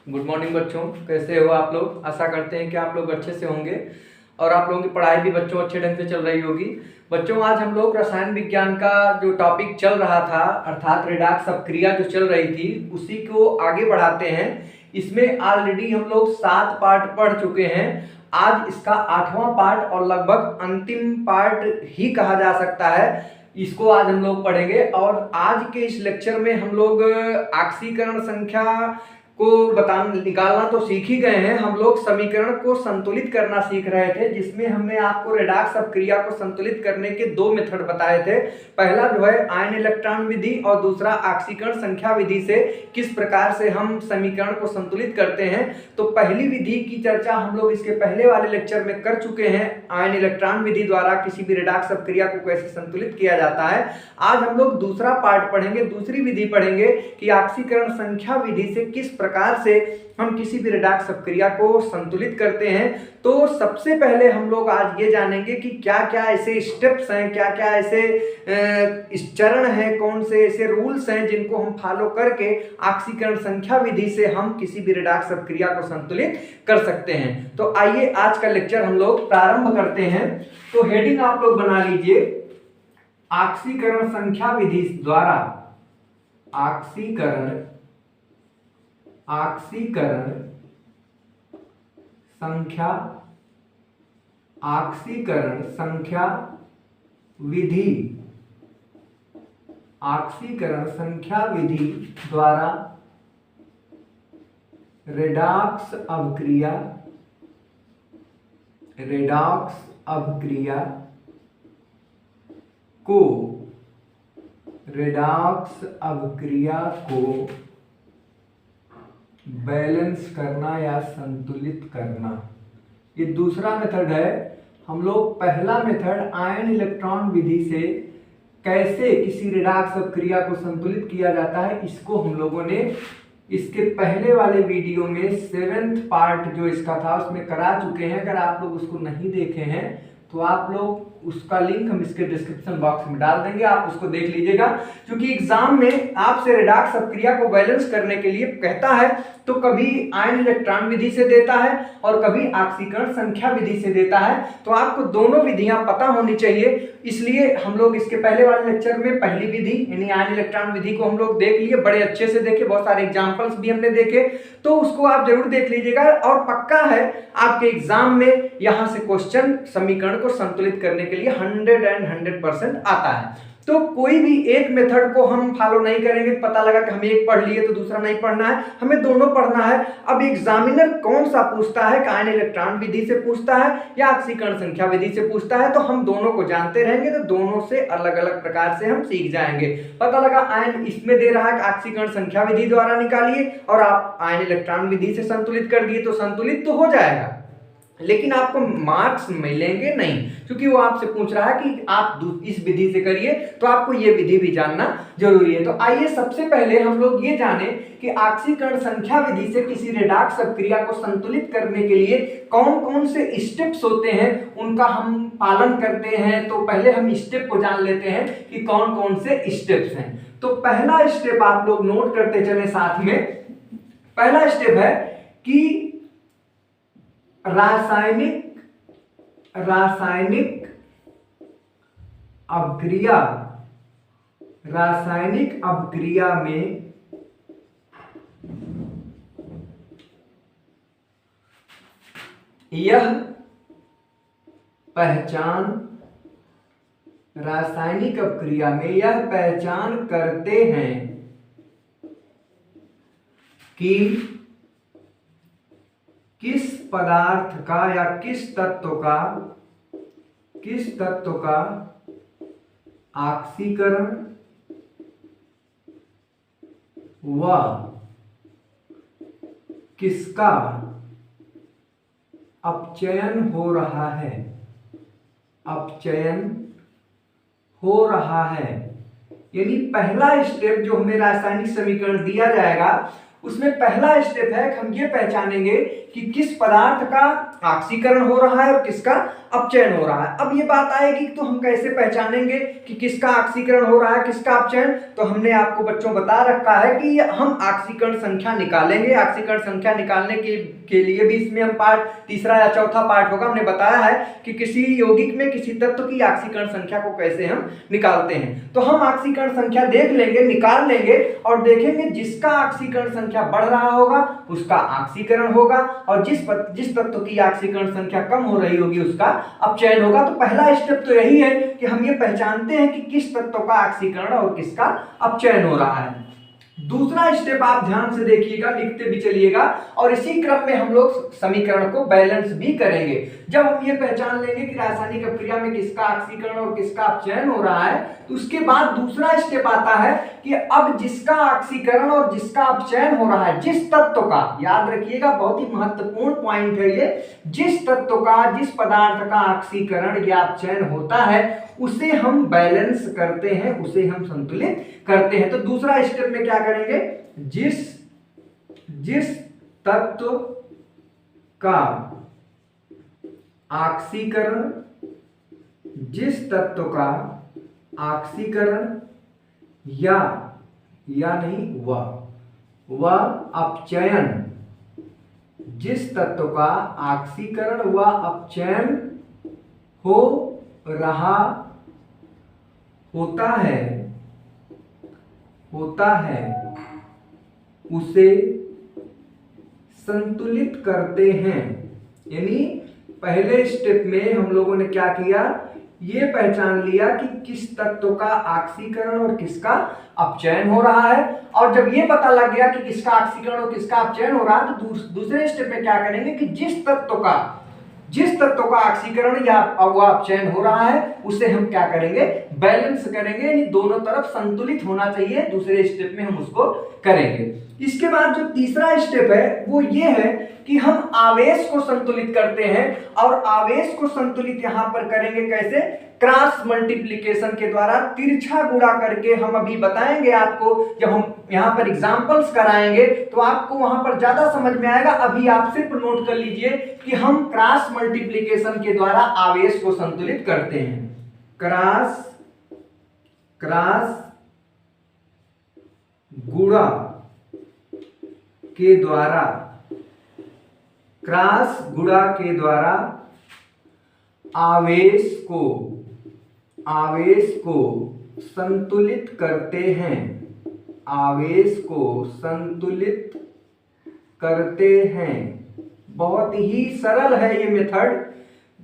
Good morning बच्चों, कैसे हो आप लोग। आशा करते हैं कि आप लोग अच्छे से होंगे और आप लोगों की पढ़ाई भी बच्चों अच्छे ढंग से चल रही होगी। बच्चों, आज हम लोग रसायन विज्ञान का जो टॉपिक चल रहा था अर्थात रेडॉक्स अपक्रिया जो चल रही थी उसी को आगे बढ़ाते हैं। इसमें ऑलरेडी हम लोग 7 पार्ट पढ़ चुके हैं। आज इसका 8वां पार्ट और लगभग अंतिम पार्ट ही कहा जा सकता है। इसको आज हम लोग पढ़ेंगे और आज के इस लेक्चर में हम लोग ऑक्सीकरण संख्या को निकालना तो सीख ही गए हैं। हम लोग समीकरण को संतुलित करना सीख रहे थे, जिसमें हमने आपको रेडॉक्स अपक्रिया को संतुलित करने के 2 मेथड बताए थे। पहला जो है आयन इलेक्ट्रॉन विधि और दूसरा ऑक्सीकरण संख्या विधि से किस प्रकार से हम समीकरण को संतुलित करते हैं। तो पहली विधि की चर्चा हम लोग इसके पहले वाले लेक्चर में कर चुके हैं। आयन इलेक्ट्रॉन विधि द्वारा किसी भी रेडॉक्स अपक्रिया को कैसे संतुलित किया जाता है। आज हम लोग दूसरा पार्ट पढ़ेंगे, दूसरी विधि पढ़ेंगे कि ऑक्सीकरण संख्या विधि से किस प्रकार से हम किसी भी रेडॉक्स अपक्रिया को संतुलित करते हैं। तो सबसे पहले हम लोग आज ये जानेंगे कि क्या क्या ऐसे स्टेप्स हैं, क्या क्या ऐसे चरण हैं, कौन से ऐसे रूल्स हैं जिनको हम फॉलो करके ऑक्सीकरण संख्या विधि से हम किसी भी रेडॉक्स अपक्रिया को संतुलित कर सकते हैं। तो आइए आज का लेक्चर हम लोग प्रारंभ करते हैं। तो हेडिंग आप लोग बना लीजिए, ऑक्सीकरण संख्या विधि द्वारा ऑक्सीकरण संख्या विधि द्वारा रेडॉक्स अपक्रिया को बैलेंस करना या संतुलित करना, ये दूसरा मेथड है। हम लोग पहला मेथड आयन इलेक्ट्रॉन विधि से कैसे किसी रेडॉक्स अपक्रिया को संतुलित किया जाता है, इसको हम लोगों ने इसके पहले वाले वीडियो में 7th पार्ट जो इसका था उसमें करा चुके हैं। अगर आप लोग उसको नहीं देखे हैं तो आप लोग उसका लिंक हम इसके डिस्क्रिप्शन बॉक्स में डाल देंगे, आप उसको देख लीजिएगा। क्योंकि एग्जाम में आपसे रेडॉक्स अपक्रिया को बैलेंस करने के लिए कहता है तो कभी आयन इलेक्ट्रॉन विधि से देता है और कभी ऑक्सीकरण संख्या विधि से देता है। तो आपको दोनों विधियां पता होनी चाहिए। इसलिए हम लोग इसके पहले वाले लेक्चर में पहली विधि यानी आयन इलेक्ट्रॉन विधि को हम लोग देख लिए, बड़े अच्छे से देखे, बहुत सारे एग्जाम्पल्स भी हमने देखे। तो उसको आप जरूर देख लीजिएगा और पक्का है आपके एग्जाम में यहां से क्वेश्चन समीकरण को संतुलित करने के लिए 100% आता है। तो कोई भी एक मेथड को हम फॉलो नहीं करेंगे, पता लगा कि हम एक पढ़ लिए तो दूसरा नहीं पढ़ना है, हमें दोनों पढ़ना है। अब एग्जामिनर कौन सा पूछता है, आयन इलेक्ट्रॉन विधि से पूछता है या ऑक्सीकरण संख्या विधि से पूछता है, तो हम दोनों को जानते रहेंगे तो दोनों से अलग अलग प्रकार से हम सीख जाएंगे। पता लगा आयन इसमें दे रहा है, ऑक्सीकरण संख्या विधि द्वारा निकालिए और आप आयन इलेक्ट्रॉन विधि से संतुलित कर दिए तो संतुलित तो हो जाएगा, लेकिन आपको मार्क्स मिलेंगे नहीं, क्योंकि वो आपसे पूछ रहा है कि आप इस विधि से करिए, तो आपको ये विधि भी जानना जरूरी है। तो आइए सबसे पहले हम लोग ये जाने कि ऑक्सीकरण संख्या विधि से किसी रेडॉक्स अपक्रिया को संतुलित करने के लिए कौन कौन से स्टेप्स होते हैं, उनका हम पालन करते हैं। तो पहले हम स्टेप को जान लेते हैं कि कौन कौन से स्टेप्स हैं। तो पहला स्टेप आप लोग नोट करते चले साथ में। पहला स्टेप है कि रासायनिक अपक्रिया में यह पहचान करते हैं कि किस पदार्थ का या किस तत्व का ऑक्सीकरण व किसका अपचयन हो रहा है। यानी पहला स्टेप जो हमें रासायनिक समीकरण दिया जाएगा उसमें पहला स्टेप है कि हम ये पहचानेंगे कि किस पदार्थ का ऑक्सीकरण हो रहा है और किसका अपचयन हो रहा है। अब ये बात आएगी तो हम कैसे पहचानेंगे कि किसका ऑक्सीकरण हो रहा है किसका अपचयन। तो हमने आपको बच्चों बता रखा है कि हम ऑक्सीकरण संख्या निकालेंगे। ऑक्सीकरण संख्या निकालने के लिए भी इसमें हम पार्ट तीसरा या चौथा पार्ट होगा। हमने बताया है कि किसी यौगिक में किसी तत्व की ऑक्सीकरण संख्या को कैसे हम निकालते हैं। तो हम ऑक्सीकरण संख्या देख लेंगे, निकाल लेंगे और देखेंगे जिसका ऑक्सीकरण संख्या बढ़ रहा होगा उसका ऑक्सीकरण होगा और जिस तत्व की ऑक्सीकरण संख्या कम हो रही होगी उसका अपचयन होगा। तो पहला स्टेप तो यही है कि हम ये पहचानते हैं कि किस तत्व का ऑक्सीकरण और किसका अपचयन हो रहा है। दूसरा स्टेप आप ध्यान से देखिएगा, लिखते भी चलिएगा और इसी क्रम में हम लोग समीकरण को बैलेंस भी करेंगे। जब हम ये पहचान लेंगे कि रासायनिक अभिक्रिया में किसका ऑक्सीकरण और किसका अपचयन हो रहा है तो उसके बाद दूसरा स्टेप आता है कि अब जिसका ऑक्सीकरण और जिसका अपचयन हो रहा है, जिस तत्व का, याद रखिएगा बहुत ही महत्वपूर्ण पॉइंट है ये, जिस तत्व का जिस पदार्थ का ऑक्सीकरण या अपचयन होता है उसे हम बैलेंस करते हैं, उसे हम संतुलित करते हैं। तो दूसरा स्टेप में क्या करेंगे, जिस तत्व का ऑक्सीकरण, जिस तत्व का ऑक्सीकरण या नहीं वह अपचयन, जिस तत्व का ऑक्सीकरण व अपचयन हो रहा होता है उसे संतुलित करते हैं। यानी पहले स्टेप में हम लोगों ने क्या किया, ये पहचान लिया कि किस तत्व का ऑक्सीकरण और किसका अपचयन हो रहा है और जब ये पता लग गया कि किसका ऑक्सीकरण और किसका अपचयन हो रहा है तो दूसरे स्टेप में क्या करेंगे कि जिस तत्व का ऑक्सीकरण या अपचयन हो रहा है उसे हम क्या करेंगे, बैलेंस करेंगे, यानी दोनों तरफ संतुलित होना चाहिए। दूसरे स्टेप में हम उसको करेंगे। इसके बाद जो तीसरा स्टेप है वो ये है कि हम आवेश को संतुलित करते हैं और आवेश को संतुलित यहां पर करेंगे कैसे, क्रॉस मल्टीप्लिकेशन के द्वारा, तिरछा गुणा करके। हम अभी बताएंगे आपको, जब हम यहां पर एग्जांपल्स कराएंगे तो आपको वहां पर ज्यादा समझ में आएगा। अभी आप सिर्फ नोट कर लीजिए कि हम क्रॉस मल्टीप्लिकेशन के द्वारा आवेश को संतुलित करते हैं। क्रॉस गुणा के द्वारा, क्रॉस गुणा के द्वारा आवेश को संतुलित करते हैं, आवेश को संतुलित करते हैं। बहुत ही सरल है ये मेथड,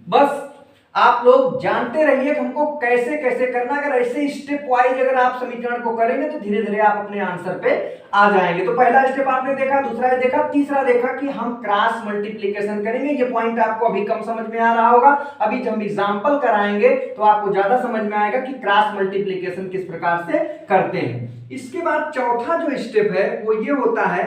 बस आप लोग जानते रहिए कि हमको कैसे कैसे करना। अगर ऐसे स्टेप वाइज अगर आप समीकरण को करेंगे तो धीरे धीरे आप अपने आंसर पे आ जाएंगे। तो पहला स्टेप आपने देखा, दूसरा देखा, तीसरा देखा कि हम क्रॉस मल्टीप्लिकेशन करेंगे। ये पॉइंट आपको अभी कम समझ में आ रहा होगा, अभी जब हम एग्जांपल कराएंगे तो आपको ज्यादा समझ में आएगा कि क्रॉस मल्टीप्लिकेशन किस प्रकार से करते हैं। इसके बाद चौथा जो स्टेप है वो ये होता है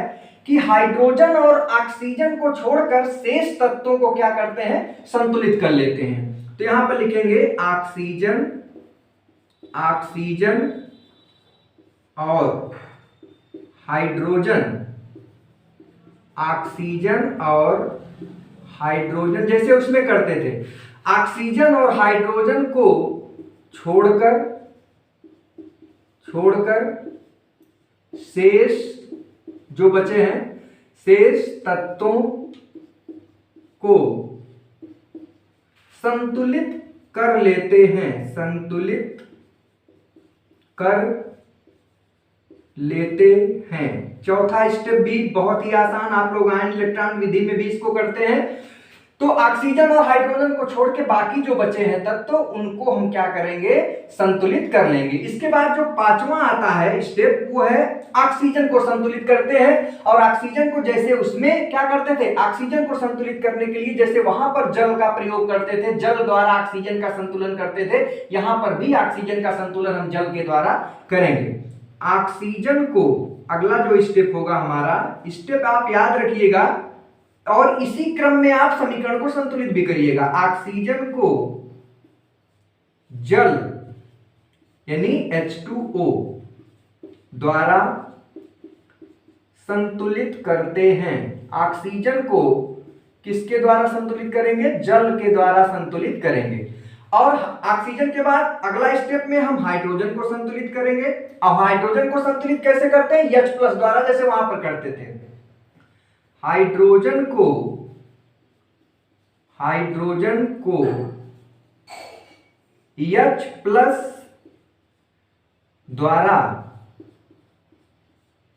कि हाइड्रोजन और ऑक्सीजन को छोड़कर शेष तत्वों को क्या करते हैं, संतुलित कर लेते हैं। तो यहां पर लिखेंगे ऑक्सीजन और हाइड्रोजन, ऑक्सीजन और हाइड्रोजन जैसे उसमें करते थे, ऑक्सीजन और हाइड्रोजन को छोड़कर शेष जो बचे हैं, शेष तत्वों को संतुलित कर लेते हैं, संतुलित कर लेते हैं। चौथा स्टेप भी बहुत ही आसान, आप लोग आयन इलेक्ट्रॉन विधि में भी इसको करते हैं। तो ऑक्सीजन और हाइड्रोजन को छोड़ के बाकी जो बचे हैं तत्व उनको हम क्या करेंगे, संतुलित कर लेंगे। इसके बाद जो पांचवा आता है स्टेप वो है ऑक्सीजन को संतुलित करते हैं। और ऑक्सीजन को जैसे उसमें क्या करते थे, ऑक्सीजन को संतुलित करने के लिए जैसे वहां पर जल का प्रयोग करते थे, जल द्वारा ऑक्सीजन का संतुलन करते थे, यहां पर भी ऑक्सीजन का संतुलन हम जल के द्वारा करेंगे। ऑक्सीजन को, अगला जो स्टेप होगा हमारा, स्टेप आप याद रखिएगा और इसी क्रम में आप समीकरण को संतुलित भी करिएगा। ऑक्सीजन को जल यानी H2O द्वारा संतुलित करते हैं। ऑक्सीजन को किसके द्वारा संतुलित करेंगे? जल के द्वारा संतुलित करेंगे। और ऑक्सीजन के बाद अगला स्टेप में हम हाइड्रोजन को संतुलित करेंगे। अब हाइड्रोजन को संतुलित कैसे करते हैं? H+ द्वारा, जैसे वहां पर करते थे। हाइड्रोजन को H+ द्वारा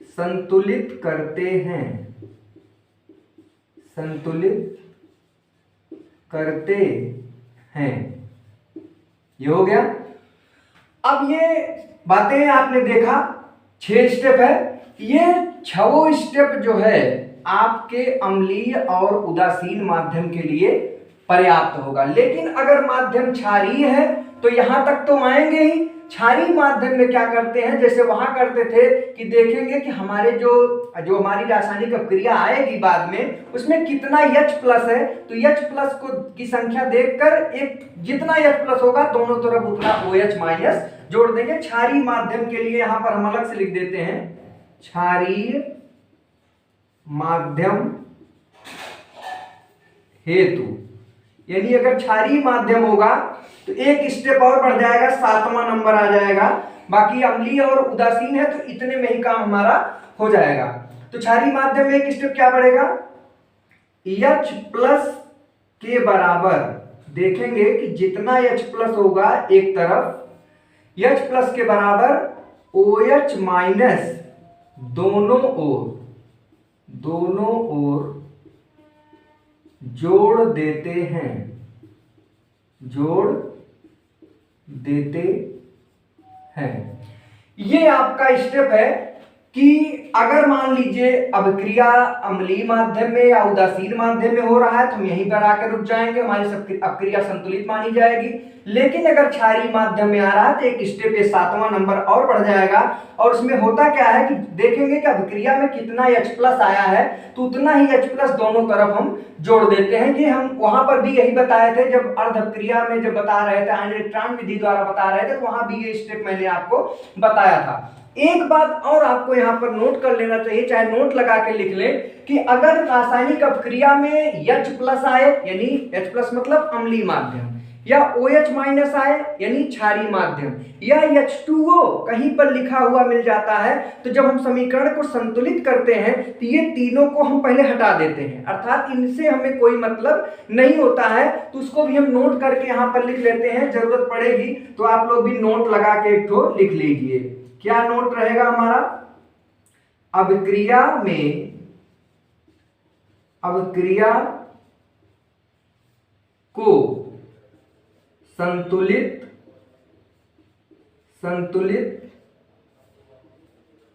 संतुलित करते हैं, ये हो गया। अब ये बातें आपने देखा 6 स्टेप है। ये 6 स्टेप जो है आपके अम्लीय और उदासीन माध्यम के लिए पर्याप्त होगा। लेकिन अगर माध्यम क्षारीय है तो यहां तक तो आएंगे ही। क्षारीय माध्यम में क्या करते हैं, जैसे वहां करते थे कि देखेंगे कि हमारे जो हमारी रासायनिक अपक्रिया आएगी बाद में, उसमें कितना H+ है, तो H+ को की संख्या देखकर एक जितना H+ होगा दोनों तरफ उतना OH- जोड़ देंगे। क्षारीय माध्यम के लिए यहां पर हम अलग से लिख देते हैं, क्षारीय माध्यम हेतु। यानी अगर क्षारीय माध्यम होगा तो एक स्टेप और बढ़ जाएगा, 7वां नंबर आ जाएगा। बाकी अम्लीय और उदासीन है तो इतने में ही काम हमारा हो जाएगा। तो क्षारीय माध्यम में एक स्टेप क्या बढ़ेगा? H+ के बराबर देखेंगे कि जितना H+ होगा एक तरफ, H+ के बराबर OH- दोनों ओर जोड़ देते हैं। ये आपका स्टेप है कि अगर मान लीजिए अभिक्रिया अम्लीय माध्यम में या उदासीन माध्यम में हो रहा है तो हम यहीं पर आकर रुक जाएंगे, हमारी सब अपक्रिया संतुलित मानी जाएगी। लेकिन अगर क्षारीय माध्यम में आ रहा है तो एक स्टेप 7वां नंबर और बढ़ जाएगा। और उसमें होता क्या है कि देखेंगे कि अभिक्रिया में कितना H+ आया है तो उतना ही H+ दोनों तरफ हम जोड़ देते हैं। ये हम वहां पर भी यही बताए थे जब अर्ध अपक्रिया में जब बता रहे थे, आयन इलेक्ट्रॉन विधि द्वारा बता रहे थे, तो वहां भी ये स्टेप मैंने आपको बताया था। एक बात और आपको यहां पर नोट कर लेना चाहिए, चाहे नोट लगा के लिख ले, कि अगर रासायनिक अपक्रिया में H+ आए यानी H+ मतलब अम्लीय माध्यम, या OH- आए यानी क्षारीय माध्यम, या H2O कहीं पर लिखा हुआ मिल जाता है, तो जब हम समीकरण को संतुलित करते हैं तो ये तीनों को हम पहले हटा देते हैं, अर्थात इनसे हमें कोई मतलब नहीं होता है। तो उसको भी हम नोट करके यहां पर लिख लेते हैं, जरूरत पड़ेगी तो आप लोग भी नोट लगा के एक ठो लिख लीजिए। क्या नोट रहेगा हमारा? अभिक्रिया को संतुलित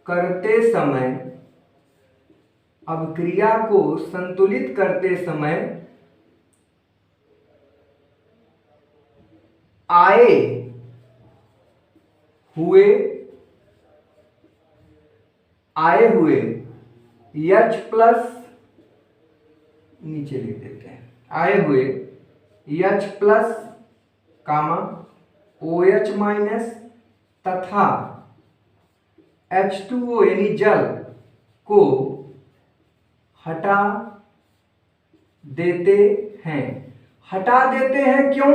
करते समय, अभिक्रिया को संतुलित करते समय आए हुए H+ नीचे लिख देते हैं, आए हुए H+ कामा OH- तथा H2O यानी जल को हटा देते हैं। क्यों?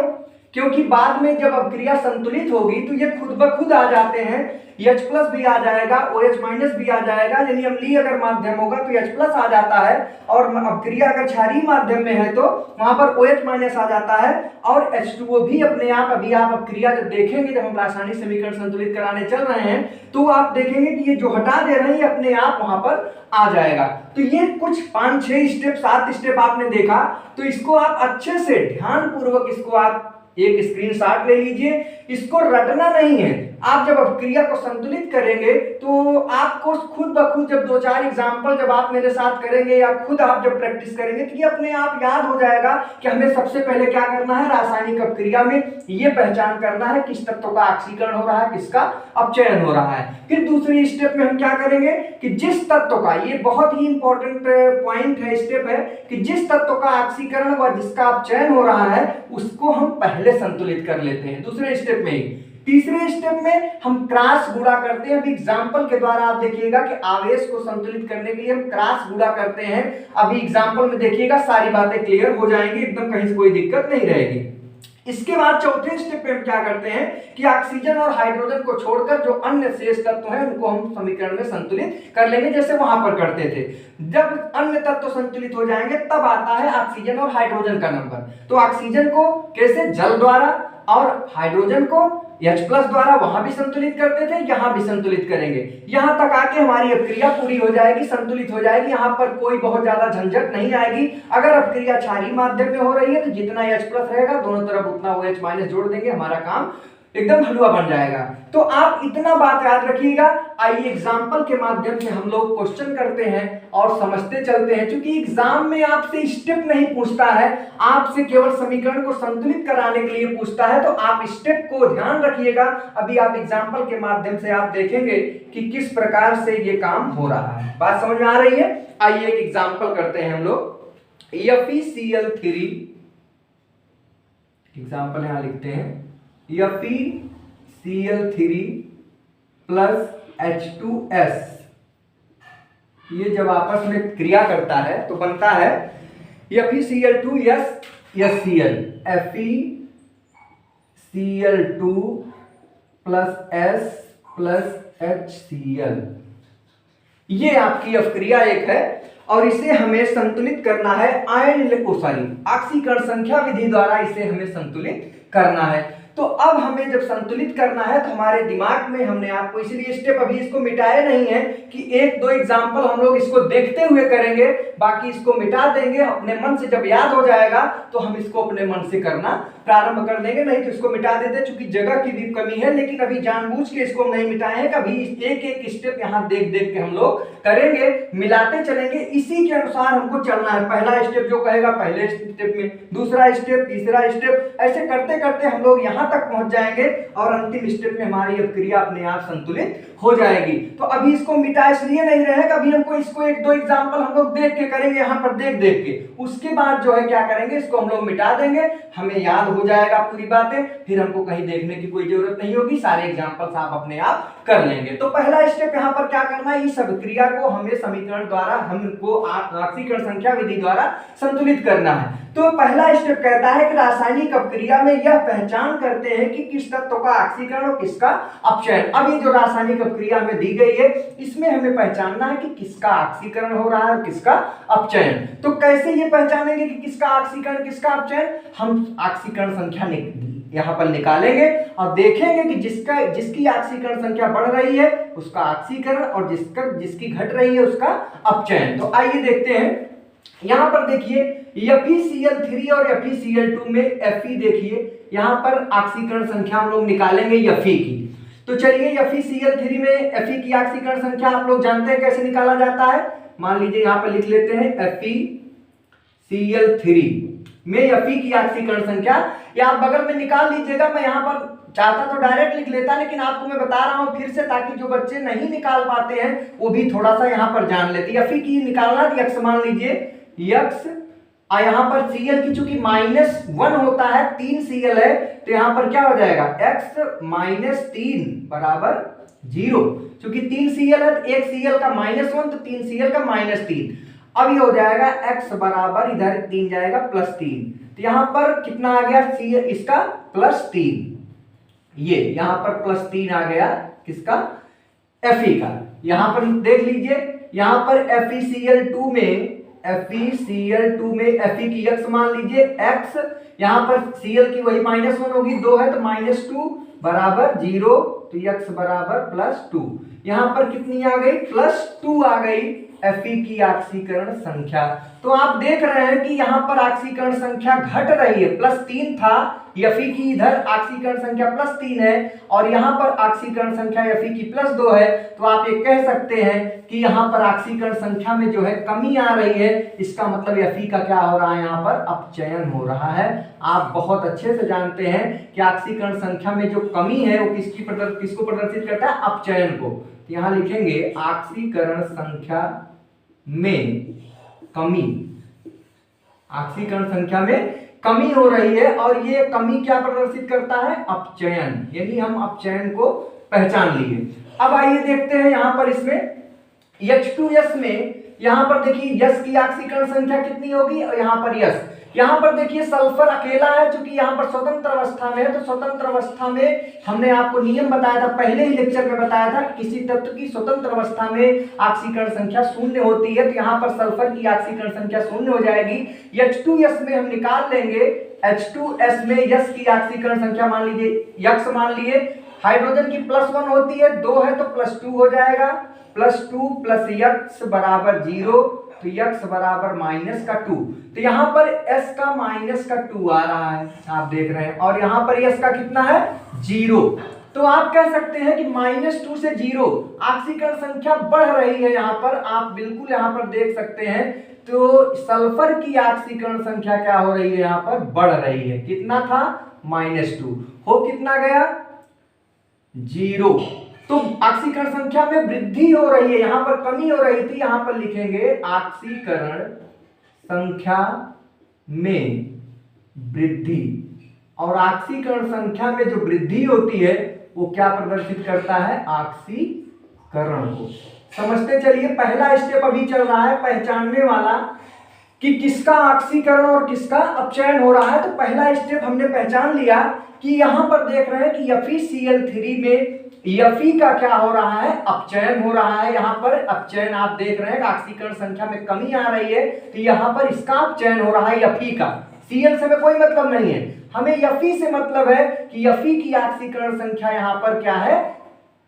क्योंकि बाद में जब अपक्रिया संतुलित होगी तो ये खुद ब खुद आ जाते हैं, H+ भी आ जाएगा, OH- भी आ जाएगा। यानी अम्लीय अगर माध्यम होगा तो H+ आ जाता है, और अपक्रिया अगर क्षारीय माध्यम में है तो वहां पर OH- आ जाता है, और H2O भी अपने आप, अभी आप अपक्रिया जब देखेंगे, जब हम रासायनिक समीकरण संतुलित कराने चल रहे हैं तो आप देखेंगे कि ये जो हटा दे रहे हैं अपने आप वहां पर आ जाएगा। तो ये कुछ 5-6 स्टेप 7 स्टेप आपने देखा, तो इसको आप अच्छे से ध्यान पूर्वक इसको आप एक स्क्रीनशॉट ले लीजिए। इसको रटना नहीं है, आप जब अपक्रिया को संतुलित करेंगे तो आपको खुद ब खुद जब 2-4 एग्जाम्पल जब आप मेरे साथ करेंगे या खुद आप जब प्रैक्टिस करेंगे तो ये अपने आप याद हो जाएगा कि हमें सबसे पहले क्या करना है, रासायनिक अपक्रिया में ये पहचान करना है किस तत्व का ऑक्सीकरण हो रहा है, किसका अपचयन हो रहा है। फिर दूसरी स्टेप में हम क्या करेंगे कि जिस तत्व का, ये बहुत ही इंपॉर्टेंट पॉइंट है, स्टेप है, कि जिस तत्व का ऑक्सीकरण व जिसका अपचयन हो रहा है उसको हम पहले संतुलित कर लेते हैं दूसरे स्टेप में ही। तीसरे स्टेप में हम क्रॉस गुणा करते हैं। अभी एग्जांपल के द्वारा आप देखिएगा कि आवेश को संतुलित करने के लिए हम क्रॉस गुणा करते हैं। अभी एग्जांपल में देखिएगा सारी बातें क्लियर हो जाएंगी, एकदम कहीं से कोई दिक्कत नहीं रहेगी। इसके बाद चौथे स्टेप पे हम क्या करते हैं कि ऑक्सीजन और हाइड्रोजन को छोड़कर जो अन्य शेष तत्व हैं उनको हम समीकरण में संतुलित कर लेंगे, जैसे वहां पर करते थे। जब अन्य तत्व संतुलित हो जाएंगे तब आता है ऑक्सीजन और हाइड्रोजन का नंबर। तो ऑक्सीजन को कैसे, जल द्वारा, और हाइड्रोजन को H+ द्वारा वहां भी संतुलित करते थे, यहां भी संतुलित करेंगे। यहां तक आके हमारी अपक्रिया पूरी हो जाएगी, संतुलित हो जाएगी, यहां पर कोई बहुत ज्यादा झंझट नहीं आएगी। अगर अपक्रिया क्षारीय माध्यम में हो रही है तो जितना H+ रहेगा दोनों तरफ उतना OH- जोड़ देंगे, हमारा काम एकदम हलवा बन जाएगा। तो आप इतना बात याद रखिएगा। आइए एग्जाम्पल के माध्यम से हम लोग क्वेश्चन करते हैं और समझते चलते हैं। क्योंकि एग्जाम में आपसे स्टेप नहीं पूछता है, आपसे केवल समीकरण को संतुलित कराने के लिए पूछता है, तो आप स्टेप को ध्यान रखिएगा। अभी आप एग्जाम्पल के माध्यम से आप देखेंगे कि किस प्रकार से ये काम हो रहा है। बात समझ में आ रही है? आइए एक एग्जाम्पल करते हैं हम लोग। FeCl3, एग्जाम्पल यहां लिखते हैं, FeCl3 प्लस H2S, ये जब आपस में क्रिया करता है तो बनता है FeCl2SCl, FeCl2 plus S plus HCl। ये आपकी अपक्रिया एक है और इसे हमें संतुलित करना है ऑक्सीकरण संख्या विधि द्वारा इसे हमें संतुलित करना है। तो अब हमें जब संतुलित करना है तो हमारे दिमाग में हमने आपको इसलिए स्टेप अभी इसको मिटाए नहीं है कि एक दो एग्जाम्पल हम लोग इसको देखते हुए करेंगे, बाकी इसको मिटा देंगे। अपने मन से जब याद हो जाएगा तो हम इसको अपने मन से करना प्रारंभ कर देंगे, नहीं तो इसको मिटा देते, चूंकि जगह की भी कमी है। लेकिन अभी जानबूझ के इसको नहीं मिटाए हैं, कभी एक एक स्टेप यहाँ देख देख के हम लोग करेंगे, मिलाते चलेंगे, इसी के अनुसार हमको चलना है। पहला स्टेप जो कहेगा पहले स्टेप में, दूसरा स्टेप, तीसरा स्टेप, ऐसे करते करते हम लोग यहाँ तक पहुंच जाएंगे और अंतिम स्टेप में हमारी अपक्रिया अपने आप संतुलित हो जाएगी। तो अभी इसको मिटा इसलिए नहीं रहे, कभी हमको इसको एक दो एग्जांपल हम लोग देख के करेंगे, यहाँ पर देख देख के, उसके बाद जो है क्या करेंगे, इसको हम लोग मिटा देंगे, हमें याद हो जाएगा पूरी बातें, फिर हमको कहीं देखने की कोई जरूरत नहीं होगी, सारे एग्जांपल्स आप अपने आप कर लेंगे। तो पहला स्टेप यहाँ पर क्या करना है, इस अपक्रिया को हमें समीकरण द्वारा हमको ऑक्सीकरण संख्या विधि द्वारा संतुलित करना है। तो पहला स्टेप कहता है कि रासायनिक अपक्रिया में यह पहचान करते हैं कि किस तत्व का ऑक्सीकरण और किसका अपचयन। अब ये जो रासायनिक अपक्रिया में दी गई है इसमें हमें पहचानना है कि किसका ऑक्सीकरण हो रहा है और किसका अपचयन। तो कैसे ये पहचानेंगे कि किसका ऑक्सीकरण किसका अपचयन, हम ऑक्सीकरण संख्या यहाँ पर निकालेंगे और देखेंगे कि जिसकी ऑक्सीकरण संख्या बढ़ रही है उसका ऑक्सीकरण और जिसकी घट रही है उसका अपचयन। तो आइए देखते हैं। यहां पर देखिए FeCl3 और FeCl2 में Fe देखिए, यहां पर ऑक्सीकरण संख्या हम लोग निकालेंगे Fe की। तो चलिए FeCl3 में Fe की ऑक्सीकरण संख्या आप लोग जानते हैं कैसे निकाला जाता है। मान लीजिए यहां पर लिख लेते हैं FeCl3 में Fe की ऑक्सीकरण संख्या, या आप बगल में निकाल लीजिएगा। मैं यहाँ पर चाहता तो डायरेक्ट लिख लेता, लेकिन आपको मैं बता रहा हूं फिर से, ताकि जो बच्चे नहीं निकाल पाते हैं वो भी थोड़ा सा यहाँ पर जान लेते। Fe की निकालना x मान लीजिए x, और यहाँ पर Cl की चूंकि -1 होता है, 3 Cl है, तो यहाँ पर क्या हो जाएगा x - 3 बराबर 0। चूंकि 3 Cl है तो 1 Cl का -1 तो 3 Cl का -3। अब ये हो जाएगा x बराबर, इधर 3 जाएगा +3, तो यहाँ पर कितना आ गया Cl इसका +3, ये यहाँ पर +3 आ गया किसका, Fe का। यहाँ पर देख लीजिए, यहाँ पर FeCl2 में Fe की x मान लीजिए x, यहाँ पर Cl की वही -1 होगी, 2 है तो -2 बराबर 0, तो x बराबर +2। यहाँ पर कितनी आ गई, +2 आ गई Fe की ऑक्सीकरण संख्या। तो आप देख रहे हैं कि यहाँ पर ऑक्सीकरण संख्या घट रही है, +3 था Fe की, इधर ऑक्सीकरण संख्या +3 है और यहाँ पर ऑक्सीकरण संख्या Fe की +2 है। तो आप ये कह सकते हैं कि यहाँ पर ऑक्सीकरण संख्या में जो है कमी आ रही है, इसका मतलब Fe का क्या हो रहा है, यहाँ पर अपचयन हो रहा है। आप बहुत अच्छे से जानते हैं कि ऑक्सीकरण संख्या में जो कमी है वो किसको प्रदर्शित करता है, अपचयन को। यहाँ लिखेंगे ऑक्सीकरण संख्या में कमी, ऑक्सीकरण संख्या में कमी हो रही है और ये कमी क्या प्रदर्शित करता है, अपचयन, यानी हम अपचयन को पहचान लिए। अब आइए देखते हैं यहां पर इसमें H2S में, यहां पर देखिए यस की ऑक्सीकरण संख्या कितनी होगी और यहां पर यस, यहां पर देखिए सल्फर अकेला है, क्योंकि यहां पर स्वतंत्र अवस्था में है, तो स्वतंत्र अवस्था में हमने आपको नियम बताया था, पहले ही लेक्चर में बताया था, किसी तत्व की स्वतंत्र अवस्था में ऑक्सीकरण संख्या शून्य होती है, तो यहां पर सल्फर की ऑक्सीकरण संख्या शून्य हो जाएगी। H2S में हम निकाल लेंगे, H2S में यस की ऑक्सीकरण संख्या मान लीजिए यक्स मान लिए, हाइड्रोजन की +1 होती है, 2 है तो +2 हो जाएगा, +2 + यक्स बराबर 0, तो यक्स बराबर -2, तो यहां पर s का -2 आ रहा है, आप देख रहे हैं, और यहां पर s का कितना है 0, तो आप कह सकते हैं कि -2 से 0 ऑक्सीकरण संख्या बढ़ रही है। यहां पर आप बिल्कुल यहां पर देख सकते हैं, तो सल्फर की ऑक्सीकरण संख्या क्या हो रही है, यहां पर बढ़ रही है, कितना था -2, हो कितना गया 0, तो ऑक्सीकरण संख्या में वृद्धि हो रही है, यहां पर कमी हो रही थी, यहां पर लिखेंगे ऑक्सीकरण संख्या में वृद्धि, और ऑक्सीकरण संख्या में जो वृद्धि होती है वो क्या प्रदर्शित करता है, ऑक्सीकरण को। समझते चलिए, पहला स्टेप अभी चल रहा है पहचानने वाला कि किसका ऑक्सीकरण और किसका अपचयन हो रहा है। तो पहला स्टेप हमने पहचान लिया कि यहां पर देख रहे हैं कि FeCl3 में Fe का क्या हो रहा है, अपचयन हो रहा है, यहां पर अपचयन आप देख रहे हैं, ऑक्सीकरण संख्या में कमी आ रही है, तो यहां पर इसका अपचयन हो रहा है Fe का, Cl से में कोई मतलब नहीं है, हमें Fe से मतलब है कि Fe की ऑक्सीकरण संख्या यहां पर क्या है,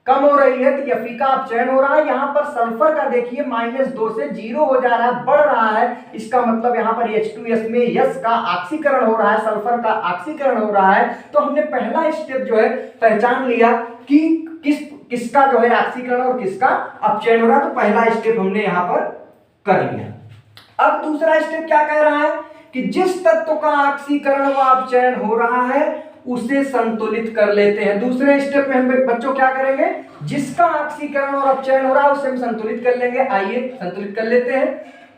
कम हो रही है, तो Fe का अपचयन हो रहा है। यहां पर सल्फर का देखिए -2 से 0 हो जा रहा है, बढ़ रहा है, इसका मतलब यहां पर H2S में यस का ऑक्सीकरण हो रहा है, सल्फर का ऑक्सीकरण हो रहा है। तो हमने पहला स्टेप जो है पहचान लिया कि किसका जो है ऑक्सीकरण और किसका अपचयन हो रहा है, तो पहला स्टेप हमने यहां पर कर लिया। अब दूसरा स्टेप क्या कह रहा है कि जिस तत्व का ऑक्सीकरण व अपचयन हो रहा है उसे संतुलित कर लेते हैं। दूसरे स्टेप में हम बच्चों क्या करेंगे, जिसका ऑक्सीकरण और अपचयन हो रहा है उसे हम संतुलित कर लेंगे। आइए संतुलित कर लेते हैं।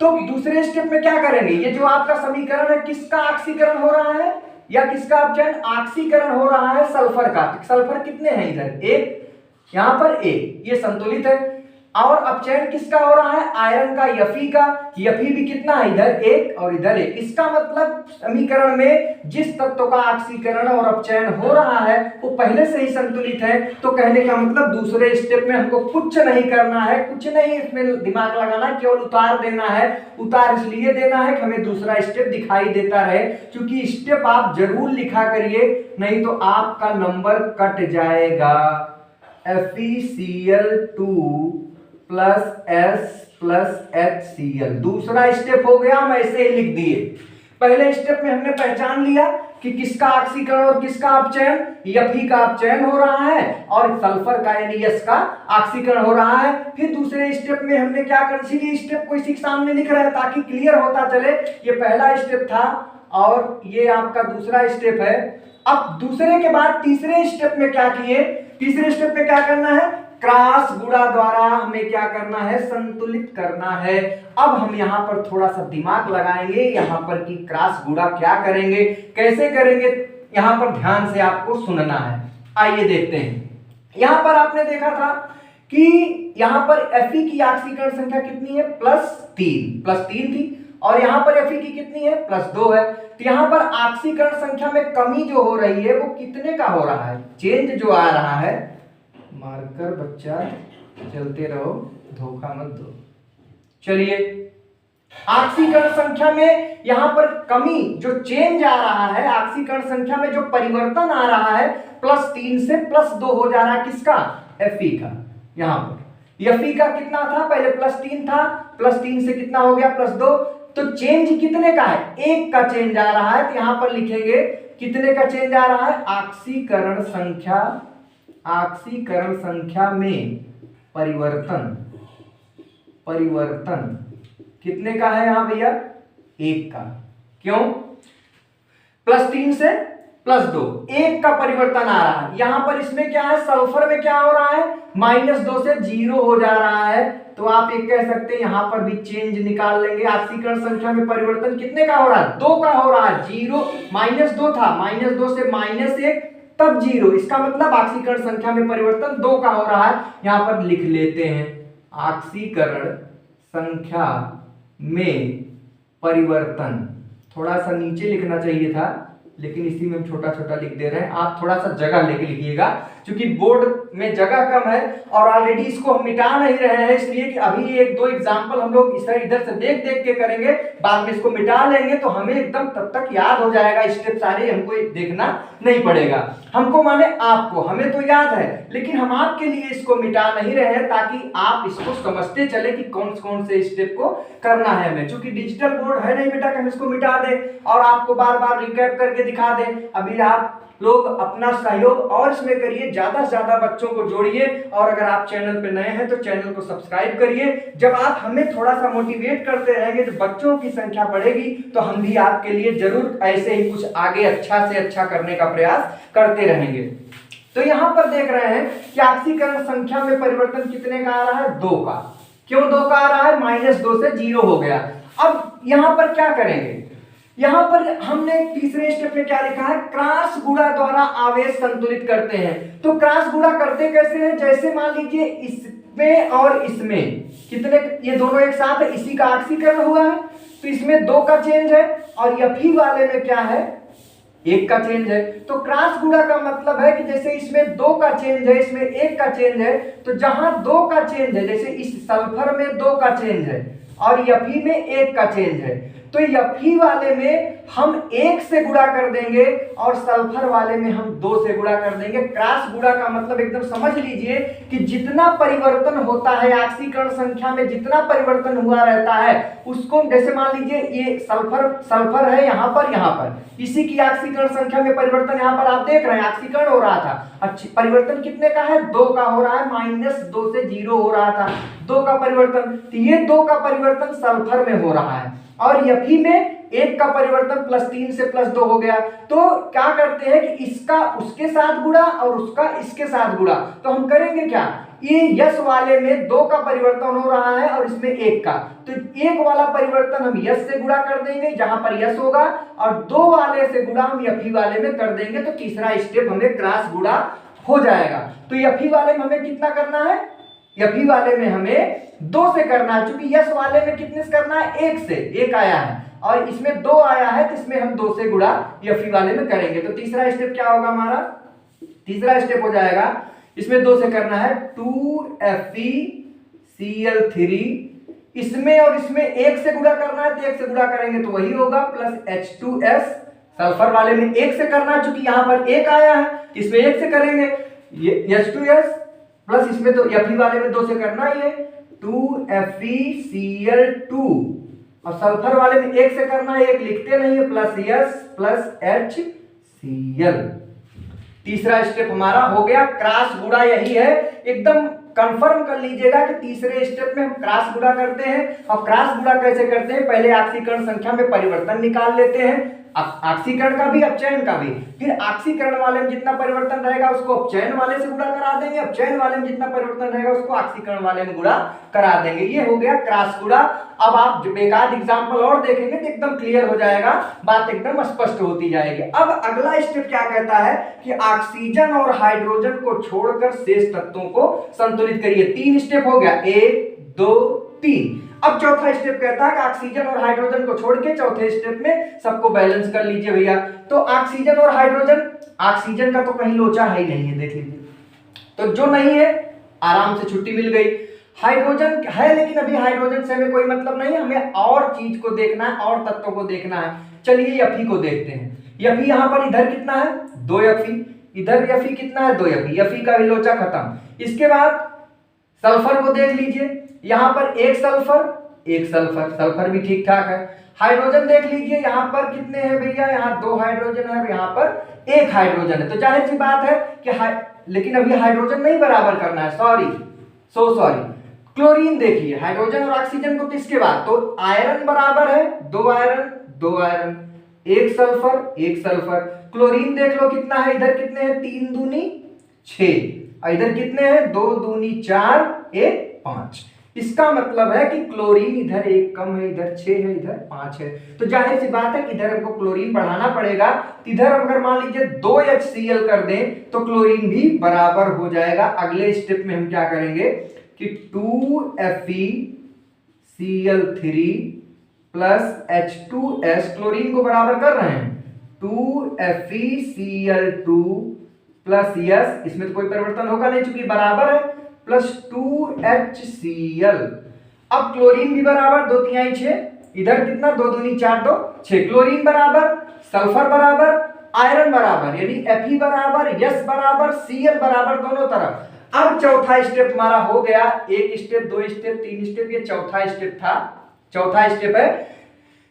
तो दूसरे स्टेप में क्या करेंगे, ये जो आपका समीकरण है किसका ऑक्सीकरण हो रहा है या किसका अपचयन, ऑक्सीकरण हो रहा है सल्फर का, सल्फर कितने हैं इधर, एक, यहां पर एक, ये संतुलित है, और अपचयन किसका हो रहा है, आयरन का, Fe का, Fe भी कितना है इधर एक और इधर एक, इसका मतलब समीकरण में जिस तत्व का ऑक्सीकरण और अपचयन हो रहा है वो पहले से ही संतुलित है। तो कहने का मतलब दूसरे स्टेप में हमको कुछ नहीं करना है, कुछ नहीं इसमें दिमाग लगाना, केवल उतार देना है। उतार इसलिए देना है कि हमें दूसरा स्टेप दिखाई देता रहे, क्योंकि स्टेप आप जरूर लिखा करिए, नहीं तो आपका नंबर कट जाएगा। FeCl2 + S + HCl, दूसरा स्टेप हो गया, हम ऐसे ही लिख दिए। पहले स्टेप में हमने पहचान लिया कि किसका ऑक्सीकरण और किसका अपचयन, Fe का अपचयन हो रहा है और सल्फर का यानी यस का ऑक्सीकरण हो रहा है। फिर दूसरे स्टेप में हमने क्या कर, इसीलिए स्टेप को इसी के सामने लिख रहे हैं ताकि क्लियर होता चले। ये पहला स्टेप था और ये आपका दूसरा स्टेप है। अब दूसरे के बाद तीसरे स्टेप में क्या किए, तीसरे स्टेप में क्या करना है, क्रॉस गुणा द्वारा हमें क्या करना है, संतुलित करना है। अब हम यहां पर थोड़ा सा दिमाग लगाएंगे, यहां पर कि क्रॉस गुणा क्या करेंगे, कैसे करेंगे, यहां पर ध्यान से आपको सुनना है। आइए देखते हैं। यहां पर आपने देखा था कि यहां पर Fe की ऑक्सीकरण संख्या कितनी है, +3 थी, और यहां पर Fe की कितनी है, +2 है। तो यहां पर ऑक्सीकरण संख्या में कमी जो हो रही है वो कितने का हो रहा है, चेंज जो आ रहा है, मार्कर बच्चा चलते रहो, धोखा मत दो। चलिए, ऑक्सीकरण संख्या में यहां पर कमी जो चेंज आ रहा है, ऑक्सीकरण संख्या में जो परिवर्तन आ रहा है, +3 से +2 हो जा रहा है, किसका, Fe का। यहां पर Fe का कितना था, पहले +3 था, +3 से कितना हो गया, +2, तो चेंज कितने का है, 1 का चेंज आ रहा है। तो यहां पर लिखेंगे कितने का चेंज आ रहा है, ऑक्सीकरण संख्या में परिवर्तन कितने का है यहां भैया, 1 का। क्यों, +3 से +2, एक का परिवर्तन आ रहा है। यहां पर इसमें क्या है, सल्फर में क्या हो रहा है, -2 से 0 हो जा रहा है। तो आप एक कह सकते हैं यहां पर भी चेंज निकाल लेंगे। ऑक्सीकरण संख्या में परिवर्तन कितने का हो रहा है, 2 का हो रहा है। 0 -2 था, -2 से -1 तब 0, इसका मतलब ऑक्सीकरण संख्या में परिवर्तन 2 का हो रहा है। यहां पर लिख लेते हैं ऑक्सीकरण संख्या में परिवर्तन। थोड़ा सा नीचे लिखना चाहिए था, लेकिन इसी में हम छोटा छोटा लिख दे रहे हैं। आप थोड़ा सा जगह लेके लिखिएगा, क्योंकि बोर्ड में जगह कम है और ऑलरेडी इसको हम मिटा नहीं रहे हैं, इसलिए कि अभी एक दो एग्जांपल हम लोग इधर से देख देख के करेंगे, बाद में इसको मिटा लेंगे तो हमें एकदम तब तक याद हो जाएगा। स्टेप सारे हमको देखना नहीं पड़ेगा। हमको माने आपको, हमें तो याद है, लेकिन हम आपके लिए इसको मिटा नहीं रहे हैं ताकि आप इसको समझते चले कि कौन कौन से स्टेप को करना है हमें। क्योंकि डिजिटल बोर्ड है नहीं बेटा कि हम इसको मिटा दें और आपको बार बार रिकैप करके दिखा दें। अभी आप लोग अपना सहयोग और इसमें करिए, ज्यादा से ज्यादा बच्चों को जोड़िए, और अगर आप चैनल पे नए हैं तो चैनल को सब्सक्राइब करिए। जब आप हमें थोड़ा सा मोटिवेट करते रहेंगे, जब बच्चों की संख्या बढ़ेगी तो हम भी आपके लिए जरूर ऐसे ही कुछ आगे अच्छा से अच्छा करने का प्रयास करते रहेंगे। तो यहां पर देख रहे हैं कि ऑक्सीकरण संख्या में परिवर्तन कितने का आ रहा है, 2 का। क्यों 2 का आ रहा है, -2 से 0 हो गया। अब यहां पर क्या करेंगे, यहां पर हमने तीसरे स्टेप में क्या लिखा है, क्रॉस गुणा द्वारा आवेश संतुलित करते हैं। तो क्रॉस गुणा करते कैसे हैं, जैसे मान लीजिए इसमें और इसमें कितने, ये दोनों एक साथ है, इसी का ऑक्सीकरण हुआ है तो इसमें 2 का चेंज है, और यफी वाले में क्या है, 1 का चेंज है। तो क्रॉस गुणा का मतलब है कि जैसे इसमें 2 का चेंज है, इसमें 1 का चेंज है, तो जहां 2 का चेंज है, जैसे इस सल्फर में 2 का चेंज है और यफी में 1 का चेंज है, तो यफी वाले में हम 1 से गुणा कर देंगे और सल्फर वाले में हम 2 से गुणा कर देंगे। क्रॉस गुणा का मतलब एकदम समझ लीजिए कि जितना परिवर्तन होता है ऑक्सीकरण संख्या में, जितना परिवर्तन हुआ रहता है उसको, जैसे मान लीजिए ये सल्फर है यहाँ पर, इसी की ऑक्सीकरण संख्या में परिवर्तन यहाँ पर आप देख रहे हैं, ऑक्सीकरण हो रहा था। अच्छा, परिवर्तन कितने का है, 2 का हो रहा है, -2 से 0 हो रहा था, 2 का परिवर्तन। तो ये 2 का परिवर्तन सल्फर में हो रहा है और यफी में 1 का परिवर्तन +3 से +2 हो गया। तो क्या करते हैं कि इसका उसके साथ गुणा और उसका इसके साथ गुणा। तो हम करेंगे क्या, ये यस वाले में 2 का परिवर्तन हो रहा है और इसमें 1 का, तो 1 वाला परिवर्तन हम यस से गुणा कर देंगे जहां पर यस होगा, और 2 वाले से गुणा हम यफी वाले में कर देंगे। तो तीसरा स्टेप हमें क्रॉस गुणा हो जाएगा। तो यफी वाले में हमें कितना करना है, यफी वाले में हमें 2 से करना है, क्योंकि यस वाले में कितने से करना है, 1 से, 1 आया है और इसमें 2 आया है, तो इसमें हम 2 से गुणा यफी वाले में करेंगे। तो तीसरा स्टेप क्या होगा हमारा, तीसरा स्टेप हो जाएगा, इसमें 2 से करना है 2FeCl3, इसमें और इसमें 1 से गुणा करना है, तो 1 से गुणा करेंगे तो वही होगा, +H2S। सल्फर वाले में 1 से करना है, चूंकि यहां पर 1 आया है, इसमें 1 से करेंगे, ये H2S प्लस इसमें तो यफी वाले में 2 से करना ही है, 2FeCl2, और सल्फर वाले में 1 से करना है, 1 लिखते नहीं है, +S+HCl। तीसरा स्टेप हमारा हो गया। क्रॉस गुणा यही है, एकदम कंफर्म कर लीजिएगा कि तीसरे स्टेप में हम क्रॉस गुणा करते हैं। और क्रॉस गुणा कैसे करते हैं, पहले ऑक्सीकरण संख्या में परिवर्तन निकाल लेते हैं, ऑक्सीकरण का भी अपचयन का भी, फिर ऑक्सीकरण वाले में जितना परिवर्तन रहेगा उसको अपचयन वाले से गुणा करा देंगे, अपचयन वाले में जितना परिवर्तन रहेगा उसको ऑक्सीकरण वाले में गुणा करा देंगे। ये हो गया क्रॉस गुणा। अब आप जो बेकार एग्जांपल और देखेंगे तो एकदम क्लियर हो जाएगा, बात एकदम स्पष्ट होती जाएगी। अब अगला स्टेप क्या कहता है कि ऑक्सीजन और हाइड्रोजन को छोड़कर शेष तत्वों को संतुलित करिए। 3 स्टेप हो गया, 1 2 3। अब चौथा स्टेप कहता है कि ऑक्सीजन और हाइड्रोजन को छोड़ के चौथे स्टेप में सबको बैलेंस कर लीजिए भैया। तो ऑक्सीजन और हाइड्रोजन, ऑक्सीजन का तो कहीं लोचा है ही नहीं है, देख लीजिए, तो जो नहीं है आराम से छुट्टी मिल गई। हाइड्रोजन है, लेकिन अभी हाइड्रोजन से हमें कोई मतलब नहीं, हमें और चीज को देखना है, और तत्वों को देखना है। चलिए यफी को देखते हैं। यफी यहां पर इधर कितना है, 2 यफी, इधर यफी कितना है, 2 यफी, यफी का भी लोचा खत्म। इसके बाद सल्फर को देख लीजिए, यहां पर 1 सल्फर, 1 सल्फर, सल्फर भी ठीक ठाक है। हाइड्रोजन देख लीजिए, यहां पर कितने हैं भैया, यहां 2 हाइड्रोजन है और यहां पर 1 हाइड्रोजन है। तो जाहिर सी बात है कि लेकिन अभी हाइड्रोजन नहीं बराबर करना है, सॉरी। क्लोरीन देखिए, हाइड्रोजन और ऑक्सीजन को किसके बाद, तो आयरन बराबर है, 2 आयरन 2 आयरन, एक सल्फर एक सल्फर। क्लोरीन देख लो कितना है, इधर कितने हैं, 3 दूनी 6, इधर कितने हैं, 2 दूनी 4 1 5। इसका मतलब है कि क्लोरीन इधर 1 कम है, इधर 6 है, इधर 5 है। तो जाहिर सी बात है कि इधर हमको क्लोरीन बढ़ाना पड़ेगा। इधर अगर मान लीजिए 2HCl कर दें तो क्लोरीन भी बराबर हो जाएगा। अगले स्टेप में हम क्या करेंगे कि 2FeCl3 प्लस H2S, क्लोरीन को बराबर कर रहे हैं, 2FeCl2 प्लस यस, इसमें तो कोई परिवर्तन होगा नहीं चूंकि बराबर है, प्लस 2HCl। अब क्लोरीन भी बराबर 2 तिहाई 6, इधर कितना 2 दूनी 4 2 6, क्लोरीन बराबर, सल्फर बराबर, आयरन बराबर, यानी Fe बराबर, यस बराबर, Cl बराबर दोनों तरफ। अब चौथा स्टेप हमारा हो गया, 1 स्टेप 2 स्टेप 3 स्टेप, ये चौथा स्टेप था। चौथा स्टेप है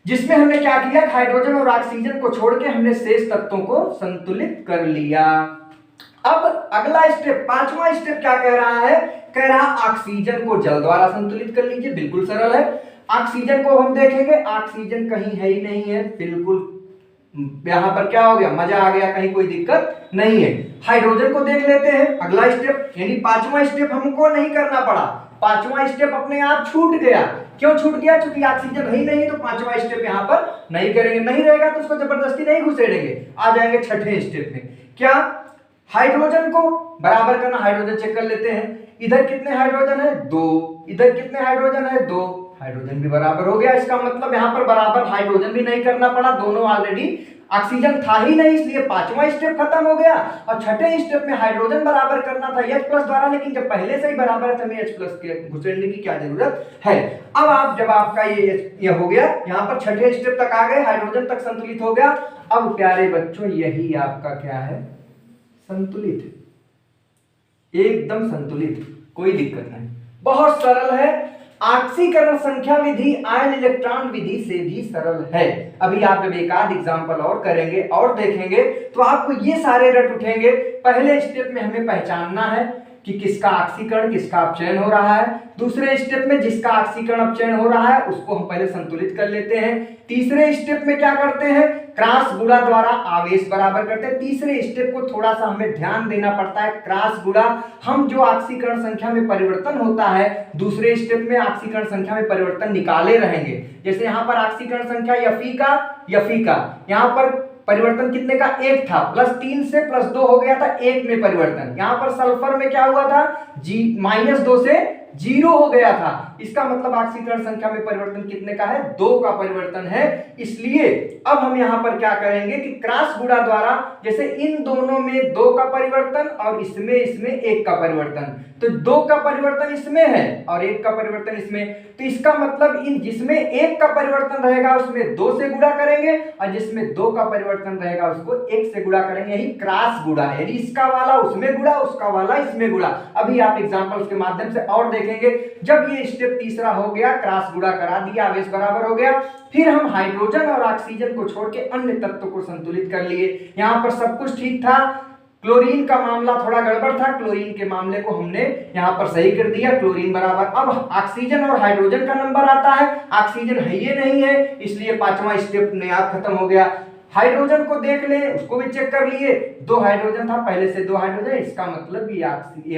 जिसमें हमने क्या किया, हाइड्रोजन और ऑक्सीजन को छोड़ के हमने शेष तत्वों को संतुलित कर लिया। अब अगला स्टेप, पांचवा स्टेप क्या कह रहा है, कह रहा ऑक्सीजन को जल द्वारा संतुलित कर लीजिए। बिल्कुल सरल है। ऑक्सीजन को हम देखेंगे, ऑक्सीजन कहीं है ही नहीं है, बिल्कुल यहां पर क्या हो गया, मजा आ गया, कहीं कोई दिक्कत नहीं है। हाइड्रोजन को देख लेते हैं, अगला स्टेप, यानी पांचवा स्टेप हमको नहीं करना पड़ा, पांचवा स्टेप अपने आप छूट गया। क्यों छूट गया, क्योंकि ऑक्सीजन है ही नहीं, तो पांचवा स्टेप यहां पर नहीं करेंगे, नहीं रहेगा तो उसको जबरदस्ती नहीं घुसेड़ेंगे। आ जाएंगे छठे स्टेप में, क्या, हाइड्रोजन को बराबर करना। हाइड्रोजन चेक कर लेते हैं, इधर कितने हाइड्रोजन है, 2, इधर कितने हाइड्रोजन है, 2, हाइड्रोजन भी बराबर हो गया। इसका मतलब यहां पर बराबर हाइड्रोजन भी नहीं करना पड़ा, दोनों ऑलरेडी, ऑक्सीजन था ही नहीं, इसलिए पांचवा स्टेप खत्म हो गया। और छठे स्टेप में हाइड्रोजन बराबर करना था H+ द्वारा, लेकिन जब पहले से ही बराबर है तो हमें H+ के घुसेड़ने की क्या जरूरत है। अब आप जब आपका ये हो गया, यहां पर छठे स्टेप तक आ गए, हाइड्रोजन तक संतुलित हो गया। अब प्यारे बच्चों यही आपका क्या है, संतुलित, एकदम संतुलित, कोई दिक्कत नहीं, बहुत सरल है। ऑक्सीकरण संख्या विधि आयन इलेक्ट्रॉन विधि से भी सरल है। अभी आप जब एक आध एग्जांपल और करेंगे और देखेंगे तो आपको ये सारे रट उठेंगे। पहले स्टेप में हमें पहचानना है कि किसका ऑक्सीकरण किसका अपचयन हो रहा है। दूसरे स्टेप में जिसका ऑक्सीकरण अपचयन हो रहा है उसको हम पहले संतुलित कर लेते हैं। तीसरे स्टेप में क्या करते हैं, क्रॉस गुणा द्वारा आवेश बराबर करते हैं। तीसरे स्टेप को थोड़ा सा हमें ध्यान देना पड़ता है, क्रॉस गुणा, हम जो ऑक्सीकरण संख्या में परिवर्तन होता है दूसरे स्टेप में ऑक्सीकरण संख्या में परिवर्तन निकाले रहेंगे। जैसे यहाँ पर ऑक्सीकरण संख्या Fe का यहाँ पर परिवर्तन कितने का, 1 था, +3 से +2 हो गया था, 1 में परिवर्तन। यहां पर सल्फर में क्या हुआ था, -2 से 0 हो गया था। इसका मतलब ऑक्सीकरण संख्या में परिवर्तन कितने का है, 2 का परिवर्तन है। इसलिए अब हम यहां पर क्या करेंगे कि क्रॉस गुणा द्वारा, जैसे इन दोनों में 2 का परिवर्तन और इसमें 1 का परिवर्तन, तो 2 का परिवर्तन इसमें है और 1 का परिवर्तन इसमें, तो इसका मतलब इन जिसमें 1 का परिवर्तन रहेगा उसमें 2 से गुणा करेंगे और जिसमें 2 का परिवर्तन रहेगा उसको 1 से गुणा करेंगे। यही क्रॉस गुणा है, यानी इसका वाला उसमें गुणा, उसका वाला इसमें गुणा। अभी आप एग्जांपल्स के माध्यम से और देखेंगे। जब ये स्टेप तीसरा हो गया, क्रॉस गुणा करा दिया, आवेश बराबर हो गया, फिर हम हाइड्रोजन और ऑक्सीजन को छोड़ के अन्य तत्वों को संतुलित कर लिए। यहां पर सब कुछ ठीक था, क्लोरीन का मामला थोड़ा गड़बड़ था, क्लोरीन के मामले को हमने यहां पर सही कर दिया, क्लोरीन बराबर। अब ऑक्सीजन और हाइड्रोजन का नंबर आता है, ऑक्सीजन है ये नहीं है, इसलिए पांचवा स्टेप नया खत्म हो गया। हाइड्रोजन को देख ले, उसको भी चेक कर लिए, 2 हाइड्रोजन था, पहले से 2 हाइड्रोजन, इसका मतलब ये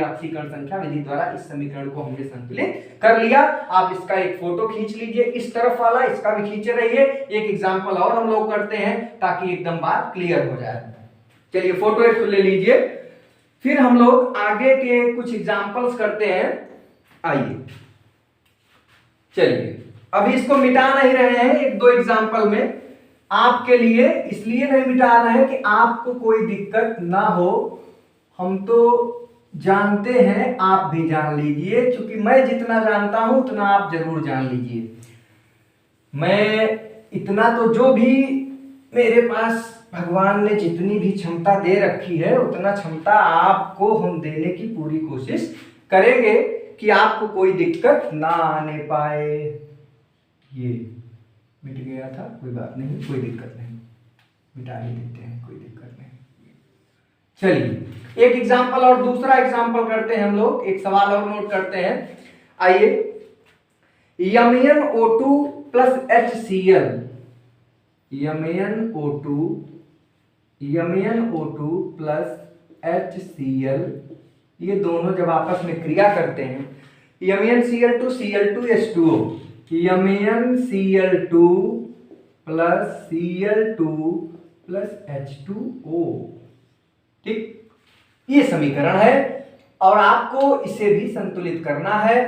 ऑक्सीकरण संख्या विधि द्वारा इस समीकरण को हमने संतुलित कर लिया। आप इसका एक फोटो खींच लीजिए, इस तरफ वाला, इसका भी खींचे रहिए। एक एग्जांपल और हम लोग करते हैं ताकि एकदम बात क्लियर हो जाए। चलिए फोटो एक ले लीजिए, फिर हम लोग आगे के कुछ एग्जांपल्स करते हैं। आइए, चलिए अभी इसको मिटा नहीं रहे हैं, 1-2 एग्जांपल में आपके लिए इसलिए नहीं मिटा रहे हैं कि आपको कोई दिक्कत ना हो। हम तो जानते हैं, आप भी जान लीजिए, क्योंकि मैं जितना जानता हूं उतना आप जरूर जान लीजिए। मैं इतना तो, जो भी मेरे पास भगवान ने जितनी भी क्षमता दे रखी है उतना क्षमता आपको हम देने की पूरी कोशिश करेंगे कि आपको कोई दिक्कत ना आने पाए। ये मिट गया था, कोई बात नहीं, कोई दिक्कत नहीं, मिटा ही देते हैं, कोई दिक्कत नहीं। चलिए एक एग्जांपल और दूसरा एग्जांपल करते हैं हम लोग, एक सवाल और नोट करते हैं। आइए, MnO2 + HCl, MnO2 plus HCl, ये दोनों जब आपस में क्रिया करते हैं, MnCl2 Cl2H2O, MnCl2 plus Cl2 plus H2O, ठीक, ये समीकरण है। और आपको इसे भी संतुलित करना है।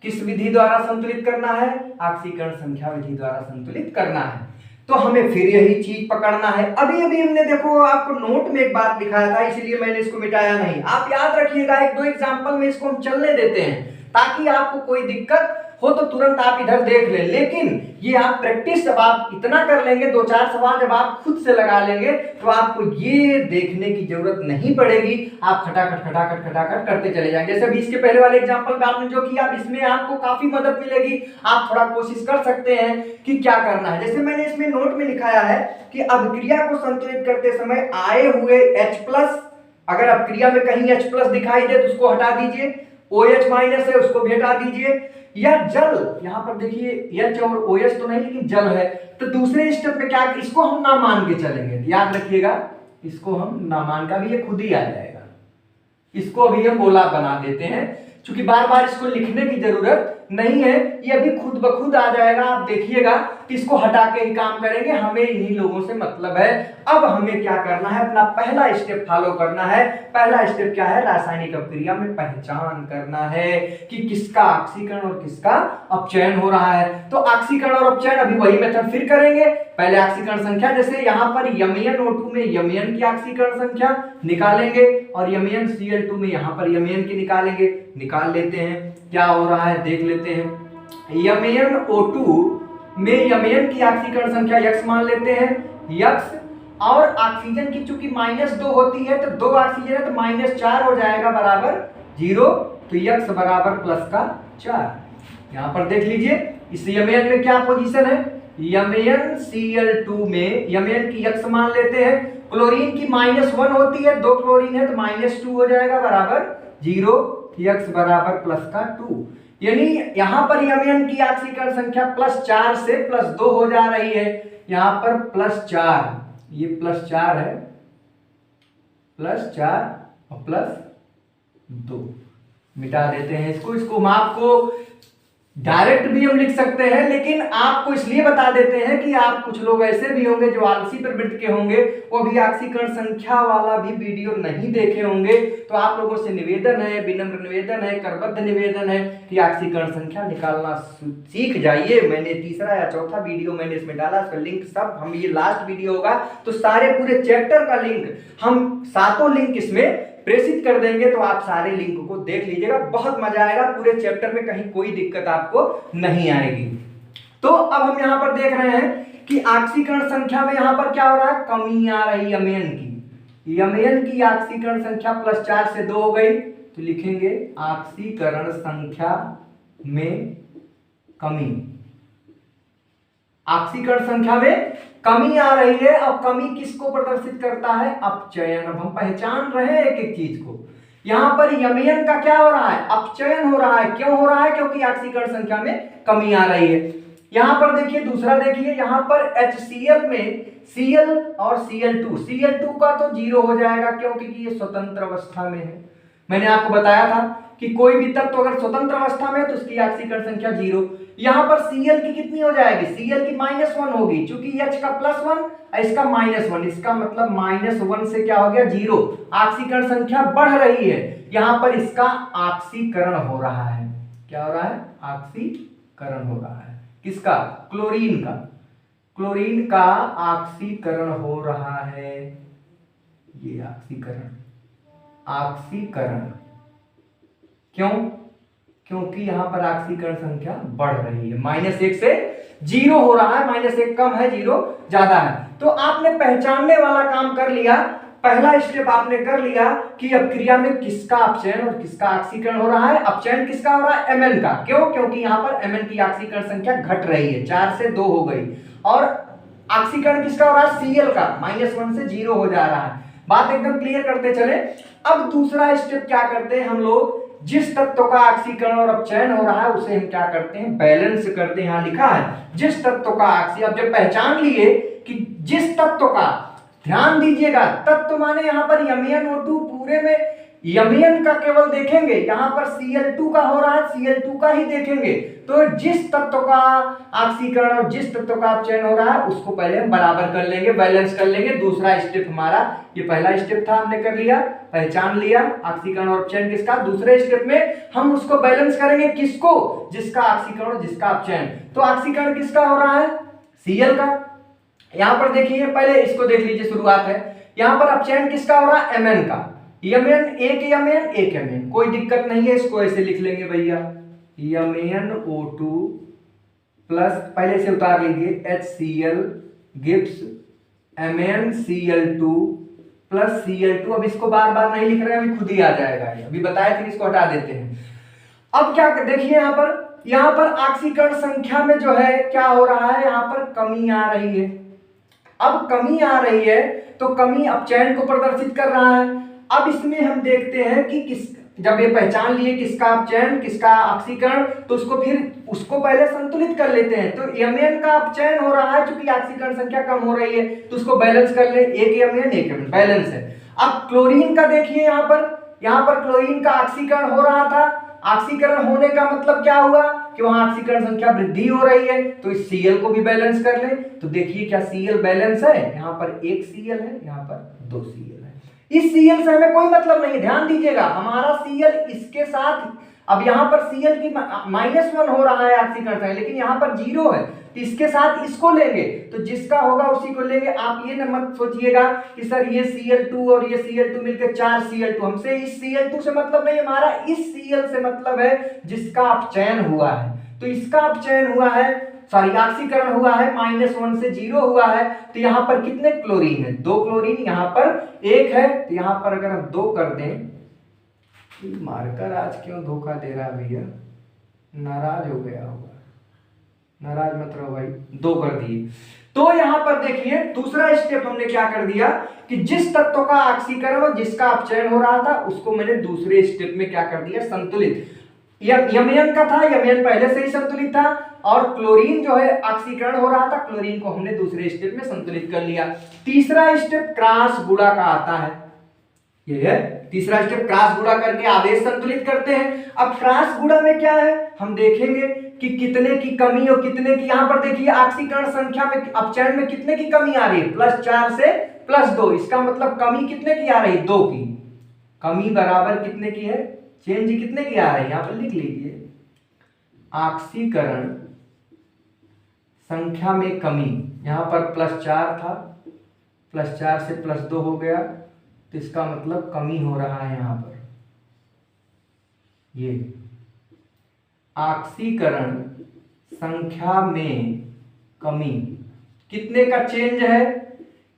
किस विधि द्वारा संतुलित करना है? ऑक्सीकरण संख्या विधि द्वारा संतुलित करना है। तो हमें फिर यही चीज पकड़ना है। अभी अभी हमने देखो आपको नोट में एक बात लिखाया था, इसलिए मैंने इसको मिटाया नहीं। आप याद रखिएगा, एक दो एग्जांपल में इसको हम चलने देते हैं ताकि आपको कोई दिक्कत हो तो तुरंत आप इधर देख लें। लेकिन ये आप प्रैक्टिस जब आप इतना कर लेंगे, दो चार सवाल जब आप खुद से लगा लेंगे, तो आपको ये देखने की जरूरत नहीं पड़ेगी। आप खटाखट करते चले जाएंगे। जैसे अभी इसके पहले वाले एग्जांपल में आपने जो किया, इसमें आपको काफी मदद मिलेगी। आप थोड़ा कोशिश कर सकते हैं कि क्या करना है। जैसे मैंने इसमें नोट में लिखाया है कि अभिक्रिया को संतुलित करते समय आए हुए H+, अगर अभिक्रिया में कहीं H+ दिखाई दे तो उसको हटा दीजिए, OH- है उसको भी हटा दीजिए, या जल, यहां पर देखिए H और OH तो नहीं लेकिन जल है, तो दूसरे स्टेप में क्या, इसको हम ना मान के चलेंगे। याद रखिएगा, इसको हम ना मान का भी ये खुद ही आ जाएगा। इसको अभी हम गोला बना देते हैं, क्योंकि बार बार इसको लिखने की जरूरत नहीं है, ये अभी खुद ब खुद आ जाएगा। आप देखिएगा कि इसको हटा के ही काम करेंगे, हमें इन्हीं लोगों से मतलब है। अब हमें क्या करना है, अपना पहला स्टेप फॉलो करना है। पहला स्टेप क्या है? रासायनिक अभिक्रिया में पहचान करना है कि किसका ऑक्सीकरण और किसका अपचयन हो रहा है। तो ऑक्सीकरण और अपचयन अभी वही मेथड फिर करेंगे। पहले ऑक्सीकरण संख्या, जैसे यहाँ पर MnO2 में Mn की ऑक्सीकरण संख्या निकालेंगे और MnCl2 में यहाँ पर Mn की निकालेंगे। निकाल लेते हैं, क्या हो रहा है देख लेते हैं। MnO2 में Mn की ऑक्सीकरण संख्या X मान लेते हैं, X, और ऑक्सीजन की चूंकि -2 होती है तो 2 ऑक्सीजन है तो -4 हो जाएगा बराबर 0, तो X बराबर +4। यहां पर देख लीजिए इस Mn में क्या पोजीशन है, MnCl2 में Mn की X मान लेते हैं, क्लोरीन की -1 होती है, 2 क्लोरीन है तो -2 हो जाएगा बराबर 0, X बराबर +2। यानी यहां पर Mn की ऑक्सीकरण संख्या +4 से +2 हो जा रही है। यहां पर +4, ये +4 है, +4 और +2 मिटा देते हैं इसको हम आपको डायरेक्ट भी हम लिख सकते हैं, लेकिन आपको इसलिए बता देते हैं कि आप कुछ लोग ऐसे भी होंगे जो आलसी प्रवृत्ति के होंगे, वो भी ऑक्सीकरण संख्या वाला भी वीडियो नहीं देखे होंगे। तो आप लोगों से निवेदन है, विनम्र निवेदन है, करबद्ध निवेदन है कि ऑक्सीकरण संख्या निकालना सीख जाइए। मैंने तीसरा या चौथा वीडियो मैंने इसमें डाला, उसका लिंक सब हम, ये लास्ट वीडियो होगा तो सारे पूरे चैप्टर का लिंक हम 7 लिंक इसमें प्रेषित कर देंगे, तो आप सारे लिंक को देख लीजिएगा, बहुत मजा आएगा। पूरे चैप्टर में कहीं कोई दिक्कत आपको नहीं आएगी। तो अब हम यहां पर देख रहे हैं कि ऑक्सीकरण संख्या में यहां पर क्या हो रहा है, कमी आ रही है Mn की। Mn की ऑक्सीकरण संख्या +4 से 2 हो गई, तो लिखेंगे ऑक्सीकरण संख्या में कमी। ऑक्सीकरण संख्या में कमी आ रही है, और कमी किसको प्रदर्शित करता है, अपचयन। अब हम पहचान रहे हैं एक एक चीज को। यहां पर Mn का क्या हो रहा है, अपचयन हो रहा है। क्यों हो रहा है, क्योंकि ऑक्सीकरण संख्या में कमी आ रही है। यहां पर देखिए, दूसरा देखिए, यहां पर HCl में Cl और Cl2 का तो 0 हो जाएगा, क्योंकि ये स्वतंत्र अवस्था में है। मैंने आपको बताया था कि कोई भी तत्व अगर स्वतंत्र अवस्था में है तो उसकी ऑक्सीकरण संख्या 0। यहां पर Cl की कितनी हो जाएगी, Cl की -1 होगी, क्योंकि H का +1 इसका -1, इसका मतलब -1 से क्या हो गया 0, ऑक्सीकरण संख्या बढ़ रही है। यहां पर इसका ऑक्सीकरण हो रहा है। क्या हो रहा है, ऑक्सीकरण हो रहा है। किसका, क्लोरीन का। क्लोरीन का ऑक्सीकरण हो रहा है, ये ऑक्सीकरण क्यों, क्योंकि यहां पर ऑक्सीकरण संख्या बढ़ रही है। -1 से 0 हो रहा है, -1 कम है, 0 ज्यादा है। तो आपने पहचानने वाला काम कर लिया, पहला स्टेप आपने कर लिया कि अभिक्रिया में किसका अपचयन और किसका ऑक्सीकरण हो रहा है। अपचयन किसका हो रहा है, Mn का। क्यों, क्योंकि यहां पर Mn की ऑक्सीकरण संख्या घट रही है, 4 से 2 हो गई। और ऑक्सीकरण किसका हो रहा है, Cl का, -1 से 0 हो जा रहा है। बात एकदम क्लियर करते चले। अब दूसरा स्टेप क्या करते हैं हम लोग, जिस तत्व का ऑक्सीकरण और अपचयन हो रहा है उसे हम क्या करते हैं, बैलेंस करते हैं। यहां लिखा है जिस तत्व का ऑक्सीकरण। अब जब पहचान लिए कि जिस तत्व का, ध्यान दीजिएगा, तत्व माने यहाँ पर MnO2 पूरे में Mn का केवल देखेंगे, यहाँ पर Cl2 का हो रहा है, Cl2 का ही देखेंगे। तो जिस तत्व का ऑक्सीकरण और जिस तत्व का अपचयन हो रहा है उसको पहले हम बराबर कर लेंगे, बैलेंस कर लेंगे। दूसरा स्टेप हमारा, ये पहला स्टेप था, हमने कर लिया, पहचान लिया ऑक्सीकरण और अपचयन किसका। दूसरे स्टेप में हम उसको बैलेंस करेंगे, किसको, जिसका ऑक्सीकरण और जिसका अपचयन। तो ऑक्सीकरण किसका हो रहा है, Cl का। यहां पर देखिए, पहले इसको देख लीजिए, शुरुआत है। यहां पर अपचयन किसका हो रहा है, Mn का। Mn, एक Mn, कोई दिक्कत नहीं है, इसको ऐसे लिख लेंगे भैया, MnO2 प्लस, पहले से उतार लीजिए, HCl gives MnCl2 plus Cl2। अब इसको बार बार नहीं लिख रहे हैं, अभी खुद ही आ जाएगा, अभी बताया था, इसको हटा देते हैं। अब क्या देखिए, यहाँ पर ऑक्सीकरण संख्या में जो है क्या हो रहा है, यहाँ पर कमी आ रही है। अब कमी आ रही है तो कमी अपचयन को प्रदर्शित कर रहा है। अब इसमें हम देखते हैं कि किस, जब ये पहचान लिए किसका अपचयन किसका ऑक्सीकरण, तो उसको पहले संतुलित कर लेते हैं। तो Mn का अपचयन हो रहा है, क्योंकि ऑक्सीकरण संख्या कम हो रही है, तो उसको बैलेंस कर ले, एक Mn बैलेंस है। अब क्लोरीन का देखिए, यहाँ पर क्लोरीन का ऑक्सीकरण हो रहा था। ऑक्सीकरण होने का मतलब क्या हुआ कि वहां ऑक्सीकरण संख्या वृद्धि हो रही है, तो इस Cl को भी बैलेंस कर ले। तो देखिए क्या Cl बैलेंस है, यहाँ पर एक Cl है, यहाँ पर दो Cl है। इस Cl से हमें कोई मतलब नहीं, ध्यान दीजिएगा, हमारा Cl इसके साथ, अब यहाँ पर Cl की -1 हो रहा है ऑक्सीकरण संख्या, लेकिन यहाँ पर 0 है, तो इसके साथ इसको लेंगे, तो जिसका होगा उसी को लेंगे। आप ये न मत सोचिएगा कि सर ये Cl2 और ये Cl2 मिलकर 4 Cl2, हमसे इस Cl2 से मतलब नहीं, हमारा इस Cl से मतलब है जिसका अपचयन हुआ है। तो इसका अपचयन हुआ है, सॉरी ऑक्सीकरण हुआ है, -1 से 0 हुआ है। तो यहाँ पर कितने क्लोरीन है, 2 क्लोरीन, यहाँ पर 1 है। तो यहाँ पर अगर हम 2 कर दें, मार्कर आज क्यों धोखा दे रहा है भैया, नाराज हो गया होगा, नाराज मत रहो भाई, 2 कर दिए। तो यहां पर देखिए, दूसरा स्टेप हमने क्या कर दिया कि जिस तत्व का ऑक्सीकरण और जिसका अपचयन हो रहा था उसको मैंने दूसरे स्टेप में क्या कर दिया, संतुलित। Mn का था, Mn पहले से ही संतुलित था, और क्लोरीन जो है ऑक्सीकरण हो रहा था, क्लोरीन को हमने दूसरे स्टेप में संतुलित कर लिया। तीसरा स्टेप क्रॉस गुणा का आता है, ये है तीसरा स्टेप, क्रॉस गुणा करके आवेश संतुलित करते हैं। अब क्रॉस गुणा में क्या है, हम देखेंगे कि कितने की कमी और कितने की, यहां पर देखिए ऑक्सीकरण संख्या में, अपचयन में कितने की कमी आ रही है, +4 से +2, इसका मतलब कमी कितने की आ रही है, 2 की। कमी बराबर कितने की है, चेंज कितने की आ रही है, यहां पर लिख लीजिए, ऑक्सीकरण संख्या में कमी, यहां पर +4 था, +4 से +2 हो गया, तो इसका मतलब कमी हो रहा है। यहां पर ये ऑक्सीकरण संख्या में कमी, कितने का चेंज है,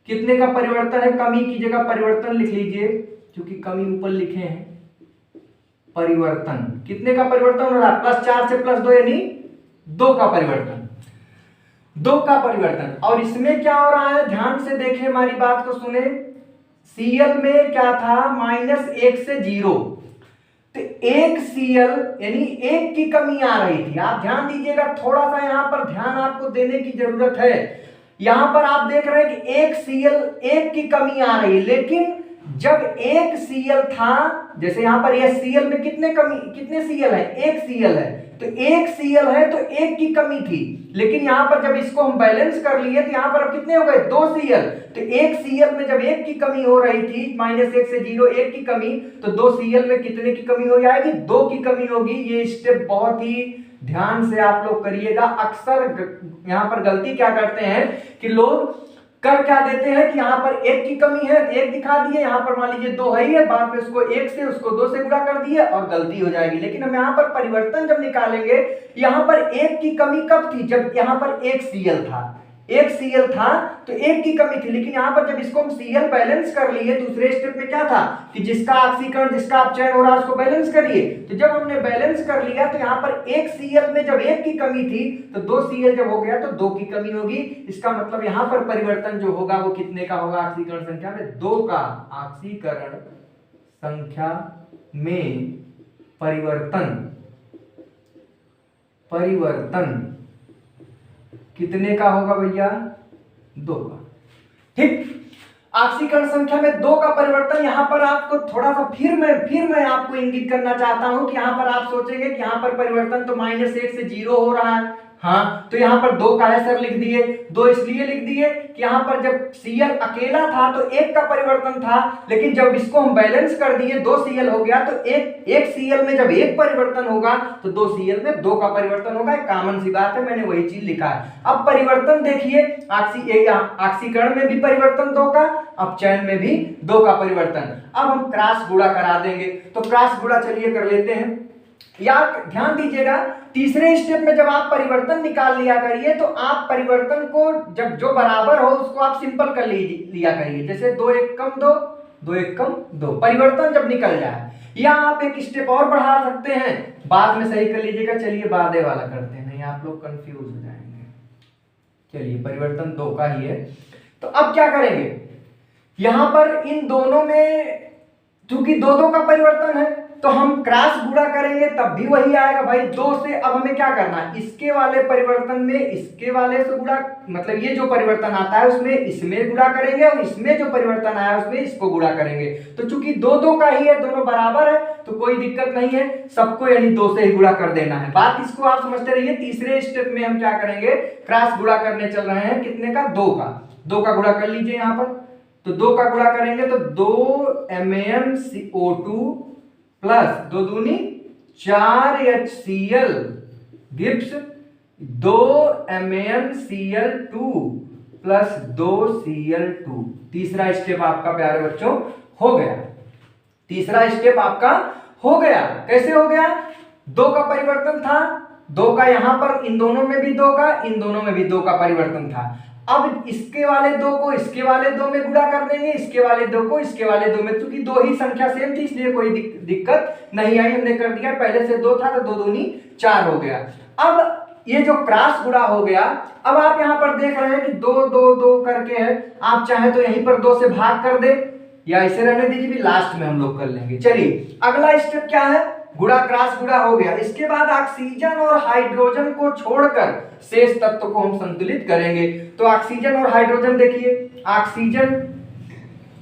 कितने का परिवर्तन है, कमी की जगह परिवर्तन लिख लीजिए, क्योंकि कमी ऊपर लिखे हैं, परिवर्तन, कितने का परिवर्तन हो रहा है, +4 से +2 यानी 2 का परिवर्तन, 2 का परिवर्तन। और इसमें क्या हो रहा है, ध्यान से देखें, हमारी बात को सुने, Cl में क्या था, -1 से 0, तो 1 Cl यानी 1 की कमी आ रही थी। आप ध्यान दीजिएगा, थोड़ा सा यहां पर ध्यान आपको देने की जरूरत है। यहां पर आप देख रहे हैं कि 1 Cl, 1 की कमी आ रही है, लेकिन जब 1 Cl था, जैसे यहां पर यह Cl में कितने Cl है, 1 Cl है, तो 1 Cl है तो 1 की कमी थी, लेकिन यहां पर जब इसको हम बैलेंस कर लिए तो यहां पर अब कितने हो गए, 2 Cl। तो 1 Cl में जब 1 की कमी हो रही थी, -1 से 0, 1 की कमी, तो 2 Cl में कितने की कमी हो जाएगी, 2 की कमी होगी। ये स्टेप बहुत ही ध्यान से आप लोग करिएगा। अक्सर यहां पर गलती क्या करते हैं कि लोग कर क्या देते हैं कि यहाँ पर 1 की कमी है, 1 दिखा दिए, यहाँ पर मान लीजिए 2 है ही है, बाद में उसको 1 से उसको 2 से गुणा कर दिए और गलती हो जाएगी। लेकिन हम यहाँ पर परिवर्तन जब निकालेंगे, यहाँ पर 1 की कमी कब थी, जब यहाँ पर 1 Cl था, 1 Cl था तो 1 की कमी थी, लेकिन यहाँ पर जब इसको हम Cl बैलेंस कर लिए, दूसरे स्टेप में क्या था कि जिसका ऑक्सीकरण जिसका अपचयन हो रहा है उसको बैलेंस करिए। तो जब हमने बैलेंस कर लिया तो यहाँ पर 1 Cl में जब 1 की कमी थी तो 2 Cl जब हो गया तो 2 की कमी होगी। इसका मतलब यहाँ पर परिवर्तन जो होगा वो कितने का होगा, ऑक्सीकरण संख्या में 2 का, ऑक्सीकरण संख्या में परिवर्तन कितने का होगा भैया, 2 का। ठीक, ऑक्सीकरण संख्या में 2 का परिवर्तन। यहां पर आपको थोड़ा सा फिर मैं आपको इंगित करना चाहता हूं कि यहां पर आप सोचेंगे कि यहां पर परिवर्तन तो -1 से 0 हो रहा है। हाँ, तो यहां पर 2 का है सर लिख दिए। 2 इसलिए लिख दिए कि यहां पर जब Cl अकेला था तो 1 का परिवर्तन था, लेकिन जब इसको हम बैलेंस कर दिए 2 Cl हो गया, तो एक Cl में जब 1 परिवर्तन होगा तो 2 Cl में 2 का परिवर्तन होगा। एक कॉमन सी बात है, मैंने वही चीज लिखा है। अब परिवर्तन देखिए, ऑक्सीकरण में भी परिवर्तन 2 का, अब चयन में भी 2 का परिवर्तन। अब हम क्रॉस गुणा करा देंगे, तो क्रॉस गुणा चलिए कर लेते हैं। यार ध्यान दीजिएगा, तीसरे स्टेप में जब आप परिवर्तन निकाल लिया करिए तो आप परिवर्तन को जब जो बराबर हो उसको आप सिंपल कर लिया करिए। जैसे 2 1 कम 2, 2 1 कम 2, परिवर्तन जब निकल जाए। या आप एक स्टेप और बढ़ा सकते हैं, बाद में सही कर लीजिएगा। चलिए बादे वाला करते हैं, नहीं आप लोग कंफ्यूज हो जाएंगे। चलिए परिवर्तन 2 का ही है, तो अब क्या करेंगे, यहां पर इन दोनों में चूंकि 2 का परिवर्तन है तो हम क्रॉस गुणा करेंगे तब भी वही आएगा भाई 2 से। अब हमें क्या करना है, इसके वाले परिवर्तन में इसके वाले से गुणा, मतलब ये जो परिवर्तन आता है उसमें इसमें गुणा करेंगे और इसमें जो परिवर्तन आया उसमें इसको गुणा करेंगे। तो चूंकि 2 का ही है, दोनों बराबर है, तो कोई दिक्कत नहीं है, सबको यानी 2 से ही गुणा कर देना है। बात इसको आप समझते रहिए। तीसरे स्टेप में हम क्या करेंगे, क्रॉस गुणा करने चल रहे हैं। कितने का, 2 का गुणा कर लीजिए यहां पर। तो 2 का गुणा करेंगे तो 2 MnCO2 प्लस 2 दूनी 4 HCl Gibbs 2 MnCl2 plus 2 Cl2। तीसरा स्टेप आपका प्यारे बच्चों हो गया। तीसरा स्टेप आपका हो गया। कैसे हो गया, 2 का परिवर्तन था, 2 का यहां पर इन दोनों में भी 2 का, इन दोनों में भी 2 का परिवर्तन था। अब इसके वाले 2 को इसके वाले 2 में गुणा कर देंगे, इसके वाले 2 को इसके वाले 2 में। क्योंकि 2 ही संख्या सेम थी इसलिए कोई दिक्कत नहीं आई, हमने कर दिया। पहले से 2 था तो 2 दूनी 4 हो गया। अब ये जो क्रॉस गुणा हो गया, अब आप यहां पर देख रहे हैं कि 2 2 2 करके है। आप चाहे तो यहीं पर 2 से भाग कर दे या इसे रहने दीजिए, भी लास्ट में हम लोग कर लेंगे। चलिए अगला स्टेप क्या है, गुणा क्रॉस गुणा हो गया। इसके बाद ऑक्सीजन और हाइड्रोजन को छोड़कर शेष तत्व को हम संतुलित करेंगे। तो ऑक्सीजन और हाइड्रोजन देखिए, ऑक्सीजन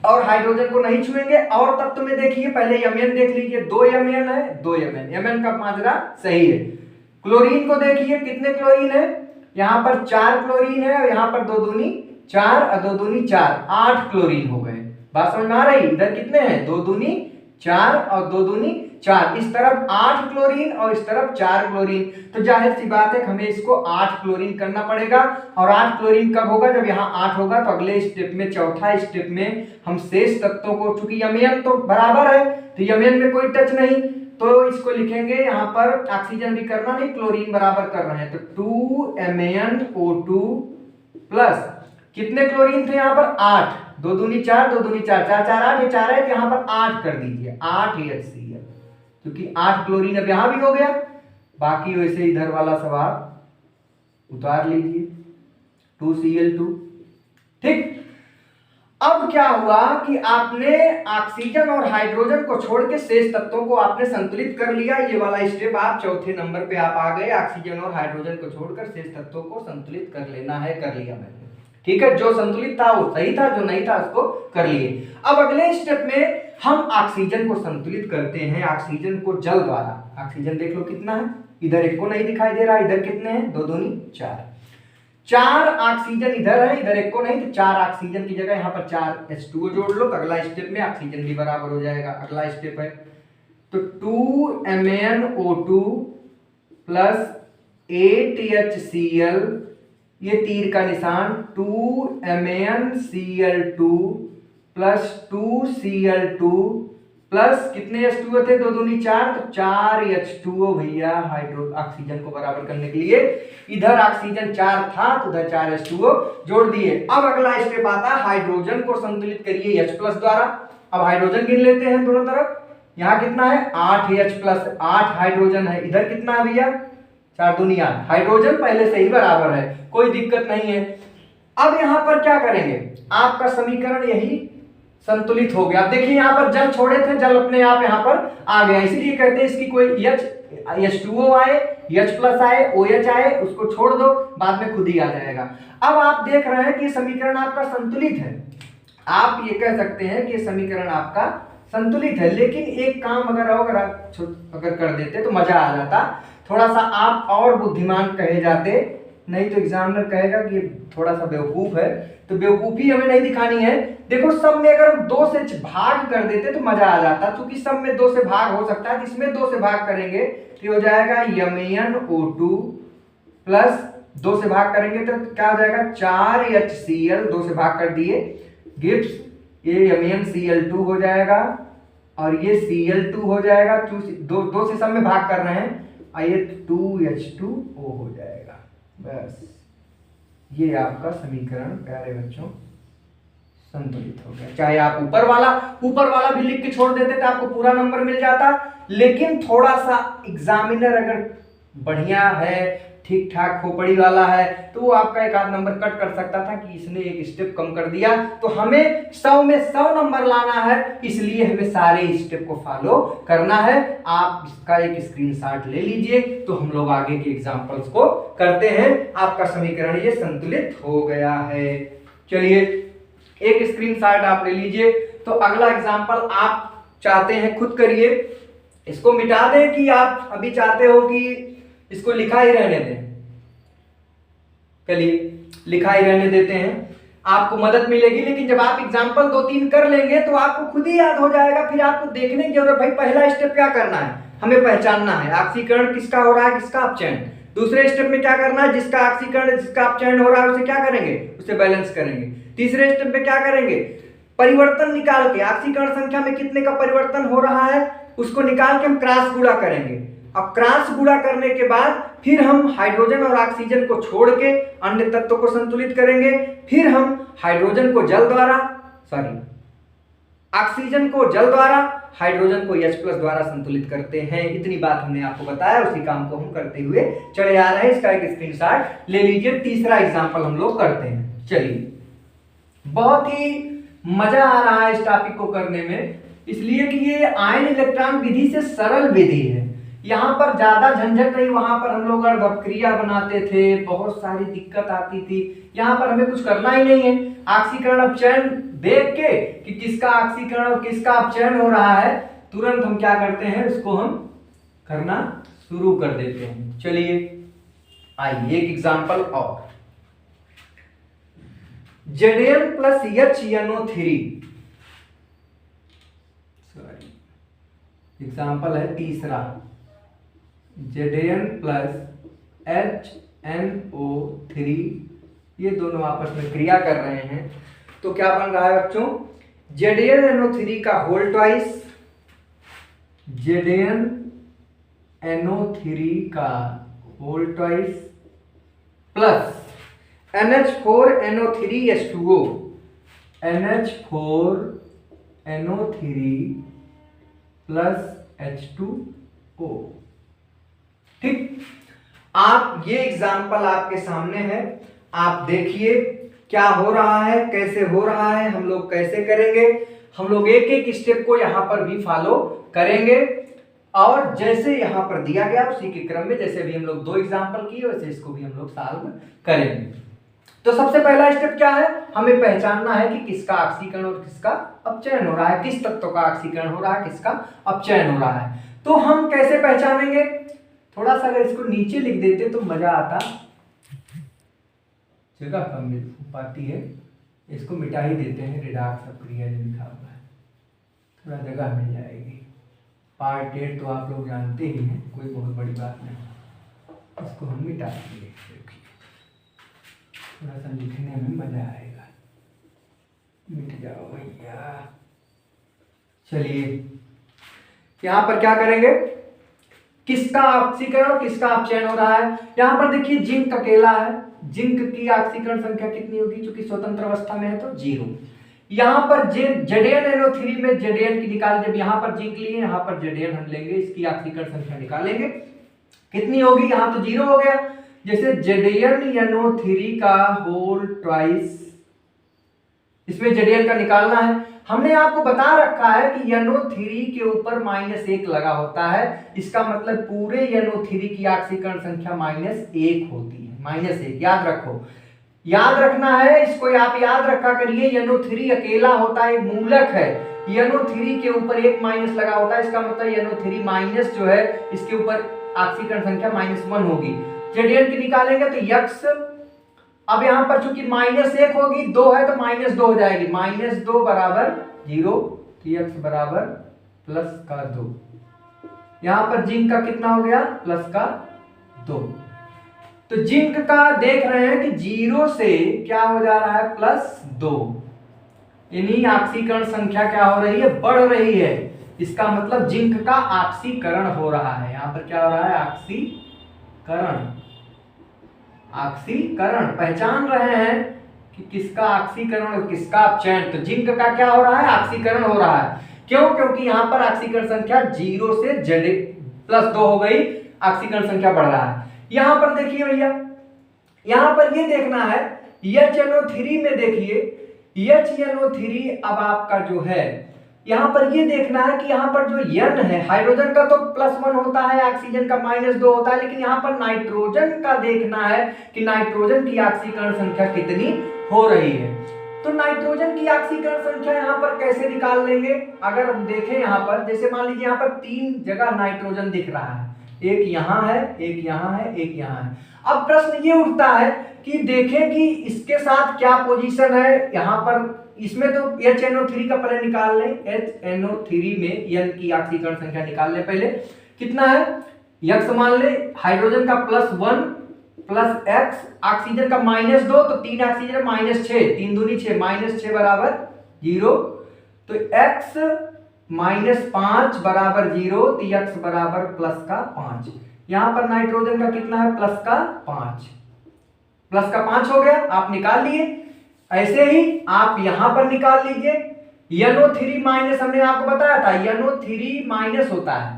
और हाइड्रोजन को नहीं छुएंगे। और तत्व में देखिए, पहले Mn देख लीजिए, 2 Mn है, 2 Mn का मात्रा सही है। क्लोरीन को देखिए, कितने क्लोरीन है, यहां पर 4 क्लोरीन है और यहां पर 2 दूनी 4 और 2 दूनी 4, 8 क्लोरीन हो गए। बात समझ में आ रही, इधर कितने हैं, 2 दूनी 4 और 2 दूनी 4, इस तरफ 8 क्लोरीन और इस तरफ 4 क्लोरीन। तो जाहिर सी बात है हमें इसको 8 क्लोरीन करना पड़ेगा। और 8 क्लोरीन कब होगा, जब यहाँ 8 होगा। तो अगले स्टेप में, चौथा स्टेप में हम शेष तत्वों को, चूंकि Mn तो बराबर है तो Mn में कोई टच नहीं, तो इसको लिखेंगे यहाँ पर, ऑक्सीजन भी करना नहीं, क्लोरीन बराबर कर रहे हैं। तो 2 MnO2 प्लस कितने क्लोरीन थे यहाँ पर, 8, 2 दूनी 4, 2 दूनी 4, 4 4 8, ये 4 है, यहाँ पर 8 कर दीजिए, 8 HCl, क्योंकि 8 क्लोरीन अब यहां भी हो गया। बाकी वैसे इधर वाला सवाल उतार लीजिए, 2 Cl2। ठीक, अब क्या हुआ कि आपने ऑक्सीजन और हाइड्रोजन को छोड़ के शेष तत्वों को आपने संतुलित कर लिया। ये वाला स्टेप आप चौथे नंबर पे आप आ गए, ऑक्सीजन और हाइड्रोजन को छोड़कर शेष तत्वों को संतुलित कर लेना है, कर लिया मैंने। ठीक है, जो संतुलित था वो सही था, जो नहीं था उसको कर लिए। अब अगले स्टेप में हम ऑक्सीजन को संतुलित करते हैं, ऑक्सीजन को जल द्वारा। ऑक्सीजन देख लो कितना है, इधर एक को नहीं दिखाई दे रहा, इधर कितने हैं, 2 दूनी 4, 4 ऑक्सीजन इधर है, इधर एक को नहीं, तो 4 ऑक्सीजन की जगह यहाँ पर 4 H2O जोड़ लो, तो अगला स्टेप में ऑक्सीजन भी बराबर हो जाएगा। अगला स्टेप है तो 2 MnO2 प्लस 8 HCl, ये तीर का निशान, 2 MnCl2 प्लस 2 Cl2 प्लस कितने H2O थे, 2 दूनी 4, तो 4 H2O भैया हाइड्रो ऑक्सीजन को बराबर करने के लिए। इधर ऑक्सीजन 4 था तो उधर 4 H2O जोड़ दिए। अब अगला स्टेप आता है, हाइड्रोजन को संतुलित करिए H+ द्वारा। अब हाइड्रोजन गिन लेते हैं दोनों तरफ, यहाँ कितना है, 8 H+, 8 हाइड्रोजन है, इधर कितना है भैया, 4 दूनी 8, हाइड्रोजन पहले से ही बराबर है, कोई दिक्कत नहीं है। अब यहां पर क्या करेंगे, आपका समीकरण यही संतुलित हो गया। देखिए यहां पर जल छोड़े थे, जल अपने आप यहां पर आ गया, इसीलिए कहते हैं इसकी कोई H H2O आए, H+ आए, OH आए, उसको छोड़ दो, बाद में खुद ही आ जाएगा। अब आप देख रहे हैं कि ये समीकरण आपका संतुलित है, आप ये कह सकते हैं कि ये समीकरण आपका संतुलित है। लेकिन एक काम अगर कर देते तो मजा आ जाता, थोड़ा सा आप और बुद्धिमान कहे जाते, नहीं तो एग्जामिनर कहेगा कि थोड़ा सा बेवकूफ है। तो बेवकूफी हमें नहीं दिखानी है। देखो सब में अगर हम 2 से भाग कर देते तो मजा आ जाता, क्योंकि सब में 2 से भाग हो सकता है, इसमें 2 से भाग करेंगे तो हो जाएगा MnO2 प्लस 2 से भाग करेंगे तो क्या हो जाएगा 4HCl, 2 से भाग कर दिए गिव्स ये MnCl2 हो जाएगा और ये Cl2 हो जाएगा, 2 से सब में भाग कर रहे हैं, ये 2H2O हो जाएगा। बस ये आपका समीकरण प्यारे बच्चों संतुलित हो गया। चाहे आप ऊपर वाला भी लिख के छोड़ देते तो आपको पूरा नंबर मिल जाता, लेकिन थोड़ा सा एग्जामिनर अगर बढ़िया है, ठीक ठाक खोपड़ी वाला है, तो वो आपका एक आध नंबर कट कर सकता था कि इसने एक स्टेप कम कर दिया। तो हमें 100 में 100 नंबर लाना है, इसलिए हमें सारे स्टेप को फॉलो करना है। आप इसका एक स्क्रीनशॉट ले लीजिए, तो हम लोग आगे के एग्जांपल्स को करते हैं। आपका समीकरण ये संतुलित हो गया है। चलिए एक स्क्रीनशॉट आप ले लीजिए। तो अगला एग्जांपल आप चाहते हैं खुद करिए, इसको मिटा दें कि आप अभी चाहते हो कि इसको लिखा ही रहने दें। चलिए लिखा ही रहने देते हैं, आपको मदद मिलेगी। लेकिन जब आप एग्जांपल 2-3 कर लेंगे तो आपको खुद ही याद हो जाएगा, फिर आपको देखने की जरूरत, भाई पहला स्टेप क्या करना है, हमें पहचानना है ऑक्सीकरण किसका हो रहा है, किसका अपचयन। दूसरे स्टेप में क्या करना है, जिसका ऑक्सीकरण जिसका अपचयन हो रहा है उसे क्या करेंगे, उसे बैलेंस करेंगे। तीसरे स्टेप में क्या करेंगे, परिवर्तन निकाल के ऑक्सीकरण संख्या में कितने का परिवर्तन हो रहा है उसको निकाल के हम क्रॉस गुणा करेंगे। अब क्रॉस गुणा करने के बाद फिर हम हाइड्रोजन और ऑक्सीजन को छोड़ के अन्य तत्वों को संतुलित करेंगे। फिर हम हाइड्रोजन को जल द्वारा ऑक्सीजन को जल द्वारा, हाइड्रोजन को H+ द्वारा संतुलित करते हैं। इतनी बात हमने आपको बताया, उसी काम को हम करते हुए चले आ रहे हैं। इसका एक स्क्रीनशॉट ले लीजिए। तीसरा एग्जांपल हम लोग करते हैं। चलिए बहुत ही मजा आ रहा है इस टॉपिक को करने में, इसलिए कि ये आयन इलेक्ट्रॉन विधि से सरल विधि है। यहाँ पर ज्यादा झंझट नहीं, वहां पर हम लोग अर्धक्रिया बनाते थे, बहुत सारी दिक्कत आती थी। यहाँ पर हमें कुछ करना ही नहीं है। ऑक्सीकरण अपचयन देख के कि किसका ऑक्सीकरण और किसका अपचयन हो रहा है, तुरंत हम क्या करते हैं, उसको हम करना शुरू कर देते हैं। चलिए आइए एक एग्जांपल और, Zn प्लस HNO3, एग्जांपल है तीसरा, Zn प्लस HNO3, ये दोनों आपस में क्रिया कर रहे हैं। तो क्या बन रहा है बच्चों, ZnNO3 का होल ट्वाइस, ZnNO3 का whole twice plus NH4NO3H2O, NH4NO3 plus H2O। ठीक, आप ये एग्जाम्पल आपके सामने है, आप देखिए क्या हो रहा है, कैसे हो रहा है, हम लोग कैसे करेंगे। हम लोग एक एक स्टेप को यहां पर भी फॉलो करेंगे और जैसे यहां पर दिया गया उसी के क्रम में, जैसे भी हम लोग 2 एग्जाम्पल किए वैसे इसको भी हम लोग सॉल्व करेंगे। तो सबसे पहला स्टेप क्या है, हमें पहचानना है कि किसका ऑक्सीकरण और किसका अपचयन हो रहा है, किस तत्व का ऑक्सीकरण हो रहा है, किसका अपचयन हो रहा है। तो हम कैसे पहचानेंगे, थोड़ा सा अगर इसको नीचे लिख देते तो मजा आता, जगह कम मिल पाती है, इसको मिटा ही देते हैं, रिडॉक्स अपक्रिया जो लिखा हुआ है, थोड़ा जगह मिल जाएगी। पार्ट 8 तो आप लोग जानते ही हैं, कोई बहुत बड़ी बात नहीं, इसको हम मिटा देंगे, थोड़ा सा लिखने में मजा आएगा। मिट जाओ भैया। चलिए यहां पर क्या करेंगे, किसका ऑक्सीकरण और किसका अपचयन हो रहा है। यहां पर देखिए जिंक अकेला है, जिंक की ऑक्सीकरण संख्या कितनी होगी, क्योंकि स्वतंत्र अवस्था में है तो 0। यहां पर ZnNO3 में Zn की निकाल, जब यहां पर जिंक लिए यहां पर Zn हम लेंगे, इसकी ऑक्सीकरण संख्या निकालेंगे कितनी होगी, यहां तो 0 हो गया। जैसे ZnNO3 का होल ट्वाइस इसमें Zn का निकालना है। हमने आपको बता रखा है कि NO3 के ऊपर -1 लगा होता है, इसका मतलब पूरे NO3 की ऑक्सीकरण संख्या -1 होती है, -1 याद रखो, याद रखना है इसको, आप याद रखा करिए। NO3 अकेला होता है, मूलक है, NO3 के ऊपर एक माइनस लगा होता है, इसका मतलब NO3 माइनस जो है इसके ऊपर ऑक्सीकरण संख्या -1 होगी। Zn की निकालेंगे तो यक्स, अब यहां पर चूंकि -1 होगी, 2 है तो -2 हो जाएगी, -2 बराबर 0, तो यक्स बराबर +2। यहां पर जिंक का कितना हो गया, +2। तो जिंक का देख रहे हैं कि 0 से क्या हो जा रहा है, +2, यानी ऑक्सीकरण संख्या क्या हो रही है, बढ़ रही है। इसका मतलब जिंक का ऑक्सीकरण हो रहा है। यहां पर क्या हो रहा है, ऑक्सीकरण। ऑक्सीकरण पहचान रहे हैं कि किसका ऑक्सीकरण और किसका अपचयन, तो जिंक का क्या हो रहा है, ऑक्सीकरण हो रहा है। क्यों, क्योंकि यहां पर ऑक्सीकरण संख्या 0 से +2 हो गई, ऑक्सीकरण संख्या बढ़ रहा है। यहां पर देखिए भैया, यहां पर ये देखना है HNO3 में, देखिए HNO3 अब आपका जो है, यहां पर ये देखना है कि यहां पर जो N है, हाइड्रोजन का तो +1 होता है, ऑक्सीजन का -2 होता है, लेकिन यहां पर नाइट्रोजन का देखना है कि नाइट्रोजन की ऑक्सीकरण संख्या कितनी हो रही है। तो नाइट्रोजन की ऑक्सीकरण संख्या यहां पर कैसे निकाल लेंगे, अगर हम देखें यहां पर, जैसे मान लीजिए यहां पर 3 जगह नाइट्रोजन दिख रहा है, एक यहां है, एक यहां है, एक यहां है। अब प्रश्न ये उठता है कि देखें कि इसके साथ क्या पोजीशन है। यहां पर इसमें तो HNO3 का पहले निकाल लें, HNO3 में N की ऑक्सीकरण संख्या निकाल लें पहले, कितना है, यक्स मान ले, हाइड्रोजन का +1 प्लस एक्स, ऑक्सीजन का -2, तो 3 ऑक्सीजन -6, 3 दूनी 6, -6 बराबर 0, तो x -5 बराबर 0, तो x बराबर +5। यहां पर नाइट्रोजन का कितना है, +5, +5 हो गया, आप निकाल लिए। ऐसे ही आप यहां पर निकाल लीजिए, NO3 माइनस, हमने आपको बताया था NO3 माइनस होता है,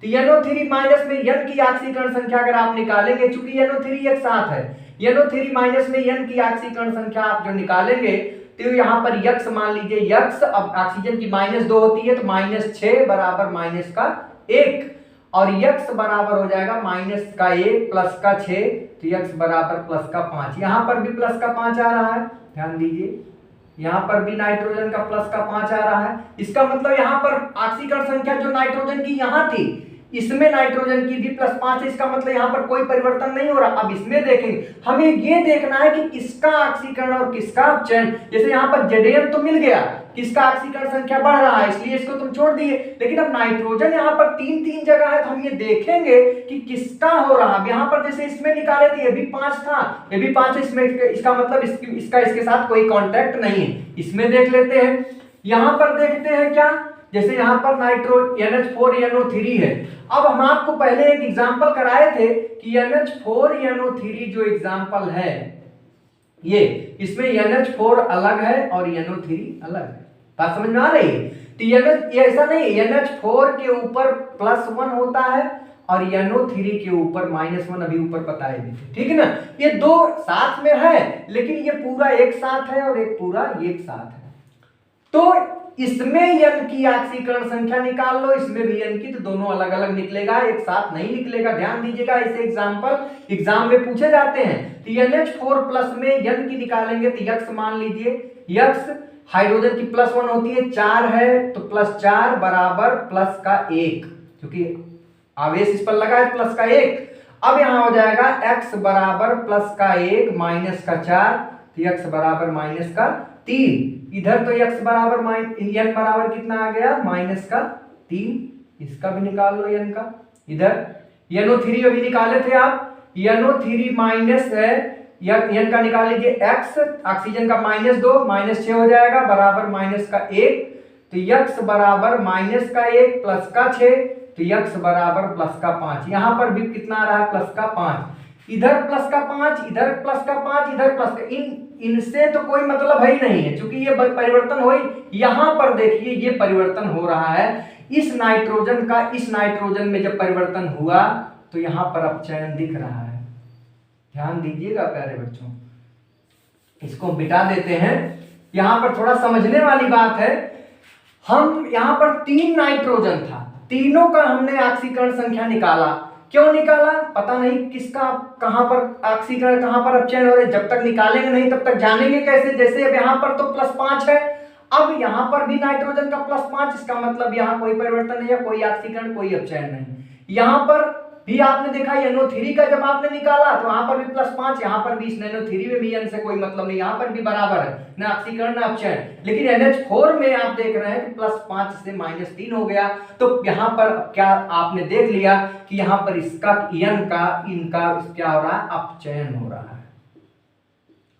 तो NO3 माइनस में N की ऑक्सीकरण संख्या अगर आप निकालेंगे, चूंकि NO3 एक साथ है, NO3 माइनस में N की ऑक्सीकरण संख्या आप जो निकालेंगे, तो यहां पर यक्स मान लीजिए, यक्स अब ऑक्सीजन की -2 होती है, तो -6 बराबर -1, और यक्स बराबर हो जाएगा -1 +6, तो यक्स बराबर +5। यहां पर भी +5 आ रहा है, ध्यान दीजिए, यहां पर भी नाइट्रोजन का +5 आ रहा है। इसका मतलब यहां पर ऑक्सीकरण संख्या जो नाइट्रोजन की यहां थी, इसमें नाइट्रोजन की भी +5 है, इसका मतलब यहां पर कोई परिवर्तन नहीं हो रहा। अब इसमें देखेंगे, हमें ये देखना है कि किसका ऑक्सीकरण और किसका अपचयन। जैसे यहां पर Zn तो मिल गया, किसका ऑक्सीकरण संख्या बढ़ रहा है, इसलिए इसको तुम छोड़ दिए, लेकिन अब नाइट्रोजन यहां पर 3 जगह है, तो हम ये देखेंगे कि किसका हो रहा है। यहां पर जैसे इसमें निकाले थे, ये भी 5 था, ये भी 5 है, इसमें इसका मतलब इसका इसके साथ कोई कांटेक्ट नहीं है। इसमें देख लेते हैं, यहां पर देखते हैं क्या, जैसे यहां पर NH4NO3 है। अब हम आपको पहले एक एग्जांपल कराए थे कि NH4NO3 जो एग्जांपल है, ये इसमें NH4 अलग है और NO3 अलग है, बात समझ में आ रही है। तो ये ऐसा नहीं, NH4 के ऊपर +1 होता है और NO3 के ऊपर -1, अभी ऊपर बताए थे, ठीक है ना। ये दो साथ में है, लेकिन ये पूरा एक साथ है और एक पूरा एक साथ है। तो इसमें N की ऑक्सीकरण संख्या निकाल लो, इसमें भी N की, तो दोनों अलग अलग निकलेगा, एक साथ नहीं निकलेगा। ध्यान दीजिएगा, ऐसे एग्जांपल एग्जाम में पूछे जाते हैं। तो NH4 प्लस में N की निकालेंगे, तो यक्स मान लीजिए, यक्स हाइड्रोजन की +1 होती है, 4 है, तो +4 बराबर +1, क्योंकि आवेश इस पर लगा है, +1। अब यहां हो जाएगा x बराबर +1 -4, तो x बराबर -3। इधर तो x बराबर n बराबर कितना आ गया, -3, इसका भी निकाल लो n का। इधर NO3 अभी निकाले थे आप, NO3 माइनस है, n का निकाल लीजिए, x ऑक्सीजन का -2, -6 हो जाएगा, बराबर -1, तो x बराबर -1 +6, तो x बराबर +5। यहां पर भी कितना आ रहा है, +5, इधर +5, इधर +5, इधर इनसे तो कोई मतलब है ही नहीं है, क्योंकि ये परिवर्तन हो ही। यहां पर देखिए ये परिवर्तन हो रहा है, इस नाइट्रोजन का इस नाइट्रोजन में जब परिवर्तन हुआ, तो यहां पर अपचयन दिख रहा है। ध्यान दीजिएगा प्यारे बच्चों, इसको मिटा देते हैं। यहाँ पर थोड़ा समझने वाली बात है। हम यहाँ पर 3 नाइट्रोजन था, तीनों का हमने ऑक्सीकरण संख्या निकाला। क्यों निकाला? पता नहीं किसका कहां पर ऑक्सीकरण कहां पर अपचयन हो रहे, जब तक निकालेंगे नहीं तब तक जानेंगे कैसे। जैसे अब यहाँ पर तो +5 है, अब यहाँ पर भी नाइट्रोजन का +5, इसका मतलब यहाँ कोई परिवर्तन नहीं है, कोई ऑक्सीकरण कोई अपचयन नहीं। यहाँ पर भी आपने देखा NO3 का जब आपने निकाला तो यहाँ पर भी +5, यहाँ पर भी इस NO3 में भी N से कोई मतलब नहीं, यहाँ पर भी बराबर है, ना ऑक्सीकरण ना अपचयन। लेकिन NH4 में आप देख रहे हैं कि +5 से -3 हो गया। तो यहाँ पर क्या आपने देख लिया कि यहाँ पर इसका N का इनका क्या हो रहा है, अपचयन हो रहा है।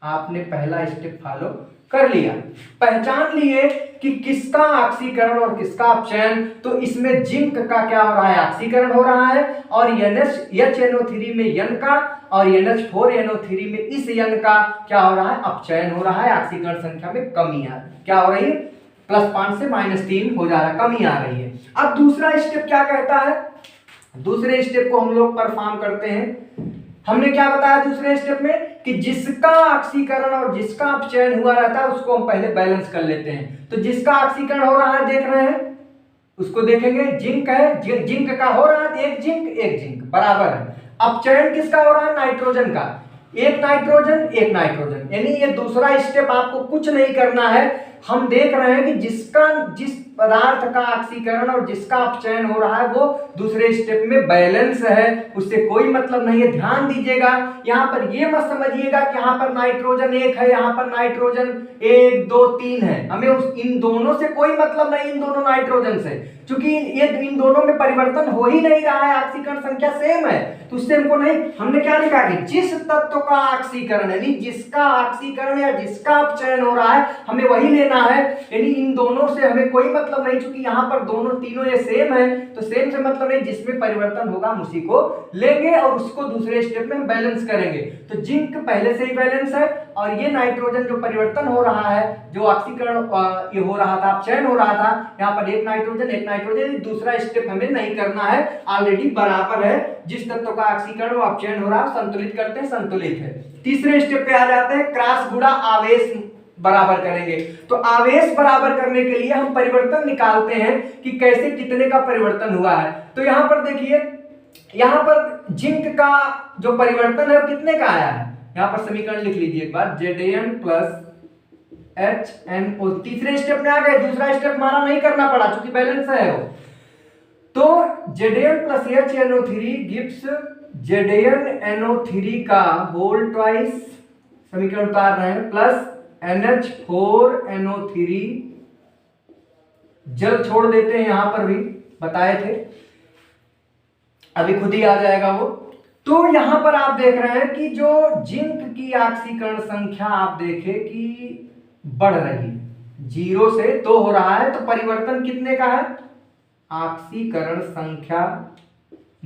आपने पहला स्टेप फॉलो कर लिया, पहचान लिए कि किसका ऑक्सीकरण और किसका अपचयन। तो इसमें जिंक का क्या हो रहा है, ऑक्सीकरण हो रहा है, और HNO3 में N का और NH4NO3 में इस N का क्या हो रहा है, अपचयन हो रहा है। ऑक्सीकरण संख्या में कमी आ क्या हो रही है, +5 से -3 हो जा रहा है, कमी आ रही है। अब दूसरा स्टेप क्या कहता है, दूसरे स्टेप को हम लोग परफॉर्म करते हैं। हमने क्या बताया दूसरे स्टेप में कि जिसका ऑक्सीकरण और जिसका अपचयन हुआ रहता है उसको हम पहले बैलेंस कर लेते हैं। तो जिसका ऑक्सीकरण हो रहा है देख रहे हैं, उसको देखेंगे, जिंक है, जिंक का हो रहा है, एक जिंक बराबर है। अपचयन किसका हो रहा है, नाइट्रोजन का, एक नाइट्रोजन, यानी ये दूसरा स्टेप आपको कुछ नहीं करना है। हम देख रहे हैं कि जिस पदार्थ का ऑक्सीकरण और जिसका अपचयन हो रहा है वो दूसरे स्टेप में बैलेंस है, उससे कोई मतलब नहीं है। ध्यान दीजिएगा, यहाँ पर ये मत समझिएगा कि यहाँ पर नाइट्रोजन 1 है, यहाँ पर नाइट्रोजन 1 2 3 है, हमें इन दोनों से कोई मतलब नहीं, इन दोनों नाइट्रोजन से, क्योंकि ये इन दोनों में परिवर्तन हो ही नहीं रहा है, ऑक्सीकरण संख्या सेम है, तो उससे हमको नहीं। हमने क्या लिखा कि जिस तत्व का ऑक्सीकरण यानी जिसका ऑक्सीकरण या जिसका अपचयन हो रहा है हमें वही लेना है, यानी इन दोनों से हमें कोई मतलब नहीं, क्योंकि यहाँ पर दोनों तीनों ये सेम है, तो सेम से मतलब नहीं, जिसमें परिवर्तन होगा हम उसी को लेंगे और उसको दूसरे स्टेप में हम बैलेंस करेंगे। तो जिंक पहले से ही बैलेंस है, और ये नाइट्रोजन जो परिवर्तन हो रहा है, जो ऑक्सीकरण ये हो रहा था, अपचयन हो रहा था, यहाँ पर एक नाइट्रोजन, दूसरा स्टेप हमें नहीं करना है, ऑलरेडी बराबर है। जिस तत्व का ऑक्सीकरण व अपचयन हो रहा है संतुलित करते हैं, संतुलित है। तीसरे स्टेप पे आ जाते हैं, क्रॉस गुणा आवेश बराबर करेंगे। तो आवेश बराबर करने के लिए हम परिवर्तन निकालते हैं कि कैसे कितने का परिवर्तन हुआ है। तो यहां पर देखिए, यहां पर जिंक का जो परिवर्तन है वो कितने का आया है, यहां पर समीकरण लिख लीजिए एक बार, Zn प्लस HNO। तीसरे स्टेप में आ गए, दूसरा स्टेप हमारा नहीं करना पड़ा क्योंकि बैलेंस है वो। तो Zn plus HNO3 gives ZnNO3 का होल ट्वाइस, समीकरण उतार रहे हैं, प्लस NH4NO3, जल छोड़ देते हैं, यहां पर भी बताए थे, अभी खुद ही आ जाएगा वो। तो यहां पर आप देख रहे हैं कि जो जिंक की ऑक्सीकरण संख्या आप देखें कि बढ़ रही, 0 से 2 हो रहा है, तो परिवर्तन कितने का है, ऑक्सीकरण संख्या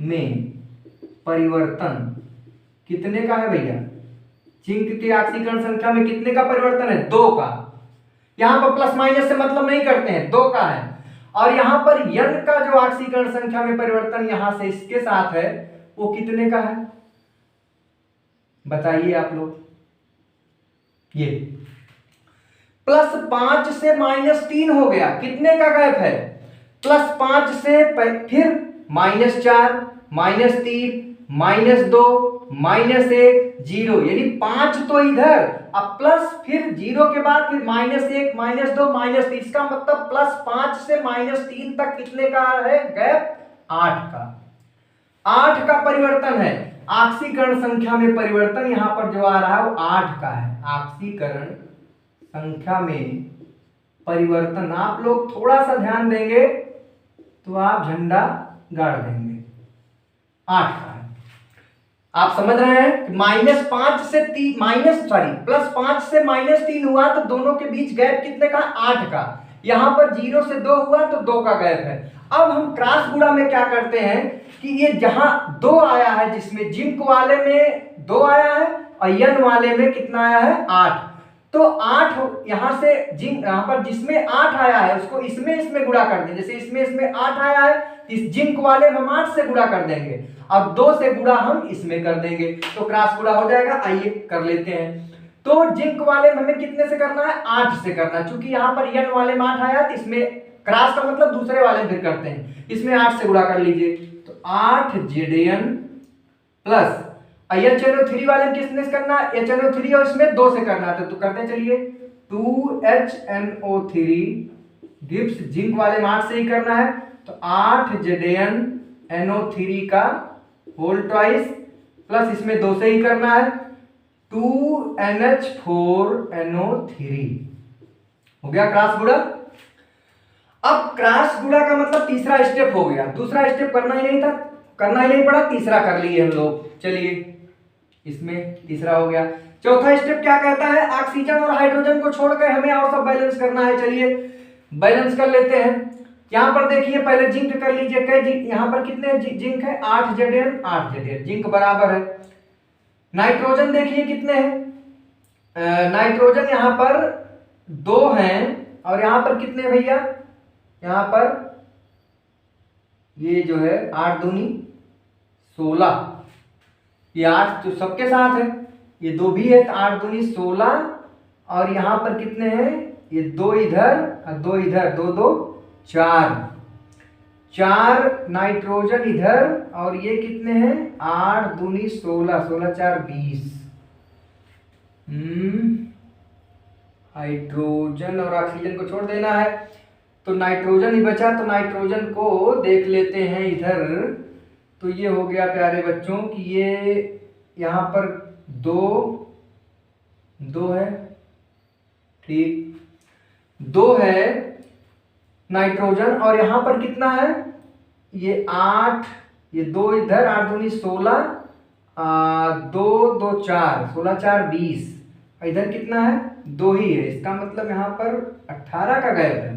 में परिवर्तन कितने का है भैया, जिंक की ऑक्सीकरण संख्या में कितने का परिवर्तन है, 2 का। यहां पर प्लस माइनस से मतलब नहीं करते हैं, 2 का है। और यहां पर N का जो ऑक्सीकरण संख्या में परिवर्तन यहां से इसके साथ है वो कितने का है, बताइए आप लोग। ये +5 से -3 हो गया, कितने का गैप है, +5 से फिर -4 -3 -2 -1 0, यानी 5 तो इधर, अब प्लस फिर 0 के बाद फिर -1 -2 -3, इसका मतलब +5 से -3 तक कितने का है गैप, 8 का। 8 का परिवर्तन है, ऑक्सीकरण संख्या में परिवर्तन यहां पर जो आ रहा है वो 8 का है। ऑक्सीकरण संख्या में परिवर्तन आप लोग थोड़ा सा ध्यान देंगे तो आप झंडा गाड़ देंगे, 8 का है। आप समझ रहे हैं, -5 से +5 से -3 हुआ तो दोनों के बीच गैप कितने का, 8 का। यहां पर 0 से 2 हुआ तो 2 का गैप है। अब हम क्रॉस गुणा में क्या करते हैं कि ये जहां 2 आया है, जिसमें जिंक वाले में 2 आया है और N वाले में कितना आया है, 8, तो 8 यहां से जिंक, यहां पर जिसमें 8 आया है उसको इसमें गुणा कर दें, जैसे इसमें 8 आया है, इस जिंक वाले में हम 8 से गुणा कर देंगे, अब 2 से गुणा हम इसमें कर देंगे, तो क्रॉस गुणा हो जाएगा। आइए कर लेते हैं। तो जिंक वाले में हमें कितने से करना है, 8 से करना है। चूंकि यहाँ पर n वाले में 8 आया तो इसमें क्रॉस का मतलब दूसरे वाले में फिर करते हैं, इसमें 8 से गुणा कर लीजिए। तो 8 Zn प्लस HNO3 वाले में किसने से करना है, HNO3 और इसमें 2 से करना है तो करते हैं चलिए। 2HNO3 गिव्स जिंक वाले में 8 से ही करना है तो 8 ZnNO3 का होल ट्वाइस प्लस इसमें 2 से ही करना है 2NH4NO3 हो गया क्रॉस गुणा। अब क्रॉस गुणा का मतलब तीसरा स्टेप हो गया, दूसरा स्टेप करना ही नहीं था, करना ही नहीं पड़ा, तीसरा कर लिए हम लोग। चलिए इसमें तीसरा हो गया। चौथा स्टेप क्या कहता है, ऑक्सीजन और हाइड्रोजन को छोड़कर हमें और सब बैलेंस करना है। चलिए बैलेंस कर लेते हैं। यहां पर देखिए पहले जिंक कर लीजिए, कई जिंक यहां पर कितने जिंक है, 8 Zn 8 Zn जिंक बराबर है। नाइट्रोजन देखिए कितने हैं, नाइट्रोजन यहां पर 2 हैं और यहां पर कितने भैया, यहां पर ये जो है 8 दूनी 16, ये 8 तो सबके साथ है, ये 2 भी है तो 8 दूनी 16 और यहां पर कितने हैं, ये 2 इधर और 2 इधर, 2 2 4 नाइट्रोजन इधर और ये कितने हैं 8 दूनी 16, 16 4 20। हाइड्रोजन और ऑक्सीजन को छोड़ देना है तो नाइट्रोजन ही बचा, तो नाइट्रोजन को देख लेते हैं इधर। तो ये हो गया प्यारे बच्चों कि ये यहाँ पर 2 है, ठीक 2 है नाइट्रोजन और यहाँ पर कितना है, ये 8, ये 2 इधर 8 दूनी 16, 2 2 4, 16 4 20, इधर कितना है 2 ही है, इसका मतलब यहाँ पर 18 का गैप है।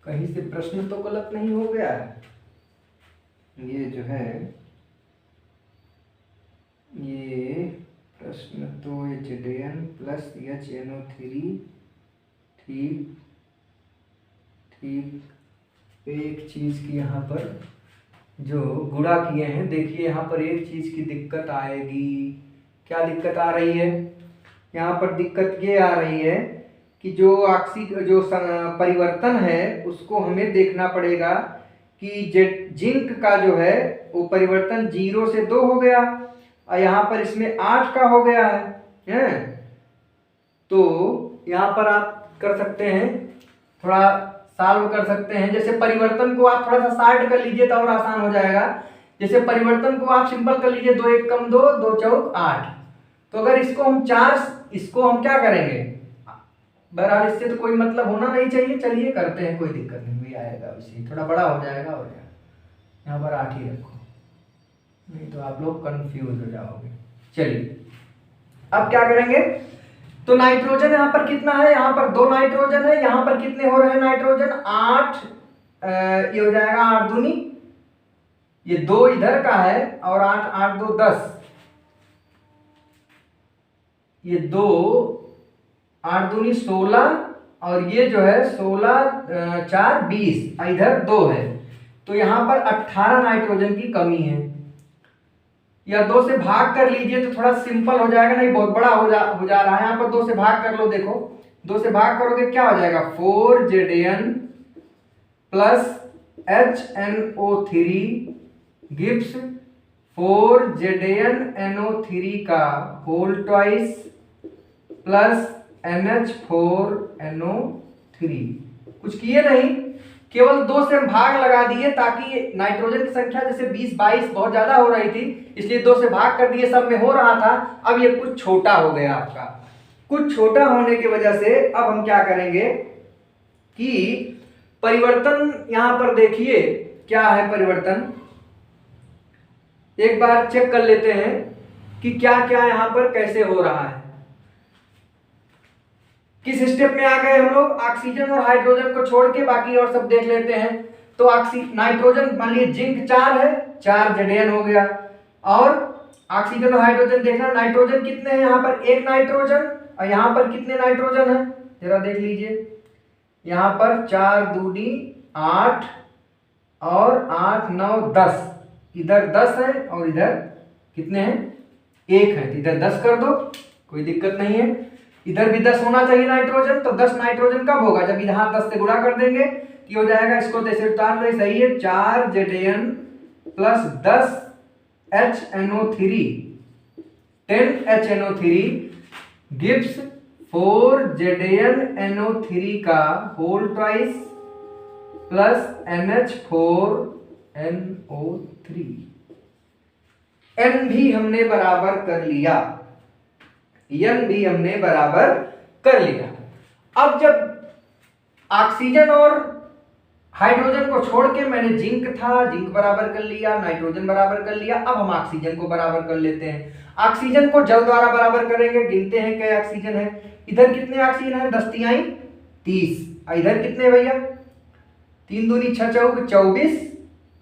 कहीं से प्रश्न तो गलत नहीं हो गया है, ये जो है ये प्रश्न तो Zn प्लस HNO3 ठीक ठीक। एक चीज की यहाँ पर जो गुणा किए हैं, देखिए यहाँ पर एक चीज की दिक्कत आएगी। क्या दिक्कत आ रही है, यहाँ पर दिक्कत ये आ रही है कि जो परिवर्तन है उसको हमें देखना पड़ेगा कि जिंक का जो है वो परिवर्तन 0 से 2 हो गया और यहाँ पर इसमें 8 का हो गया है। तो यहाँ पर आप कर सकते हैं, थोड़ा सॉल्व कर सकते हैं। जैसे परिवर्तन को आप थोड़ा सा शार्ट कर लीजिए तो और आसान हो जाएगा। जैसे परिवर्तन को आप सिंपल कर लीजिए, 2 1 कम 2, 2 चौक 8। तो अगर इसको हम 4, इसको हम क्या करेंगे, बहरहाल इससे तो कोई मतलब होना नहीं चाहिए, चलिए करते हैं, कोई दिक्कत नहीं भी आएगा, वैसे थोड़ा बड़ा हो जाएगा और यहाँ पर 8 ही रखो, नहीं तो आप लोग कंफ्यूज हो जाओगे। चलिए अब क्या करेंगे, तो नाइट्रोजन यहाँ पर कितना है, यहाँ पर 2 नाइट्रोजन है, यहाँ पर कितने हो रहे हैं नाइट्रोजन 8, ये हो जाएगा 8 दूनी, ये 2 इधर का है और 8 8 2 10, ये 2 8 दूनी 16 और ये जो है 16 4 20, इधर 2 है तो यहाँ पर 18 नाइट्रोजन की कमी है। या 2 से भाग कर लीजिए तो थोड़ा सिंपल हो जाएगा, नहीं बहुत बड़ा हो जा रहा है। यहाँ पर 2 से भाग कर लो, देखो 2 से भाग करोगे क्या हो जाएगा, 4 Zn plus HNO3 gives 4 ZnNO3 का होल ट्वाइस प्लस NH4NO3। कुछ किए नहीं, केवल 2 से हम भाग लगा दिए ताकि नाइट्रोजन की संख्या जैसे 20 22 बहुत ज्यादा हो रही थी, इसलिए 2 से भाग कर दिए, सब में हो रहा था। अब ये कुछ छोटा हो गया आपका, कुछ छोटा होने की वजह से अब हम क्या करेंगे कि परिवर्तन यहां पर देखिए क्या है परिवर्तन, एक बार चेक कर लेते हैं कि क्या क्या यहां पर कैसे हो रहा है। किस स्टेप में आ गए हम लोग, ऑक्सीजन और हाइड्रोजन को छोड़ के बाकी और सब देख लेते हैं। तो नाइट्रोजन मान लीजिए जिंक 4 है, 4 Zn हो गया, और ऑक्सीजन और हाइड्रोजन देखना, नाइट्रोजन कितने हैं, यहाँ पर 1 नाइट्रोजन और यहाँ पर कितने नाइट्रोजन है जरा देख लीजिए, यहाँ पर 4 दूनी 8 और 8 9 10, इधर 10 है और इधर कितने हैं 1 है, इधर 10 कर दो, कोई दिक्कत नहीं है। इधर भी 10 होना चाहिए नाइट्रोजन, तो 10 नाइट्रोजन कब होगा, जब यहाँ 10 से गुणा कर देंगे कि हो जाएगा, इसको जैसे उतार लो, सही है, 4 Zn plus 10 HNO3 10 HNO3 gives 4 ZnNO3 का whole twice plus NH4NO3। N भी हमने बराबर कर लिया, N भी हमने बराबर कर लिया। अब जब ऑक्सीजन और हाइड्रोजन को छोड़ के मैंने जिंक बराबर कर लिया, नाइट्रोजन बराबर कर लिया, अब हम ऑक्सीजन को बराबर कर लेते हैं। ऑक्सीजन को जल द्वारा बराबर करेंगे, गिनते हैं क्या ऑक्सीजन है, इधर कितने ऑक्सीजन है, 10 तिहाई 30, इधर कितने भैया, 3 दूनी 6 चौक 24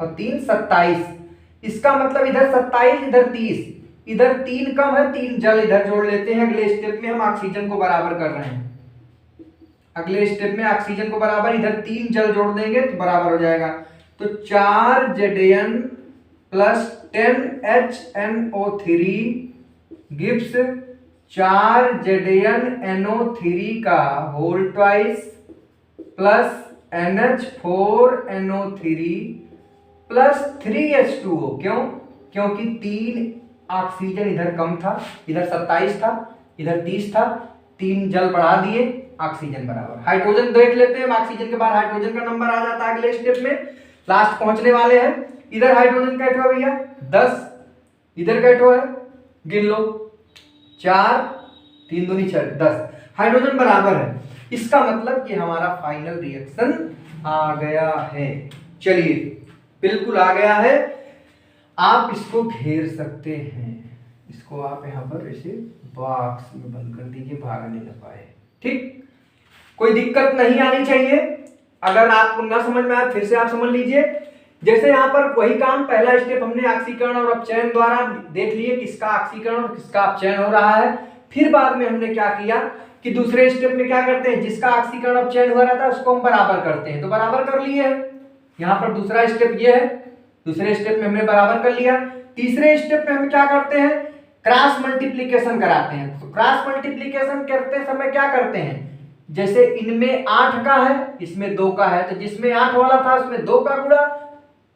और 3 27। इसका मतलब इधर 27 इधर 30, इधर 3 कम है, 3 जल इधर जोड़ लेते हैं। अगले स्टेप में हम ऑक्सीजन को बराबर कर रहे हैं, अगले स्टेप में ऑक्सीजन को बराबर, इधर 3 जल जोड़ देंगे तो बराबर हो जाएगा। तो 4 Zn plus 10 HNO3 gives 4 ZnNO3 का whole twice plus NH4NO3 plus 3H2O। क्यों, क्योंकि 3 ऑक्सीजन इधर कम था, इधर 27 था, इधर 30 था, 3 जल बढ़ा दिए, ऑक्सीजन बराबर। हाइड्रोजन देख लेते हैं, ऑक्सीजन के बाद हाइड्रोजन का नंबर आ जाता है अगले स्टेप में, लास्ट पहुंचने वाले हैं। इधर हाइड्रोजन का है भैया 10, इधर का है गिन लो 4 3 दूनी 6 10, हाइड्रोजन बराबर है। इसका मतलब कि हमारा फाइनल रिएक्शन आ गया है। चलिए बिल्कुल आ गया है, आप इसको घेर सकते हैं, इसको आप यहां पर ऐसे बॉक्स में बंद कर दीजिए, भागने न पाए, ठीक, कोई दिक्कत नहीं आनी चाहिए। अगर आपको ना समझ में आए फिर से आप समझ लीजिए। जैसे यहाँ पर वही काम, पहला स्टेप हमने ऑक्सीकरण और अपचयन द्वारा देख लिए किसका ऑक्सीकरण और किसका अपचयन हो रहा है। फिर बाद में हमने क्या किया कि दूसरे स्टेप में क्या करते हैं, जिसका ऑक्सीकरण अपचयन हो रहा था उसको हम बराबर करते हैं, तो बराबर कर लिए है। यहाँ पर दूसरा स्टेप ये है, दूसरे स्टेप में हमने बराबर कर लिया। तीसरे स्टेप में हम क्या करते हैं, क्रॉस मल्टीप्लीकेशन कराते हैं। तो क्रॉस मल्टीप्लीकेशन करते समय क्या करते हैं, जैसे इनमें 8 का है, इसमें 2 का है, तो जिसमें 8 वाला था उसमें 2 का गुणा,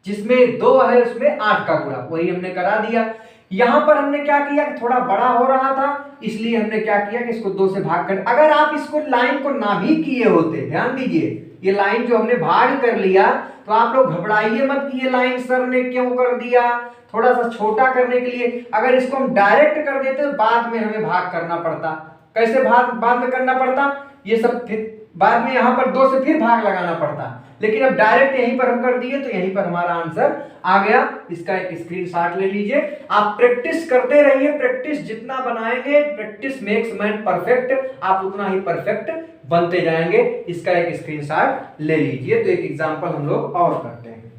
जिसमें 2 है उसमें 8 का गुणा, वही हमने करा दिया। यहां पर हमने क्या किया कि थोड़ा बड़ा हो रहा था, इसलिए हमने क्या किया कि इसको 2 से भाग कर, अगर आप इसको लाइन को ना भी किए होते, ध्यान दीजिए, ये लाइन जो हमने भाग कर लिया, तो आप लोग घबराइए मत कि ये लाइन सर ने क्यों कर दिया, थोड़ा सा छोटा करने के लिए। अगर इसको हम डायरेक्ट कर देते तो बाद में हमें भाग करना पड़ता। कैसे भाग बाद में करना पड़ता, ये सब फिर बाद में यहाँ पर 2 से फिर भाग लगाना पड़ता, लेकिन अब डायरेक्ट यहीं पर हम कर दिए तो यहीं पर हमारा आंसर आ गया। इसका एक स्क्रीनशॉट ले लीजिए, आप प्रैक्टिस करते रहिए, प्रैक्टिस जितना बनाएंगे, प्रैक्टिस मेक्स मैन परफेक्ट, आप उतना ही परफेक्ट बनते जाएंगे। इसका एक स्क्रीनशॉट ले लीजिए। तो एक एग्जांपल हम लोग और करते हैं,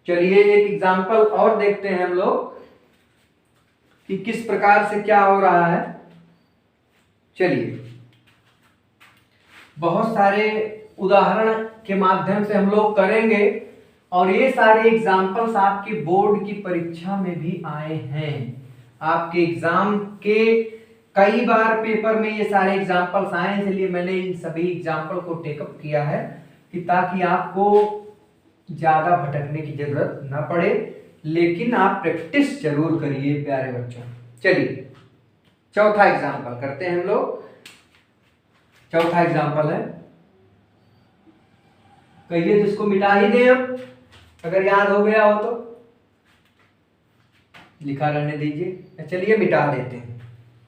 चलिए एक एग्जांपल और देखते हैं हम लोग कि किस प्रकार से क्या हो रहा है। चलिए बहुत सारे उदाहरण के माध्यम से हम लोग करेंगे, और ये सारे एग्जाम्पल्स आपके बोर्ड की परीक्षा में भी आए हैं। आपके एग्जाम के कई बार पेपर में ये सारे एग्जाम्पल्स आए हैं, इसलिए मैंने इन सभी एग्जाम्पल को टेकअप किया है कि ताकि आपको ज्यादा भटकने की जरूरत ना पड़े, लेकिन आप प्रैक्टिस जरूर करिए प्यारे बच्चों। चलिए चौथा एग्जाम्पल करते हैं हम लोग। चौथा एग्जाम्पल है, कहिए तो इसको मिटा ही दें हम, अगर याद हो गया हो तो लिखा रहने दीजिए। चलिए मिटा देते हैं,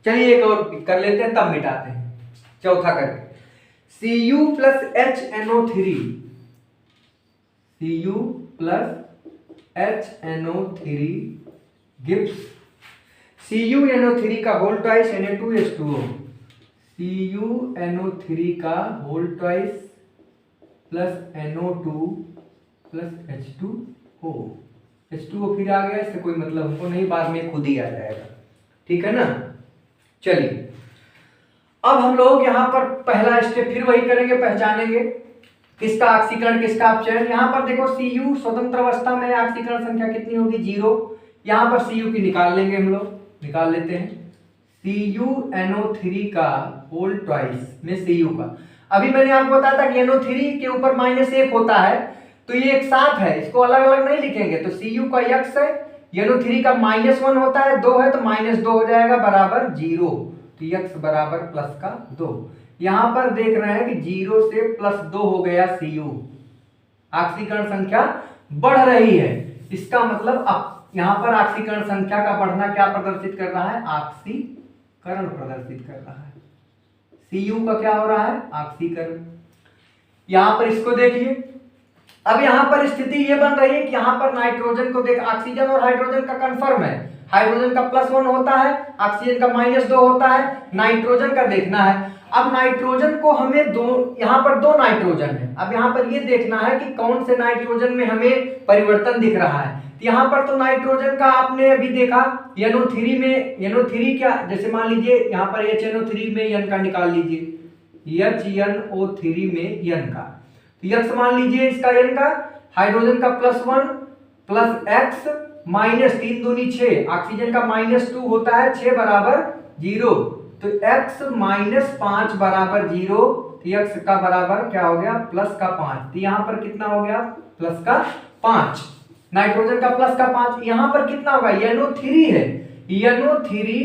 चलिए एक और कर लेते हैं तब मिटाते हैं। चौथा करके Cu plus HNO3, Cu plus HNO3 gives CuNO3 का होल ट्वाइस Na2H2O, CuNO3 का whole twice plus NO2 plus H2O। H2O फिर आ गया, इससे कोई मतलब हमको नहीं, बाद में खुद ही आ जाएगा, ठीक है ना। चलिए अब हम लोग यहाँ पर पहला स्टेप फिर वही करेंगे, पहचानेंगे किसका ऑक्सीकरण किसका अपचयन। यहाँ पर देखो Cu स्वतंत्र अवस्था में ऑक्सीकरण संख्या कितनी होगी 0, यहाँ पर Cu की निकाल लेंगे हम लोग, निकाल लेते हैं। CuNO3 का होल ट्वाइस में Cu का। अभी मैंने आपको बताया था कि NO3 के ऊपर -1 होता है, तो ये एक साथ है, इसको अलग अलग नहीं लिखेंगे। तो Cu का x है, NO3 का -1 होता है, 2 है तो -2 हो जाएगा बराबर 0। तो x बराबर +2। यहां पर देख रहे हैं कि 0 से +2 हो गया Cu। ऑक्सीकरण संख्या बढ़ रही है, इसका मतलब अब यहां पर ऑक्सीकरण संख्या का बढ़ना क्या प्रदर्शित कर रहा है? ऑक्सीकरण प्रदर्शित कर रहा है। Cu का क्या हो रहा है? ऑक्सीकरण। यहां पर इसको देखिए, अब यहां पर स्थिति ये बन रही है कि यहां पर नाइट्रोजन को देख, ऑक्सीजन और हाइड्रोजन का कंफर्म है, हाइड्रोजन का +1 होता है, ऑक्सीजन का -2 होता है, नाइट्रोजन का देखना है। अब नाइट्रोजन को हमें यहां पर 2 नाइट्रोजन है, अब यहां पर ये देखना है कि कौन से नाइट्रोजन में हमें परिवर्तन दिख रहा है। यहां पर तो नाइट्रोजन का आपने अभी देखा NO3 में, NO3 क्या, जैसे मान लीजिए यहां पर HNO3 में N का निकाल लीजिए, HNO3 में N का, तो x मान लीजिए इसका N का, हाइड्रोजन का +1 प्लस x -3 दूनी 6, ऑक्सीजन का -2 होता है, 6 बराबर 0, तो x -5 बराबर 0, तो x का बराबर क्या हो गया? +5। तो यहां पर कितना हो गया? +5। नाइट्रोजन का +5, यहां पर कितना होगा? NO3 है, NO3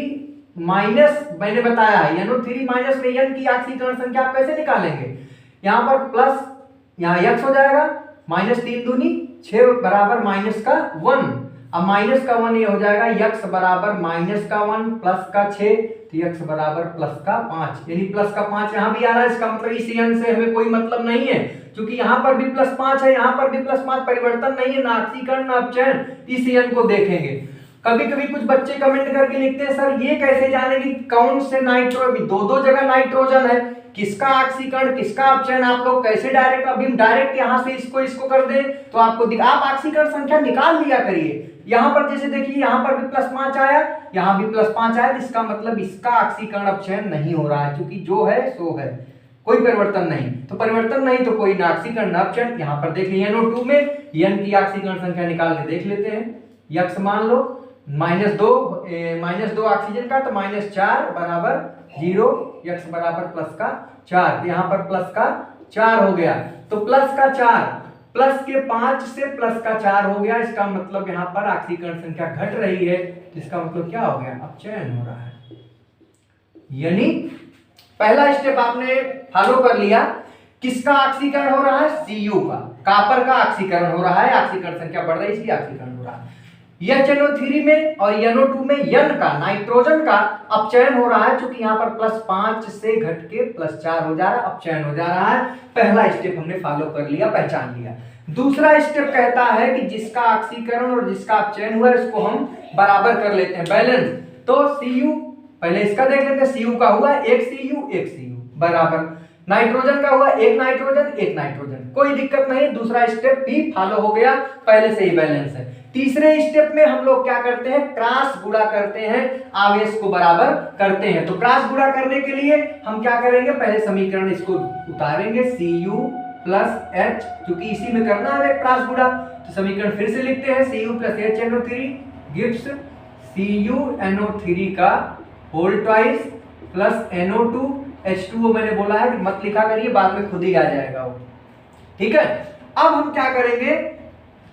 माइनस, मैंने बताया है NO3 माइनस में N की ऑक्सीकरण संख्या आप कैसे निकालेंगे? यहां पर प्लस, यहां x हो जाएगा, -3 दूनी 6 बराबर -1, अब -1 ये हो जाएगा, x बराबर -1 +6, तो x बराबर +5, यानी +5 यहां भी आ रहा है। इसका मतलब इस n से हमें कोई मतलब नहीं है, क्योंकि यहां पर भी +5 है, यहां पर भी +5, परिवर्तन नहीं है, ना ऑक्सीकरण ना अपचयन। इस n को देखेंगे। कभी कभी कुछ बच्चे कमेंट करके लिखते हैं, सर ये कैसे जाने कि कौन से नाइट्रोजन, दो जगह नाइट्रोजन है, किसका ऑक्सीकरण किसका अपचयन, आप लोग कैसे डायरेक्ट, अभी डायरेक्ट यहां से इसको कर दे तो आपको आप ऑक्सीकरण संख्या निकाल लिया करिए। यहां पर जैसे देखिए, यहां पर भी +5 आया, यहां भी +5 आया, तो इसका मतलब इसका ऑक्सीकरण अपचयन नहीं हो रहा है, क्योंकि जो है सो है, कोई परिवर्तन नहीं। तो परिवर्तन नहीं तो कोई ना ऑक्सीकरण ना अपचयन। यहां पर देख लीजिए NO2 में N की ऑक्सीकरण संख्या निकाल के देख लेते हैं। x मान लो -2 ऑक्सीजन का, तो -4 बराबर 0, x बराबर +4, यहाँ पर +4 हो गया, तो +4 प्लस के 5 से +4 हो गया। इसका मतलब यहाँ पर ऑक्सीकरण संख्या घट रही है, इसका मतलब क्या हो गया? अपचयन हो रहा है। यानी पहला स्टेप आपने फॉलो कर लिया, किसका ऑक्सीकरण हो रहा है? Cu का, कॉपर का ऑक्सीकरण हो रहा है, ऑक्सीकरण संख्या बढ़ रही है, इसलिए ऑक्सीकरण हो रहा है। HNO3 में और NO2 में N का, नाइट्रोजन का अपचयन हो रहा है, क्योंकि यहाँ पर +5 से घट के +4 हो जा रहा है, अपचयन हो जा रहा है। पहला स्टेप हमने फॉलो कर लिया, पहचान लिया। दूसरा स्टेप कहता है कि जिसका ऑक्सीकरण और जिसका अपचयन हुआ है उसको हम बराबर कर लेते हैं, बैलेंस। तो Cu, पहले इसका देख लेते हैं, Cu का हुआ 1 Cu बराबर, नाइट्रोजन का हुआ 1 नाइट्रोजन, कोई दिक्कत नहीं। दूसरा स्टेप भी फॉलो हो गया, पहले से ही बैलेंस है। तीसरे स्टेप में हम लोग क्या करते हैं? क्रॉस गुणा करते हैं, आवेश को बराबर करते हैं। तो क्रॉस गुणा करने के लिए हम क्या करेंगे? पहले समीकरण इसको उतारेंगे, Cu + H, क्योंकि इसी में करना है क्रॉस गुणा। तो समीकरण फिर से लिखते हैं, Cu + HNO3 गिव्स CuNO3 का whole twice plus NO2, H2O मैंने बोला है कि मत लिखा करिए, बाद में खुद ही आ जाएगा वो, ठीक है। अब हम क्या करेंगे?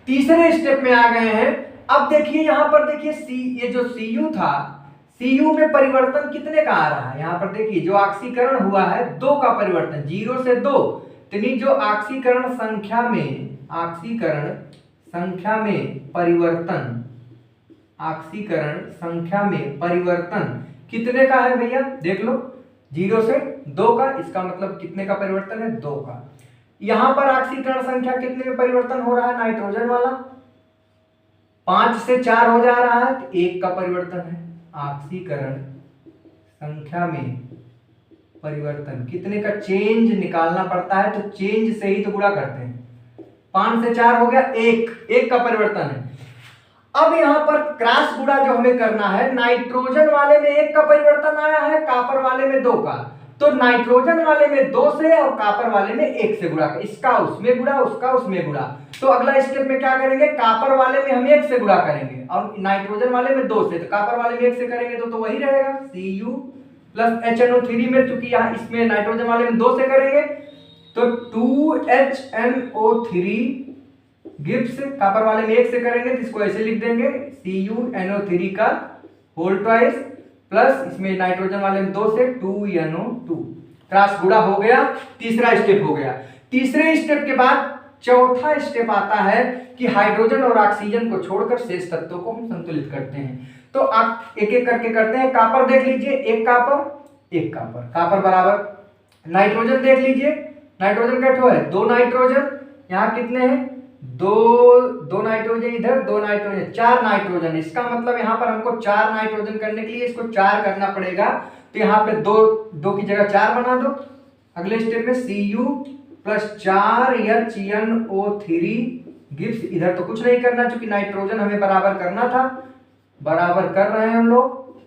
तीसरे स्टेप में आ गए हैं। अब देखिए यहां पर देखिए ये जो Cu था, Cu में परिवर्तन कितने का आ रहा है? यहां पर देखिए जो ऑक्सीकरण हुआ है 2 का परिवर्तन, 0 से 2, यानी जो ऑक्सीकरण संख्या में परिवर्तन कितने का है भैया? देख लो, 0 से 2 का, इसका मतलब कितने का परिवर्तन है? 2 का। यहां पर ऑक्सीकरण संख्या कितने में परिवर्तन हो रहा है? नाइट्रोजन वाला 5 से 4 हो जा रहा है, तो 1 का परिवर्तन है। ऑक्सीकरण संख्या में परिवर्तन कितने का? चेंज निकालना पड़ता है, तो चेंज से ही तो गुणा करते हैं। 5 से 4 हो गया, 1 का परिवर्तन है। अब यहां पर क्रॉस गुणा जो हमें करना है, नाइट्रोजन वाले में 1 का परिवर्तन आया है, कॉपर वाले में 2 का, तो नाइट्रोजन वाले में 2 से और कॉपर वाले में 1 से गुणा, इसका उसमें गुणा, उसका उसमें गुणा। तो अगला स्टेप में क्या करेंगे, कॉपर वाले में हम 1 से गुणा करेंगे और नाइट्रोजन वाले में 2 से, तो कॉपर वाले में 1 से करेंगे तो वही रहेगा Cu प्लस HNO3 में, चूंकि यहाँ इसमें नाइट्रोजन वाले में 2 से करेंगे तो 2HNO3 गिब्स, कॉपर वाले में 1 से करेंगे तो इसको ऐसे लिख देंगे CuNO3 का होल ट्वाइस प्लस इसमें नाइट्रोजन वाले में 2 से 2NO2, क्रॉस गुणा हो गया। तीसरा स्टेप हो गया। तीसरे स्टेप के बाद चौथा स्टेप आता है कि हाइड्रोजन और ऑक्सीजन को छोड़कर शेष तत्वों को हम संतुलित करते हैं। तो आप एक एक करके करते हैं। कॉपर देख लीजिए, एक कॉपर, कॉपर बराबर नाइट्रोजन देख लीजिए, नाइट्रोजन का ठो है 2 नाइट्रोजन, यहाँ कितने हैं, दो नाइट्रोजन इधर, 2 नाइट्रोजन, 4 नाइट्रोजन। इसका मतलब यहाँ पर हमको 4 नाइट्रोजन करने के लिए इसको 4 करना पड़ेगा, तो यहाँ पे 2 की जगह 4 बना दो। अगले स्टेप में Cu प्लस 4HNO3 गिब्स, इधर तो कुछ नहीं करना चूंकि नाइट्रोजन हमें बराबर करना था, बराबर कर रहे हैं हम लोग,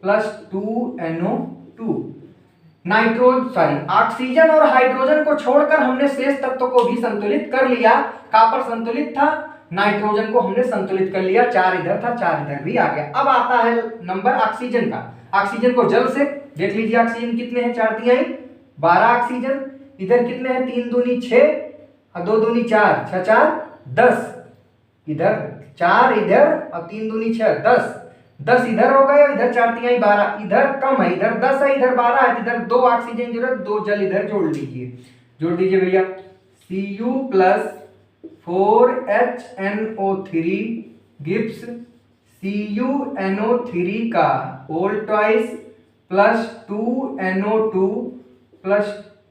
प्लस 2NO2। ऑक्सीजन और हाइड्रोजन को छोड़कर हमने शेष तत्वों को भी संतुलित कर लिया। कॉपर संतुलित था, नाइट्रोजन को हमने संतुलित कर लिया, 4 इधर था, 4 इधर भी आ गया। अब आता है नंबर ऑक्सीजन का। ऑक्सीजन को जल से देख लीजिए, ऑक्सीजन कितने हैं, 4 तिहाई 12 ऑक्सीजन, इधर कितने हैं, 3 दूनी 6 और 2 दूनी 4, 6 4 10, इधर 4 इधर और 3 दूनी 6 10 इधर हो गए, इधर 4 तिहाई 12, इधर कम है, इधर 10 है, इधर 12 है, इधर 2 ऑक्सीजन जरूरत, 2 जल इधर जोड़ दीजिए भैया। Cu plus 4HNO3 Gibbs CuNO3 का whole twice plus 2NO2 plus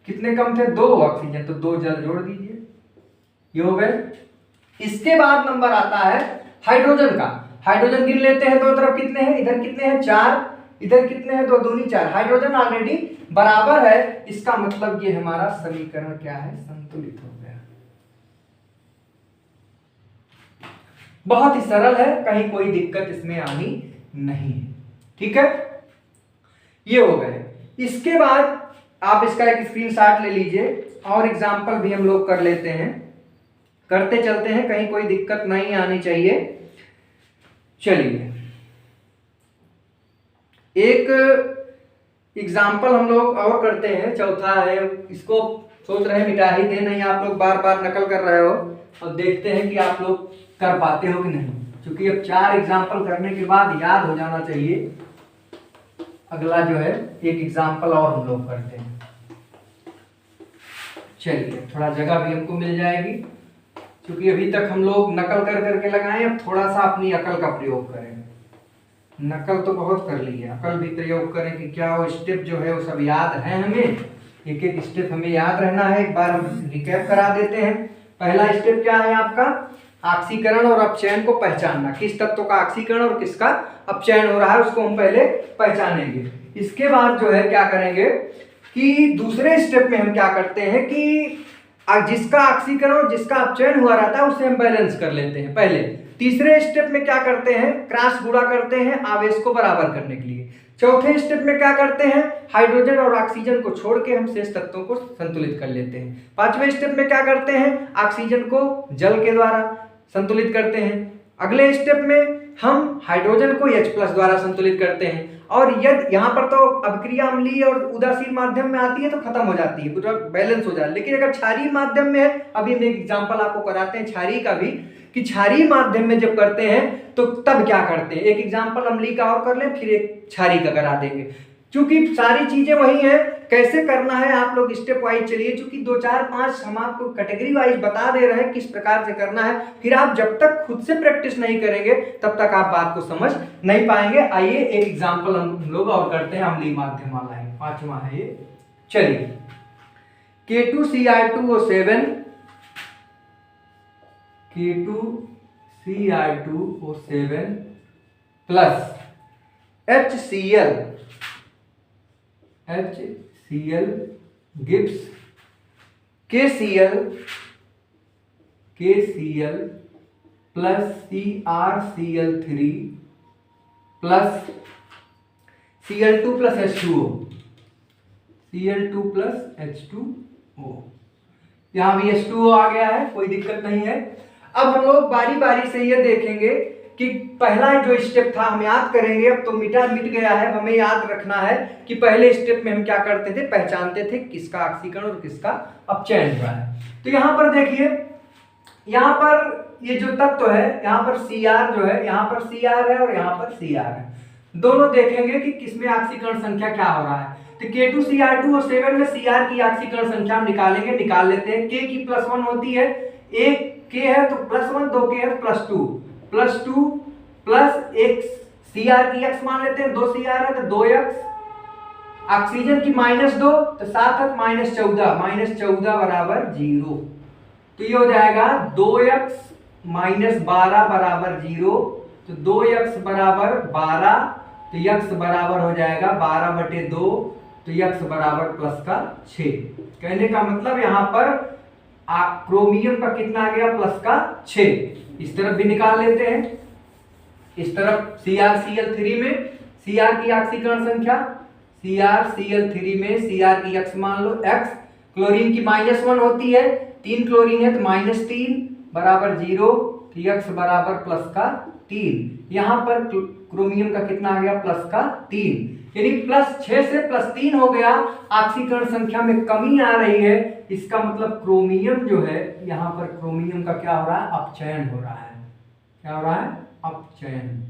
कितने कम थे, 2 ऑक्सीजन, तो 2 जल जोड़ दीजिए, ये हो गए। इसके बाद नंबर आता है हाइड्रोजन का। हाइड्रोजन गिन लेते हैं, दोनों तरफ कितने हैं, इधर कितने हैं 4, इधर कितने हैं 2 दूनी 4, हाइड्रोजन ऑलरेडी बराबर है, इसका मतलब ये हमारा समीकरण क्या है, संतुलित हो गया। बहुत ही सरल है, कहीं कोई दिक्कत इसमें आनी नहीं है, ठीक है, ये हो गए। इसके बाद आप इसका एक स्क्रीनशॉट ले लीजिए और एग्जांपल भी हम लोग कर लेते हैं, करते चलते हैं, कहीं कोई दिक्कत नहीं आनी चाहिए। चलिए एक एग्जाम्पल हम लोग और करते हैं, चौथा है, इसको सोच रहे हैं मिटा ही दे, नहीं आप लोग बार बार नकल कर रहे हो, और देखते हैं कि आप लोग कर पाते हो कि नहीं, क्योंकि अब 4 एग्जाम्पल करने के बाद याद हो जाना चाहिए। अगला जो है एक एग्जाम्पल और हम लोग करते हैं। चलिए थोड़ा जगह भी हमको मिल जाएगी, क्योंकि अभी तक हम लोग नकल कर करके लगाए, अब थोड़ा सा अपनी अकल का प्रयोग करें। नकल तो बहुत कर ली है, अकल भी प्रयोग करें कि क्या वो स्टेप जो है वो सब याद है, हमें एक एक स्टेप हमें याद रहना है। एक बार हम रिकैप करा देते हैं। पहला स्टेप क्या है आपका, ऑक्सीकरण और अपचयन को पहचानना, किस तत्व का ऑक्सीकरण और किसका अपचयन हो रहा है उसको हम पहले पहचानेंगे। इसके बाद जो है क्या करेंगे कि दूसरे स्टेप में हम क्या करते हैं कि जिसका ऑक्सीकरण और जिसका अपचयन हुआ रहता है उसे हम बैलेंस कर लेते हैं पहले। तीसरे स्टेप में क्या करते हैं, क्रॉस गुणा करते हैं आवेश को बराबर करने के लिए। चौथे स्टेप में क्या करते हैं, हाइड्रोजन और ऑक्सीजन को छोड़ के हम शेष तत्वों को संतुलित कर लेते हैं। पांचवें स्टेप में क्या करते हैं, ऑक्सीजन को जल के द्वारा संतुलित करते हैं। अगले स्टेप में हम हाइड्रोजन को H+ द्वारा संतुलित करते हैं। और यदि यहाँ पर तो अभिक्रिया अम्लीय और उदासीन माध्यम में आती है तो खत्म हो जाती है, पूरा बैलेंस हो जाता है। लेकिन अगर क्षारीय माध्यम में है, अभी हम एक एग्जांपल आपको कराते हैं क्षारीय का भी, कि क्षारीय माध्यम में जब करते हैं तो तब क्या करते हैं। एक एग्जांपल अम्लीय का और कर लें, फिर एक क्षारीय का करा देंगे, क्योंकि सारी चीजें वही हैं। कैसे करना है आप लोग स्टेप वाइज चलिए, क्योंकि 2 4 5 हम आपको कैटेगरी वाइज बता दे रहे हैं किस प्रकार से करना है। फिर आप जब तक खुद से प्रैक्टिस नहीं करेंगे तब तक आप बात को समझ नहीं पाएंगे। आइए एक एग्जांपल हम लोग और करते हैं, अम्लीय माध्यम वाला है, 5वां है ये। चलिए K2Cr2O7 plus HCl Gibbs KCl plus CrCl3 plus Cl2 plus H2O। Cl2 plus H2O। यहाँ भी H2O आ गया है, कोई दिक्कत नहीं है। अब हम लोग बारी बारी से ये देखेंगे कि पहला जो स्टेप था हम याद करेंगे। अब तो मिट गया है, हमें याद रखना है कि पहले स्टेप में हम क्या करते थे, पहचानते थे किसका ऑक्सीकरण और किसका अपचयन हुआ है। तो यहाँ पर देखिए, यहाँ पर ये जो तत्व है, यहाँ पर Cr जो है, यहाँ पर Cr है और यहाँ पर Cr है। दोनों देखेंगे कि किसमें ऑक्सीकरण संख्या क्या हो रहा है। तो K2Cr2O7 में Cr की ऑक्सीकरण संख्या हम निकालेंगे, निकाल लेते हैं। K की +1 होती है, एक K है तो +1, 2 K है +2 प्लस एक Cr की x मान लेते हैं, 2 Cr है तो 2x, ऑक्सीजन की -2 तो 7 है -14 बराबर 0। तो ये हो जाएगा 2x -12 बराबर 0। तो 2x बराबर 12, तो x बराबर हो जाएगा 12/2, तो x बराबर +6। कहने का मतलब यहाँ पर क्रोमियम का कितना आ गया, +6। इस तरफ भी निकाल लेते हैं। इस तरफ CrCl3 में Cr की ऑक्सीकरण संख्या, CrCl3 में Cr की x मान लो x, क्लोरीन की -1 होती है, 3 क्लोरीन है तो -3 बराबर 0, तो x बराबर +3। यहाँ पर क्रोमियम का कितना आ गया, +3, यानी +6 से +3 हो गया। ऑक्सीकरण संख्या में कमी आ रही है, इसका मतलब क्रोमियम जो है, यहाँ पर क्रोमियम का क्या हो रहा है, अपचयन हो रहा है। क्या हो रहा है, अपचयन।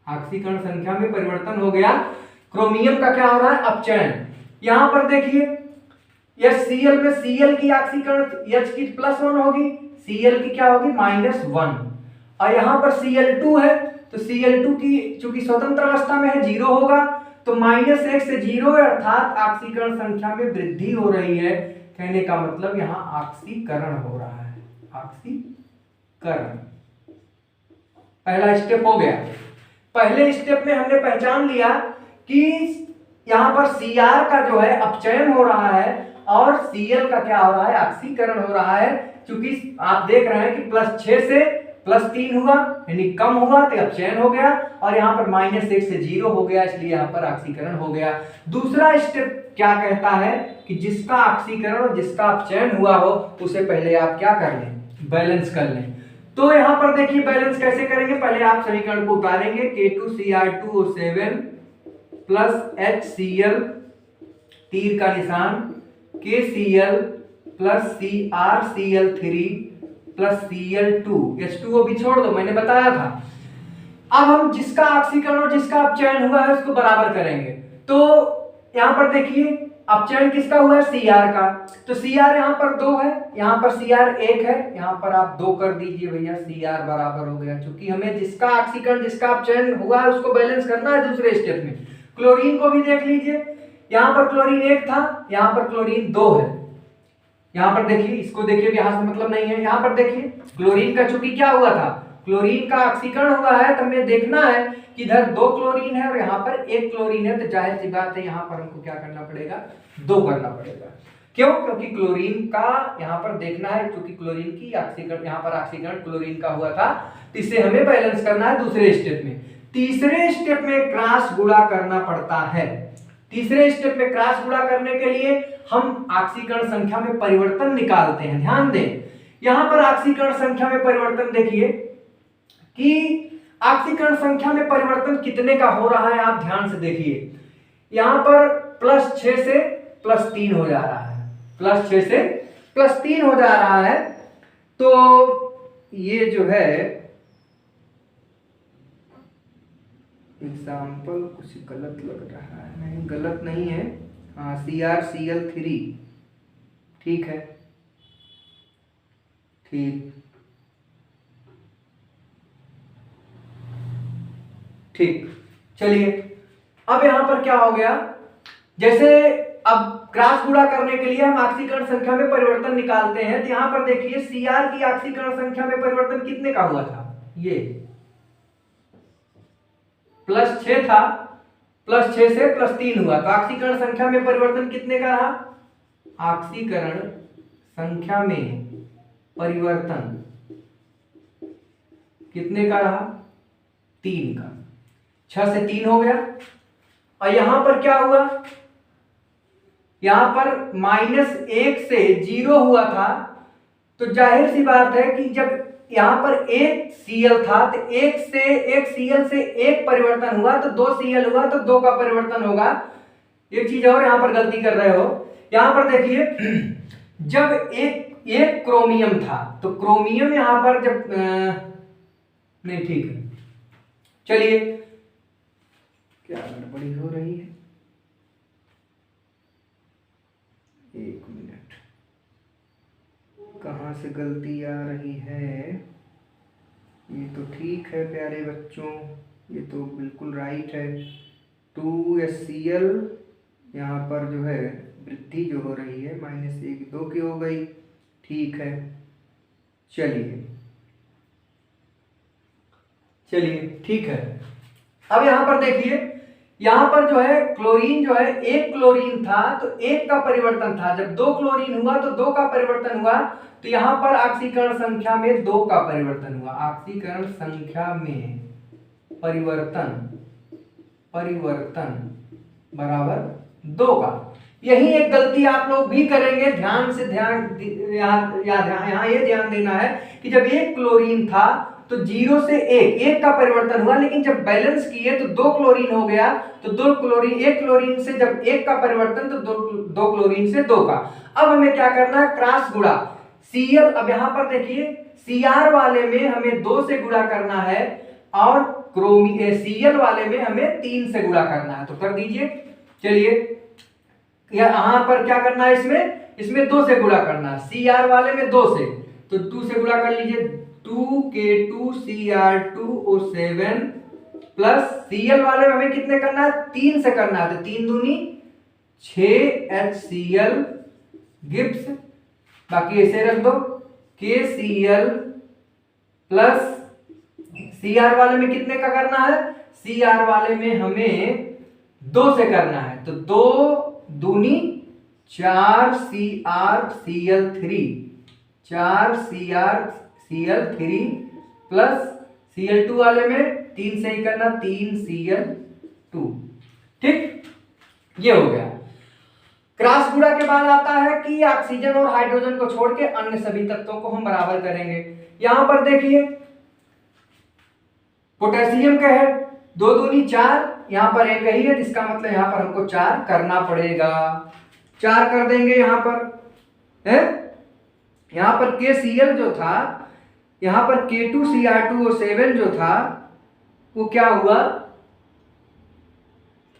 ऑक्सीकरण संख्या में परिवर्तन हो गया, क्रोमियम का क्या हो रहा है, अपचयन। यहां पर देखिए, HCl में Cl की ऑक्सीकरण H की +1 होगी, Cl की क्या होगी, -1, और यहां पर Cl2 है तो Cl2 की चूंकि स्वतंत्र अवस्था में है 0 होगा, तो -1 से 0 है, अर्थात ऑक्सीकरण संख्या में वृद्धि हो रही है। कहने का मतलब यहां ऑक्सीकरण हो रहा है, ऑक्सीकरण। पहला स्टेप हो गया। पहले स्टेप में हमने पहचान लिया कि यहां पर Cr का जो है अपचयन हो रहा है और Cl का क्या हो रहा है, ऑक्सीकरण हो रहा है। क्योंकि आप देख रहे हैं कि +6 से +3 हुआ, यानी कम हुआ तो अपचयन हो गया, और यहाँ पर -1 से 0 हो गया, इसलिए यहाँ पर ऑक्सीकरण हो गया। दूसरा स्टेप क्या कहता है कि जिसका ऑक्सीकरण और जिसका अपचयन हुआ हो उसे पहले आप क्या कर लें, बैलेंस कर लें। तो यहां पर देखिए बैलेंस कैसे करेंगे, पहले आप समीकरण को उतारेंगे। K2Cr2O7 प्लस HCl, तीर का निशान, KCl plus CrCl3 plus Cl2, H2O भी छोड़ दो, मैंने बताया था। अब हम जिसका ऑक्सीकरण और जिसका अपचयन हुआ है उसको बराबर करेंगे। तो यहां पर देखिए अपचयन किसका हुआ है, Cr का, तो Cr यहाँ पर 2 है, यहाँ पर Cr 1 है, यहाँ पर आप 2 कर दीजिए भैया, Cr बराबर हो गया। क्योंकि हमें जिसका ऑक्सीकरण जिसका अपचयन हुआ है उसको बैलेंस करना है दूसरे स्टेप में। क्लोरीन को भी देख लीजिए, यहाँ पर क्लोरीन 1 था, यहाँ पर क्लोरीन 2 है। यहाँ पर देखिए, इसको देखिए, यहाँ से मतलब नहीं है। यहाँ पर देखिए क्लोरीन का चूंकि क्या हुआ था, क्लोरीन का ऑक्सीकरण हुआ है, तो हमें देखना है कि इधर 2 क्लोरीन है और यहाँ पर 1 क्लोरीन है, तो जाहिर सी बात है यहाँ पर हमको क्या करना पड़ेगा, 2 करना पड़ेगा। क्यों, क्योंकि क्लोरीन का यहाँ पर देखना है, क्योंकि क्लोरीन की ऑक्सीकरण, यहाँ पर ऑक्सीकरण क्लोरीन का हुआ था, तो इसे हमें बैलेंस करना है दूसरे स्टेप में। तीसरे स्टेप में क्रॉस गुणा करना पड़ता है। तीसरे स्टेप में क्रॉस गुणा करने के लिए हम ऑक्सीकरण संख्या में परिवर्तन निकालते हैं। ध्यान दें, यहां पर ऑक्सीकरण संख्या में परिवर्तन देखिए कि ऑक्सीकरण संख्या में परिवर्तन कितने का हो रहा है, आप ध्यान से देखिए। यहां पर +6 से +3 हो जा रहा है, +6 से +3 हो जा रहा है। तो ये जो है एग्जाम्पल कुछ गलत लग रहा है, नहीं गलत नहीं है, हाँ CrCl3 ठीक है, ठीक ठीक। चलिए अब यहां पर क्या हो गया, जैसे अब क्रॉस गुणा करने के लिए हम ऑक्सीकरण संख्या में परिवर्तन निकालते हैं, तो यहां पर देखिए Cr की ऑक्सीकरण संख्या में परिवर्तन कितने का हुआ था, ये +6 था, +6 से +3 हुआ, तो ऑक्सीकरण संख्या में परिवर्तन कितने का रहा, ऑक्सीकरण संख्या में परिवर्तन कितने का रहा, 3 का। 6 से 3 हो गया। और यहां पर क्या हुआ, यहाँ पर -1 से 0 हुआ था, तो जाहिर सी बात है कि जब यहाँ पर एक Cl था तो एक Cl से एक परिवर्तन हुआ तो 2 Cl हुआ तो 2 का परिवर्तन होगा। एक चीज और यहाँ पर गलती कर रहे हो, यहाँ पर देखिए जब एक क्रोमियम था तो क्रोमियम यहाँ पर जब नहीं, ठीक है, चलिए क्या गड़बड़ी हो रही है, एक मिनट, कहाँ से गलती आ रही है। ये तो ठीक है प्यारे बच्चों, ये तो बिल्कुल राइट है। 2HCl यहाँ पर जो है वृद्धि जो हो रही है -1 2 की हो गई, ठीक है। चलिए ठीक है। अब यहाँ पर देखिए, यहाँ पर जो है क्लोरीन जो है, एक क्लोरीन था तो एक का परिवर्तन था, जब 2 क्लोरीन हुआ तो 2 का परिवर्तन हुआ, तो यहाँ पर ऑक्सीकरण संख्या में 2 का परिवर्तन हुआ। ऑक्सीकरण संख्या में परिवर्तन बराबर 2 का। यही एक गलती आप लोग भी करेंगे, ध्यान यहाँ ये ध्यान देना है कि जब एक क्लोरीन था तो 0 से 1 का परिवर्तन हुआ, लेकिन जब बैलेंस किए तो 2 क्लोरीन हो गया, तो 2 क्लोरीन, एक क्लोरीन से जब 1 का परिवर्तन तो 2 क्लोरीन से 2 का। अब हमें क्या करना है, क्रॉस गुणा Cl। अब यहां पर देखिए Cr वाले में हमें 2 से गुणा करना है और Cl वाले में हमें 3 से गुणा करना है, तो कर दीजिए। चलिए यहां पर क्या करना है, इसमें 2 से गुणा करना है, Cr वाले में 2 से, तो 2 से गुणा कर लीजिए, 2K2Cr2O7 प्लस Cl वाले में हमें कितने करना है, 3 से करना है, तो 3 दूनी 6HCl गिब्स, बाकी ऐसे रख दो, KCl प्लस Cr वाले में कितने का करना है, Cr वाले में हमें 2 से करना है, तो 2 दूनी 4CrCl3 प्लस Cl2 वाले में 3 से ही करना, 3Cl2, ठीक, ये हो गया। क्रॉस गुणा के बाद आता है कि ऑक्सीजन और हाइड्रोजन को छोड़ के अन्य सभी तत्वों को हम बराबर करेंगे। यहां पर देखिए पोटेशियम का है 2 दूनी 4, यहां पर एक ही है, इसका मतलब यहां पर हमको 4 करना पड़ेगा, 4 कर देंगे यहां पर है। यहां पर KCl जो था, यहां पर K2Cr2O7 जो था वो क्या हुआ,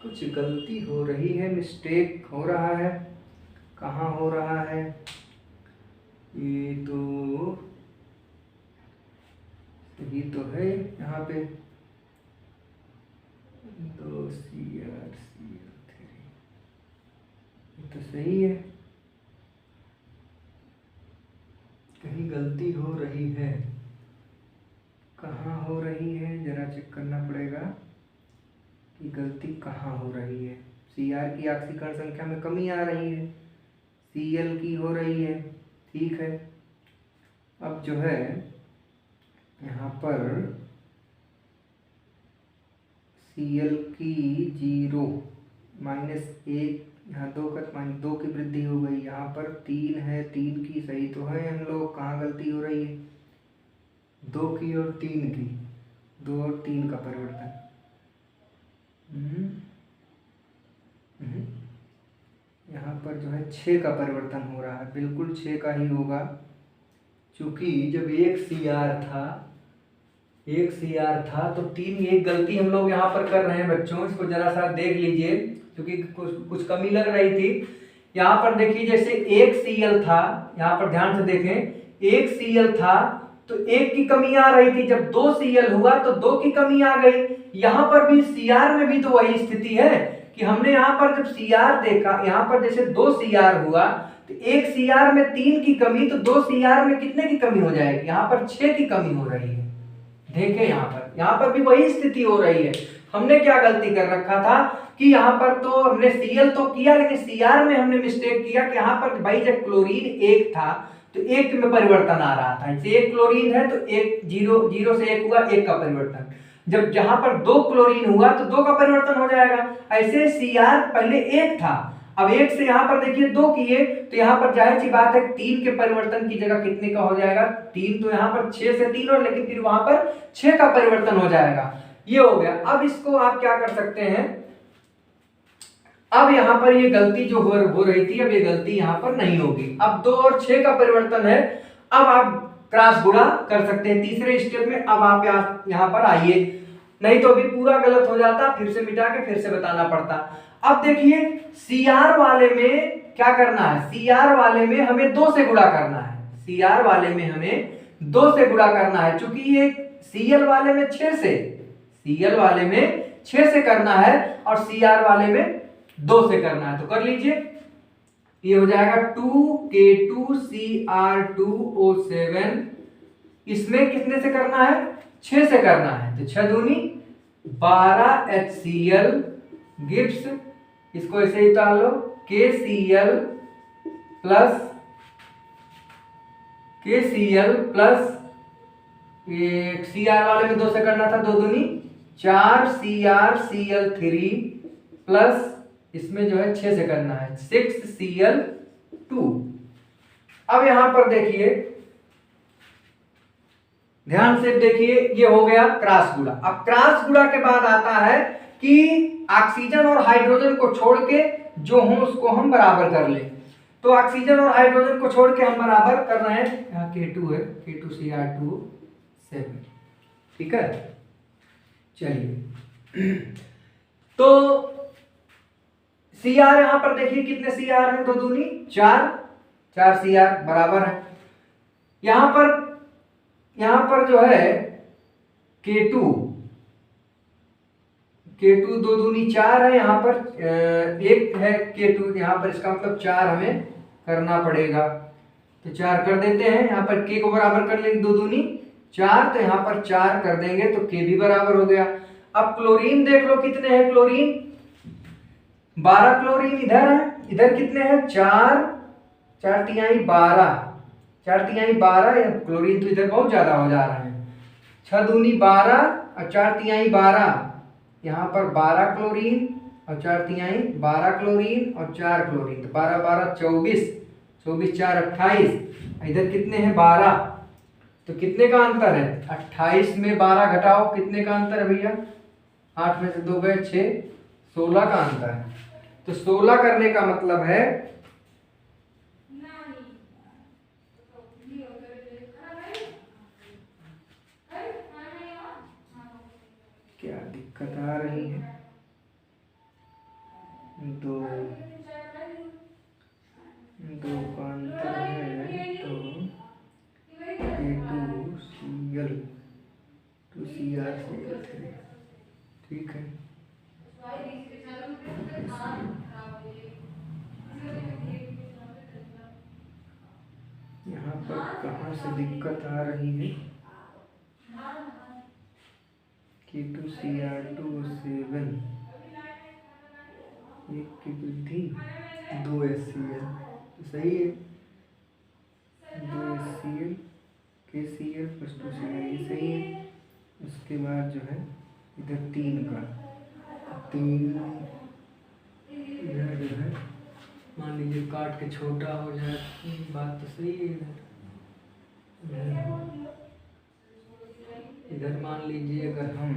कुछ गलती हो रही है, मिस्टेक हो रहा है, कहाँ हो रहा है, ये तो सही तो है, यहाँ पे 2CrCl3 तो सही है, कहीं गलती हो रही है, कहाँ हो रही है, जरा चेक करना पड़ेगा कि गलती कहाँ हो रही है। Cr की ऑक्सीकरण संख्या में कमी आ रही है, Cl की हो रही है, ठीक है। अब जो है यहाँ पर Cl की 0 -1, यहाँ 2 का -2 की वृद्धि हो गई, यहाँ पर 3 है, 3 की सही तो है, हम लोग कहाँ गलती हो रही है, 2 की और 3 की, 2 और 3 का परिवर्तन, यहाँ पर जो है 6 का परिवर्तन हो रहा है, बिल्कुल 6 का ही होगा, क्योंकि जब एक Cr था तो 3, एक गलती हम लोग यहाँ पर कर रहे हैं बच्चों, इसको जरा सा देख लीजिए क्योंकि कुछ कमी लग रही थी। यहाँ पर देखिए जैसे एक Cl था, यहाँ पर ध्यान से देखें, एक Cl था तो 1 की कमी आ रही थी, जब 2 Cl हुआ तो 2 की कमी आ गई। यहाँ पर भी Cr में भी तो वही स्थिति है कि हमने यहाँ पर जब Cr देखा, यहाँ पर जैसे 2 Cr हुआ तो 1 Cr में 3 की कमी, तो 2 Cr में कितने की कमी हो जाएगी, यहाँ पर 6 की कमी हो रही है। देखें यहाँ पर भी वही स्थिति हो रही है। हमने क्या गलती कर रखा था कि यहाँ पर तो हमने Cl तो किया, लेकिन Cr में हमने मिस्टेक किया कि यहाँ पर भाई जब क्लोरीन 1 था तो 1 में परिवर्तन आ रहा था, जैसे 1 क्लोरीन है तो 1 0 से 1 हुआ, 1 का परिवर्तन, जब जहां पर 2 क्लोरीन हुआ तो 2 का परिवर्तन हो जाएगा। ऐसे Cr पहले 1 था, अब 1 से यहाँ पर देखिए 2 किए तो यहाँ पर जाहिर सी बात है 3 के परिवर्तन की जगह कितने का हो जाएगा 3, तो यहाँ पर 6 से 3 और लेकिन फिर वहां पर 6 का परिवर्तन हो जाएगा। ये हो गया। अब इसको आप क्या कर सकते हैं, अब यहाँ पर ये गलती जो हो रही थी, अब ये गलती यहाँ पर नहीं होगी। अब 2 और 6 का परिवर्तन है, अब आप क्रॉस गुणा कर सकते हैं तीसरे स्टेप में। अब आप यहाँ पर आइए, नहीं तो अभी पूरा गलत हो जाता, फिर से मिटा के फिर से बताना पड़ता। अब देखिए CR वाले में क्या करना है, CR वाले में हमें 2 से गुणा करना है, CR वाले में हमें 2 से गुणा करना है, क्योंकि ये CL वाले में 6 से, CL वाले में 6 से करना है और CR वाले में 2 से करना है। तो कर लीजिए, ये हो जाएगा 2K2CR2O7, इसमें कितने से करना है, 6 से करना है, तो 6 दूनी 12 HCl गिब्स, इसको ऐसे ही उतार लो, KCl प्लस CR वाले में 2 से करना था, 2 दूनी 4 CrCl3 प्लस इसमें जो है 6 से करना है 6Cl2। अब यहां पर देखिए, ध्यान से देखिए, ये हो गया क्रॉस गुणा। अब क्रॉस गुणा के बाद आता है कि ऑक्सीजन और हाइड्रोजन को छोड़ के जो हो उसको हम बराबर कर ले। तो ऑक्सीजन और हाइड्रोजन को छोड़ के हम बराबर कर रहे हैं, यहाँ K2 है, K2Cr2O7, ठीक है। चलिए, तो Cr यहां पर देखिए कितने Cr हैं, 2 दूनी 4 Cr बराबर है। यहां पर जो है K2 2 दूनी 4 है, यहाँ पर 1 है K2, यहाँ पर इसका मतलब 4 हमें करना पड़ेगा, तो 4 कर देते हैं। यहाँ पर K को बराबर कर लेंगे, 2 दूनी 4, तो यहाँ पर 4 कर देंगे तो K भी बराबर हो गया। अब क्लोरीन देख लो कितने हैं, क्लोरीन 12 क्लोरीन इधर है, इधर कितने हैं 4 तिहाई 12, क्लोरीन तो इधर बहुत ज्यादा हो जा रहा है, 6 दूनी 12 और 4 तिहाई 12, यहाँ पर 12 क्लोरीन और 4 तिहाई 12 क्लोरीन और 4 क्लोरीन, तो 12 12 24, 24 4 28, इधर कितने हैं 12, तो कितने का अंतर है, 28 में 12 घटाओ, कितने का अंतर है भैया, 8 में से 2 गए 6, 16 का अंतर है। तो 16 करने का मतलब है क्या दिक्कत आ रही है, 2 का अंतर है, तो K2Cl 2CrCl3, ठीक है। यहाँ पर कहाँ से दिक्कत आ रही है, K2Cr2O7, 1 की वृद्धि 2 HCl, तो सही है, 2 HCl KCl प्लस 2Cl, ये सही है। उसके बाद जो है इधर 3 का 3 इधर जो है मान लीजिए काट के छोटा हो जाए, बात तो सही है। इधर मान लीजिए अगर हम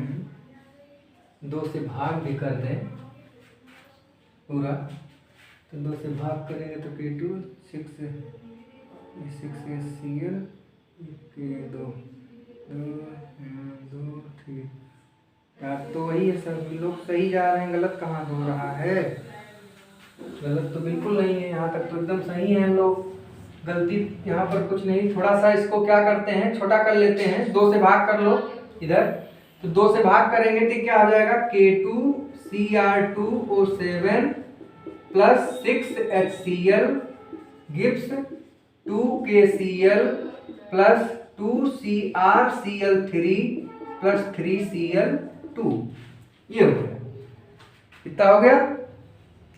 2 से भाग भी कर दें पूरा, तो 2 से भाग करेंगे तो K2 6 HCl, K2 2 3, तो वही है, सब लोग सही जा रहे हैं, गलत कहाँ हो रहा है, गलत तो बिल्कुल नहीं है, यहाँ तक तो एकदम सही है हम लोग, गलती यहाँ पर कुछ नहीं। थोड़ा सा इसको क्या करते हैं, छोटा कर लेते हैं, 2 से भाग कर लो इधर, तो 2 से भाग करेंगे तो क्या हो जाएगा, K2Cr2O7 plus 6 HCl gives 2KCl plus 2CrCl3 plus 3Cl2, ये हो गया, कितना हो गया।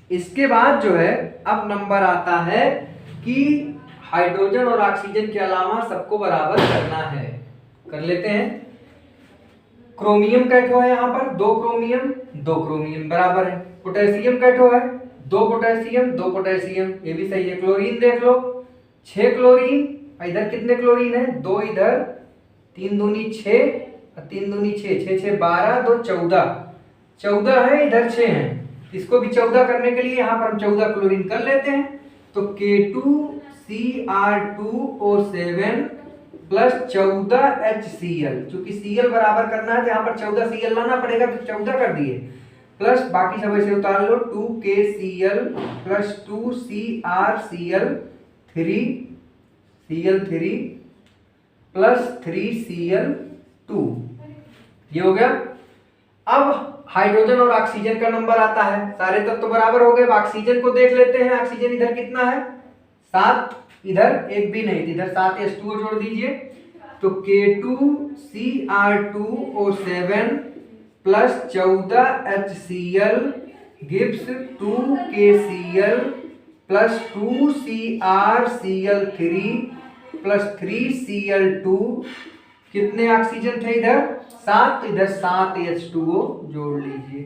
इसके बाद जो है अब नंबर आता है कि हाइड्रोजन और ऑक्सीजन के अलावा सबको बराबर करना है, कर लेते हैं। क्रोमियम कैठो है, यहाँ पर 2 क्रोमियम बराबर है, पोटेशियम कैठो है 2 पोटेशियम 2 पोटेशियम, ये भी सही है। क्लोरीन देख लो, 6 क्लोरीन, इधर कितने क्लोरीन है, 2 इधर, 3 दूनी 6 और 3 दूनी 6, 6 6 12, 2 14, 14 है, इधर 6 है। इसको भी 14 करने के लिए यहाँ पर हम 14 क्लोरीन कर लेते हैं। तो K2Cr2O7 प्लस 14 HCl, चूंकि Cl बराबर करना है तो यहाँ पर 14 Cl लाना पड़ेगा, तो 14 कर दिए, प्लस बाकी सब ऐसे उतार लो, 2KCl plus 2CrCl3 plus 3Cl2, ये हो गया। अब हाइड्रोजन और ऑक्सीजन का नंबर आता है, सारे तत्व तो बराबर हो गए। ऑक्सीजन को देख लेते हैं, ऑक्सीजन इधर कितना है 7, इधर एक भी नहीं, इधर 7 H2O जोड़ दीजिए। तो K2Cr2O7 plus 14 HCl gives 2KCl plus 2CrCl3 plus 3Cl2, कितने ऑक्सीजन थे इधर 7, इधर 7 H2O जोड़ लीजिए।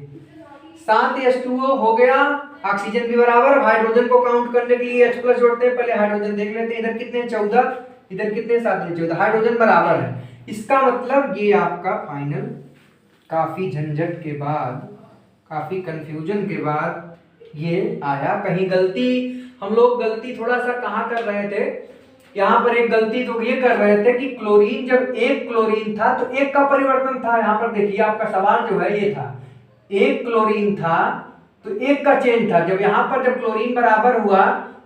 7 H2O हो गया, ऑक्सीजन भी बराबर। हाइड्रोजन को काउंट करने के लिए H+ जोड़ते हैं, पहले हाइड्रोजन देख लेते हैं, इधर कितने 14, इधर कितने 7 14, हाइड्रोजन बराबर है। इसका मतलब ये आपका फाइनल, काफी झंझट के बाद, काफी कंफ्यूजन के बाद ये आया। कहीं गलती, हम लोग गलती थोड़ा सा कहाँ कर रहे थे, यहाँ पर एक गलती तो ये कर रहे थे कि क्लोरीन, जब एक क्लोरीन था तो एक का परिवर्तन था। यहाँ पर देखिए आपका सवाल जो है ये था, एक क्लोरीन था तो एक का चेंज था। जब यहाँ पर जब क्लोरीन बराबर हुआ,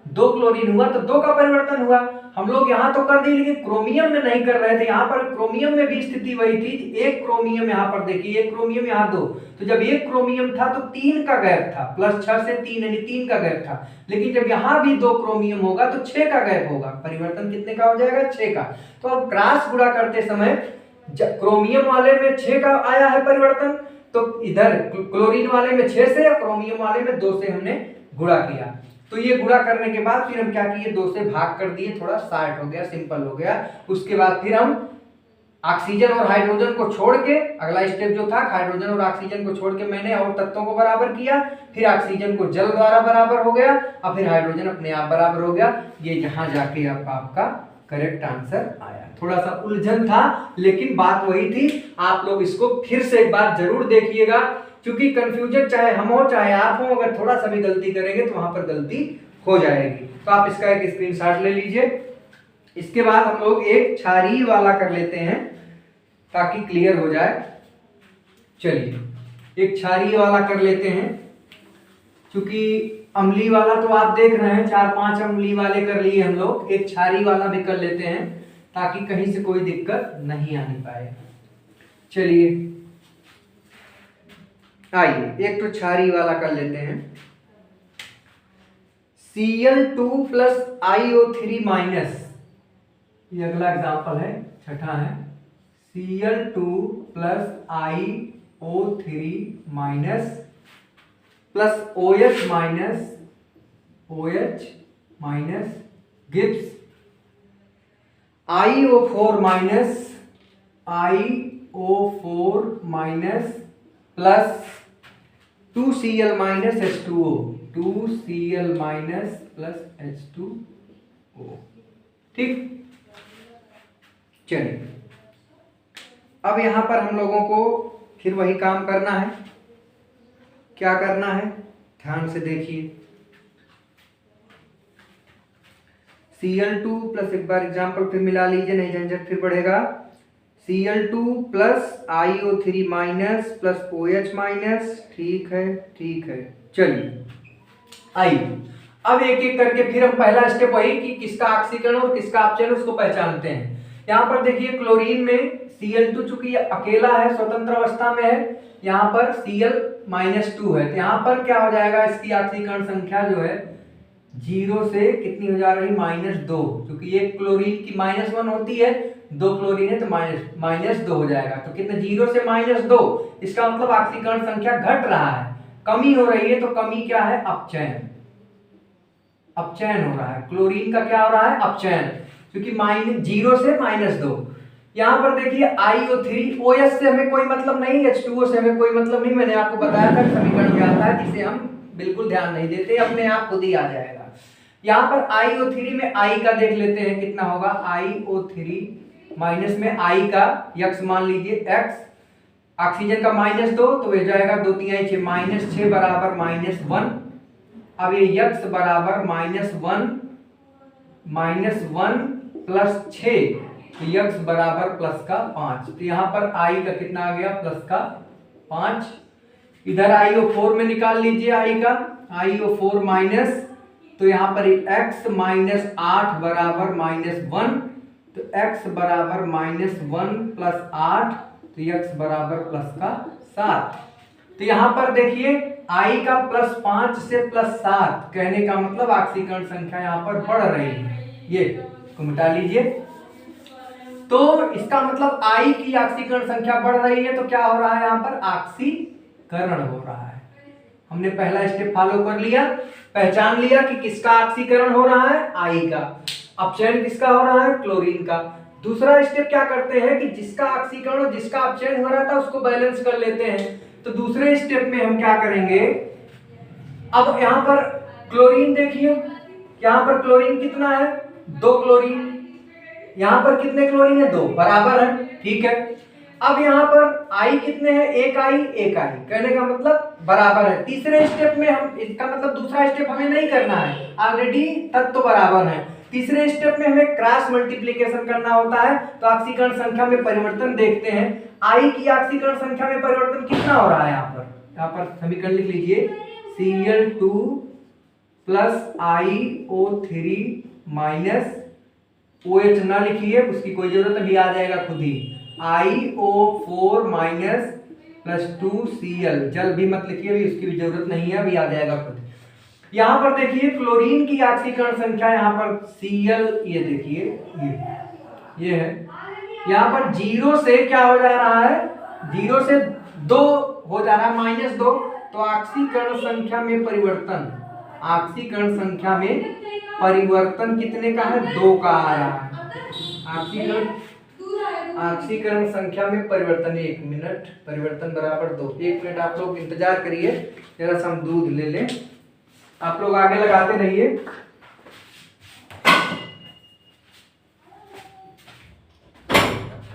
2 क्लोरीन हुआ तो 2 का परिवर्तन हुआ। हम लोग यहाँ तो कर दिए, लेकिन क्रोमियम में नहीं कर रहे थे। यहाँ पर क्रोमियम में भी स्थिति वही थी, एक क्रोमियम यहाँ पर देखिए, एक क्रोमियम यहाँ 2, तो जब एक क्रोमियम था तो 3 का गैप था, प्लस 6 से 3 यानी 3 का गैप था। लेकिन जब यहाँ भी 2 क्रोमियम होगा तो 6 का गैप होगा, परिवर्तन कितने का हो जाएगा 6 का। तो अब क्रॉस गुणा करते समय क्रोमियम वाले में 6 का आया है परिवर्तन, तो इधर क्लोरीन वाले में 6 से और क्रोमियम वाले में 2 से हमने गुणा किया। तो ये गुणा करने के बाद फिर हम क्या किए, 2 से भाग कर दिए, थोड़ा शार्ट हो गया, सिंपल हो गया। उसके बाद फिर हम ऑक्सीजन और हाइड्रोजन को छोड़ के, अगला स्टेप जो था हाइड्रोजन और ऑक्सीजन को छोड़ के मैंने और तत्वों को बराबर किया, फिर ऑक्सीजन को जल द्वारा बराबर हो गया और फिर हाइड्रोजन अपने आप बराबर हो गया। ये यहाँ जाके अब आपका करेक्ट आंसर आया। थोड़ा सा उलझन था, लेकिन बात वही थी। आप लोग इसको फिर से एक बार जरूर देखिएगा, क्योंकि कंफ्यूजन चाहे हम हो चाहे आप हो, अगर थोड़ा सा भी गलती करेंगे तो वहां पर गलती हो जाएगी। तो आप इसका एक स्क्रीनशॉट ले लीजिए। इसके बाद हम लोग एक क्षारीय वाला कर लेते हैं ताकि क्लियर हो जाए। चलिए एक क्षारीय वाला कर लेते हैं, क्योंकि अम्लीय वाला तो आप देख रहे हैं 4-5 अम्लीय वाले कर लिए हम लोग, एक क्षारीय वाला भी कर लेते हैं ताकि कहीं से कोई दिक्कत नहीं आने पाए। चलिए आइए एक तो क्षारीय वाला कर लेते हैं। Cl2 प्लस iO3 माइनस, ये अगला एग्जाम्पल है, छठा है। Cl2 plus iO3 minus plus OH minus gives iO4 minus plus 2Cl minus H2O, 2Cl minus plus H2O। ठीक, चलिए अब यहां पर हम लोगों को फिर वही काम करना है। क्या करना है ध्यान से देखिए। Cl2 प्लस, एक बार एग्जाम्पल फिर मिला लीजिए, नहीं झंझट फिर बढ़ेगा। Cl2 plus iO3 minus plus OH minus, ठीक है ठीक है। चलिए आइए अब एक एक करके फिर हम पहला स्टेप वही कि किसका ऑक्सीकरण और किसका अपचयन उसको पहचानते हैं। यहाँ पर देखिए क्लोरीन में Cl2 चूंकि अकेला है, स्वतंत्र अवस्था में है, यहाँ पर Cl-2 है, तो यहाँ पर क्या हो जाएगा, इसकी ऑक्सीकरण संख्या जो है 0 से कितनी हो जा रही, -2, क्योंकि एक क्लोरीन की -1 होती है, 2 क्लोरीन है तो -2 हो जाएगा। तो कितने 0 से -2, इसका मतलब ऑक्सीकरण संख्या घट रहा है, कमी हो रही है। तो कमी क्या है, अपचयन, अपचयन हो रहा है। क्लोरीन का क्या हो रहा है, अपचयन, क्योंकि 0 से -2। यहाँ पर देखिए iO3, OH से हमें कोई मतलब नहीं, H2O से हमें कोई मतलब नहीं, मैंने आपको बताया था समीकरण में आता है जिसे हम बिल्कुल ध्यान नहीं देते, अपने आप खुद ही आ जाएगा। यहाँ पर iO3 में I का देख लेते हैं कितना होगा। iO3 माइनस में I का यक्स मान लीजिए x, ऑक्सीजन का -2 तो ये जाएगा 2 3 6 -6 बराबर -1। अब ये यक्स बराबर -1 प्लस 6 तो यक्स बराबर +5। तो यहाँ पर I का कितना आ गया +5। इधर iO4 में निकाल लीजिए I का, iO4 माइनस, तो यहाँ पर x -8 बराबर -1 तो x बराबर -1 प्लस 8 तो x बराबर +7। तो यहाँ पर देखिए I का +5 से +7 कहने का मतलब ऑक्सीकरण संख्या यहाँ पर बढ़ रही है, ये को मिटा लीजिए। तो इसका मतलब I की ऑक्सीकरण संख्या बढ़ रही है, तो क्या हो रहा है यहाँ पर ऑक्सीकरण हो रहा है। हमने पहला स्टेप फॉलो कर लिया, पहचान लिया कि किसका ऑक्सीकरण हो रहा है, I का। अपचयन किसका हो रहा है, क्लोरीन का। दूसरा स्टेप क्या करते हैं कि जिसका ऑक्सीकरण और जिसका अपचयन हो रहा था उसको बैलेंस कर लेते हैं। तो दूसरे स्टेप में हम क्या करेंगे, अब यहाँ पर क्लोरीन देखिए, यहाँ पर क्लोरीन कितना है 2 क्लोरीन, यहाँ पर कितने क्लोरीन है 2 बराबर है, ठीक है। अब यहाँ पर I कितने हैं, एक I कहने का मतलब बराबर है। तीसरे स्टेप में हम, इसका मतलब दूसरा स्टेप हमें नहीं करना है, ऑलरेडी तत्व बराबर है। तीसरे स्टेप में हमें क्रॉस मल्टीप्लिकेशन करना होता है। तो ऑक्सीकरण संख्या में परिवर्तन देखते हैं। I की ऑक्सीकरण संख्या में परिवर्तन कितना हो रहा है, यहाँ पर समीकरण लिख लीजिए Cl2 plus iO3 minus OH ना लिखिए, उसकी कोई जरूरत नहीं, आ जाएगा खुद ही। iO4 माइनस प्लस 2Cl, जल भी मत लिखिए, अभी उसकी भी जरूरत नहीं है, अभी आ जाएगा खुद। यहाँ पर देखिए क्लोरीन की ऑक्सीकरण संख्या, यहाँ पर Cl, ये देखिए ये है, यहाँ पर 0 से क्या हो जा रहा है, 0 से 2 हो जा रहा है -2। तो ऑक्सीकरण संख्या में परिवर्तन, ऑक्सीकरण संख्या में परिवर्तन कितने का है, 2 का आ रहा है। ऑक्सीकरण संख्या में परिवर्तन, 1 मिनट, परिवर्तन बराबर 2। 1 मिनट आप लोग इंतजार करिए, जरा सा हम दूध ले लें। आप लोग आगे लगाते रहिए।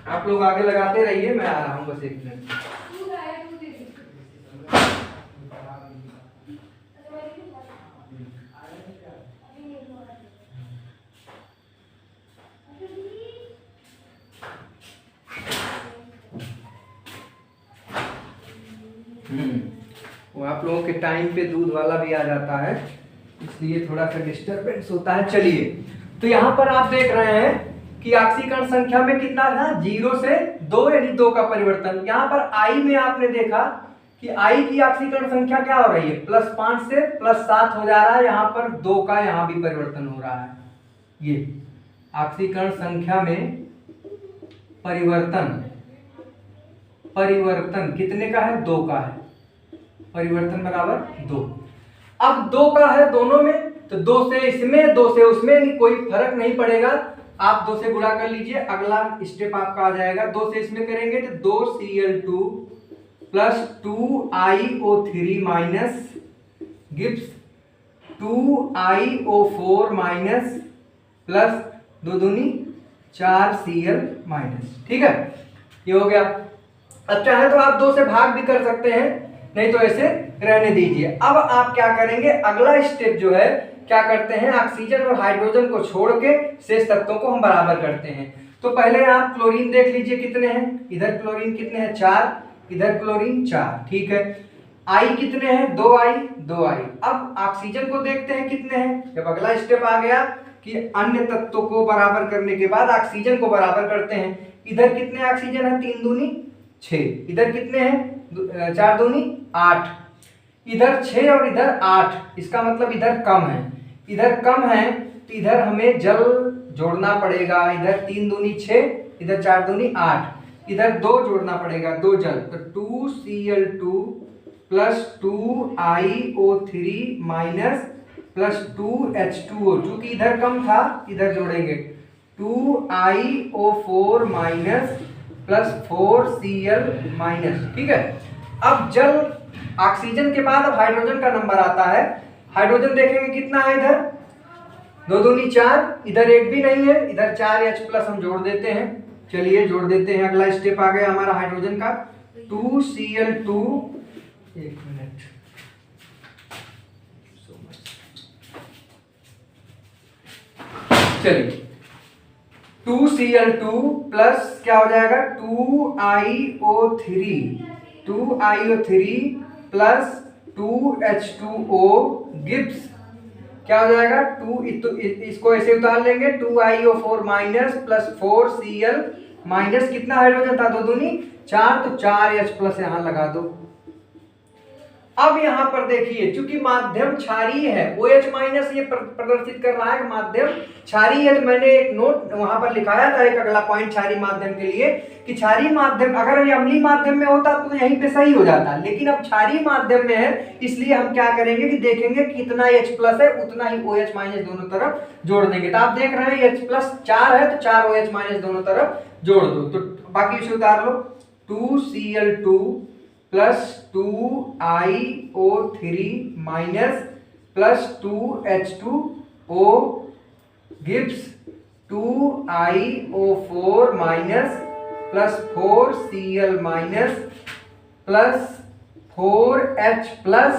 आप लोग आगे लगाते रहिए, मैं आ रहा हूँ बस 1 मिनट। वो आप लोगों के टाइम पे दूध वाला भी आ जाता है, इसलिए थोड़ा सा डिस्टरबेंस होता है। चलिए, तो यहाँ पर आप देख रहे हैं कि ऑक्सीकरण संख्या में कितना था, 0 से 2 यानी 2 का परिवर्तन। यहाँ पर I में आपने देखा कि I की ऑक्सीकरण संख्या क्या हो रही है, +5 से +7 हो जा रहा है। यहाँ पर 2 का यहाँ भी परिवर्तन हो रहा है। ये ऑक्सीकरण संख्या में परिवर्तन कितने का है, 2 का है, परिवर्तन बराबर 2। अब 2 का है दोनों में, तो 2 से इसमें 2 से उसमें कोई फर्क नहीं पड़ेगा, आप 2 से गुणा कर लीजिए। अगला स्टेप आपका आ जाएगा, 2 से इसमें करेंगे तो 2Cl2 plus 2iO3 minus gives 2iO4 minus plus 2 दूनी 4Cl माइनस, ठीक है, ये हो गया। अब चाहे तो आप 2 से भाग भी कर सकते हैं, नहीं तो ऐसे रहने दीजिए। अब आप क्या करेंगे, अगला स्टेप जो है क्या करते हैं, ऑक्सीजन और हाइड्रोजन को छोड़ के शेष तत्वों को हम बराबर करते हैं। तो पहले आप क्लोरीन देख लीजिए कितने हैं, इधर क्लोरीन कितने हैं 4, इधर क्लोरीन 4, ठीक है। I कितने हैं, 2I। अब ऑक्सीजन को देखते हैं कितने हैं। जब अगला स्टेप आ गया कि अन्य तत्वों को बराबर करने के बाद ऑक्सीजन को बराबर करते हैं। इधर कितने ऑक्सीजन है, 3 दूनी 6, इधर कितने हैं 4 दूनी 8, इधर 6 और इधर 8, इसका मतलब इधर कम है, इधर कम है तो इधर हमें जल जोड़ना पड़ेगा। इधर 3 दूनी 6, इधर 4 दूनी 8, इधर 2 जोड़ना पड़ेगा, 2 जल, तो 2Cl2 plus 2iO3 minus plus 2H2O, चूंकि इधर कम था इधर जोड़ेंगे 2iO4 minus plus 4Cl minus, ठीक है। अब जल ऑक्सीजन के बाद अब हाइड्रोजन का नंबर आता है। हाइड्रोजन देखेंगे कितना है, इधर 2 दूनी 4, इधर एक भी नहीं है, इधर 4H+ हम जोड़ देते हैं। चलिए जोड़ देते हैं, अगला स्टेप आ गया हमारा हाइड्रोजन का 2Cl2, एक मिनट, चलिए 2Cl2 प्लस क्या हो जाएगा 2iO3 प्लस 2H2O गिव्स क्या हो जाएगा 2, इसको ऐसे उतार लेंगे 2iO4 minus plus 4Cl minus, कितना हाइड्रोजन था 2 दूनी 4, तो 4H+ यहां लगा दो। अब यहां पर देखिए चूंकि माध्यम क्षारीय है, OH- ये प्रदर्शित कर रहा है कि माध्यम क्षारीय है, तो मैंने एक नोट वहां पर लिखाया था, एक अगला पॉइंट क्षारीय माध्यम के लिए कि क्षारीय माध्यम अगर ये अम्लीय माध्यम में होता तो यहीं पे सही हो जाता, लेकिन अब क्षारीय माध्यम में है, इसलिए हम क्या करेंगे कि देखेंगे कितना H+ है उतना ही OH- दोनों तरफ जोड़ देंगे। तो आप देख रहे हैं H+ 4 है तो 4 OH- दोनों तरफ जोड़ दो, तो बाकी इसे उतार लो 2Cl2 plus 2iO3 minus plus 2H2O gives 2iO4 minus plus 4Cl minus plus 4H plus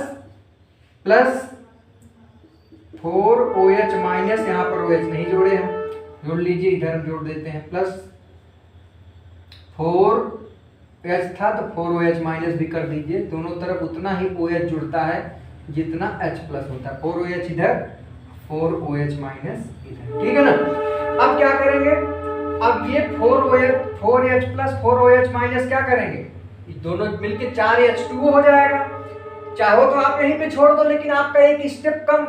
4OH-, यहाँ पर OH नहीं जोड़े हैं, जोड़ लीजिए, इधर हम जोड़ देते हैं, प्लस 4H था तो 4OH- भी कर दीजिए, दोनों तरफ उतना ही OH जुड़ता है जितना H+ होता है, 4OH इधर 4OH- इधर, ठीक है ना। अब क्या करेंगे, अब ये 4H प्लस 4OH- क्या करेंगे, दोनों मिलके 4H2O हो जाएगा। चाहो तो आप यहीं पे छोड़ दो, लेकिन आपका एक स्टेप कम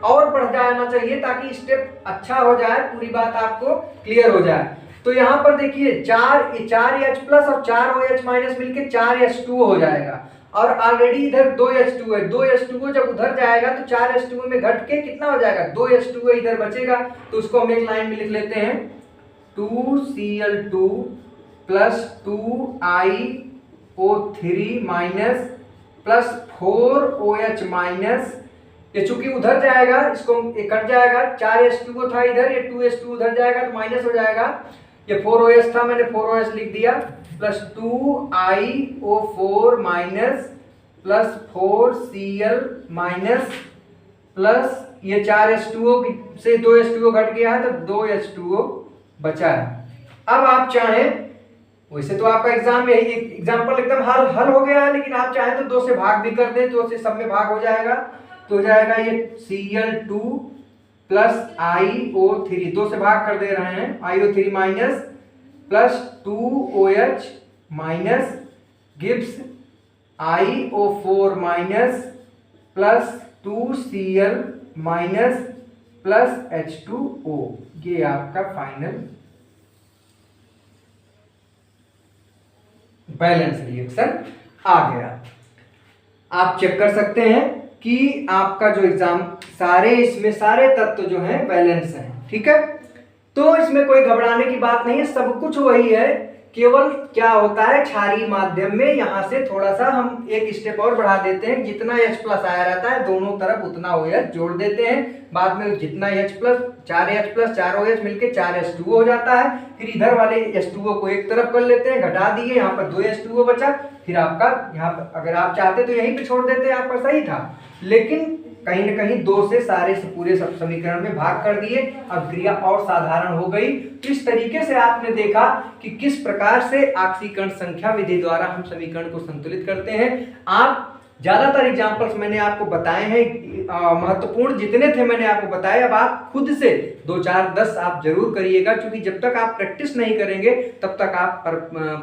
और बढ़ जाना चाहिए ताकि स्टेप अच्छा हो जाए, पूरी बात आपको क्लियर हो जाए। तो यहाँ पर देखिए 4H+ और 4OH- मिलके 4H2O हो जाएगा, और ऑलरेडी इधर 2H2 है, 2H2O जब उधर जाएगा तो 4H2O में घट के कितना हो जाएगा 2H2O इधर बचेगा, तो उसको हम एक लाइन में लिख लेते हैं 2Cl2 plus 2iO3 minus plus 4OH-, ये चूंकि उधर जाएगा इसको कट जाएगा, 4H2O था इधर, ये 2H2 उधर जाएगा तो माइनस हो जाएगा, ये 4OH था मैंने 4OH लिख दिया, plus 2iO4 minus plus 4Cl minus plus ये 4H2O से 2H2O घट गया है तो 2H2O बचा है। अब आप चाहें, वैसे तो आपका एग्जाम यही एग्जाम्पल एकदम हल हो गया है, लेकिन आप चाहें तो 2 से भाग भी कर दें, 2 से सब में भाग हो जाएगा, तो हो जाएगा ये Cl2 प्लस iO3, 2 से भाग कर दे रहे हैं, iO3 minus plus 2OH minus gives iO4 minus plus 2Cl minus plus H2O, ये आपका फाइनल बैलेंस रिएक्शन आ गया। आप चेक कर सकते हैं कि आपका जो एग्जाम सारे इसमें सारे तत्व जो हैं बैलेंस हैं, ठीक है। तो इसमें कोई घबराने की बात नहीं है, सब कुछ वही है, केवल क्या होता है क्षारीय माध्यम में यहाँ से थोड़ा सा हम एक स्टेप और बढ़ा देते हैं, जितना H+ आया रहता है दोनों तरफ उतना OH जोड़ देते हैं, बाद में जितना H+, 4H+ 4OH मिलके 4H2O हो जाता है, फिर इधर वाले H2O को एक तरफ कर लेते हैं, घटा दिए, यहाँ पर 2H2O बचा, फिर आपका यहाँ पर अगर आप चाहते तो यहीं पे छोड़ देते, आपका सही था, लेकिन कहीं ना कहीं 2 से सारे से पूरे सब समीकरण में भाग कर दिए, अब क्रिया और साधारण हो गई। तो इस तरीके से आपने देखा कि किस प्रकार से आक्सीकरण संख्या विधि द्वारा हम समीकरण को संतुलित करते हैं। आप ज्यादातर एग्जाम्पल्स मैंने आपको बताए हैं, महत्वपूर्ण जितने थे मैंने आपको बताए, अब आप खुद से 2 4 10 आप जरूर करिएगा, क्योंकि जब तक आप प्रैक्टिस नहीं करेंगे तब तक आप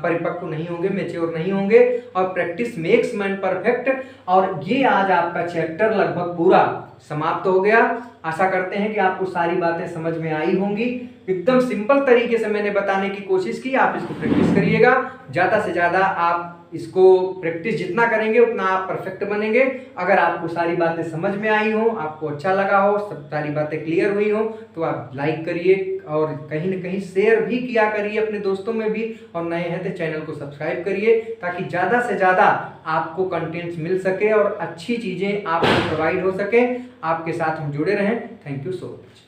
परिपक्व नहीं होंगे, मैच्योर नहीं होंगे, और प्रैक्टिस मेक्स मैन परफेक्ट। और ये आज आपका चैप्टर लगभग पूरा समाप्त हो गया। आशा करते हैं कि आपको सारी बातें समझ में आई होंगी। एकदम सिंपल तरीके से मैंने बताने की कोशिश की, आप इसको प्रैक्टिस करिएगा, ज्यादा से ज्यादा आप इसको प्रैक्टिस जितना करेंगे उतना आप परफेक्ट बनेंगे। अगर आपको सारी बातें समझ में आई हो, आपको अच्छा लगा हो, सब सारी बातें क्लियर हुई हो, तो आप लाइक करिए और कहीं ना कहीं शेयर भी किया करिए अपने दोस्तों में भी, और नए हैं तो चैनल को सब्सक्राइब करिए ताकि ज़्यादा से ज़्यादा आपको कंटेंट्स मिल सके और अच्छी चीज़ें आपको प्रोवाइड हो सके। आपके साथ हम जुड़े रहें। Thank you so much.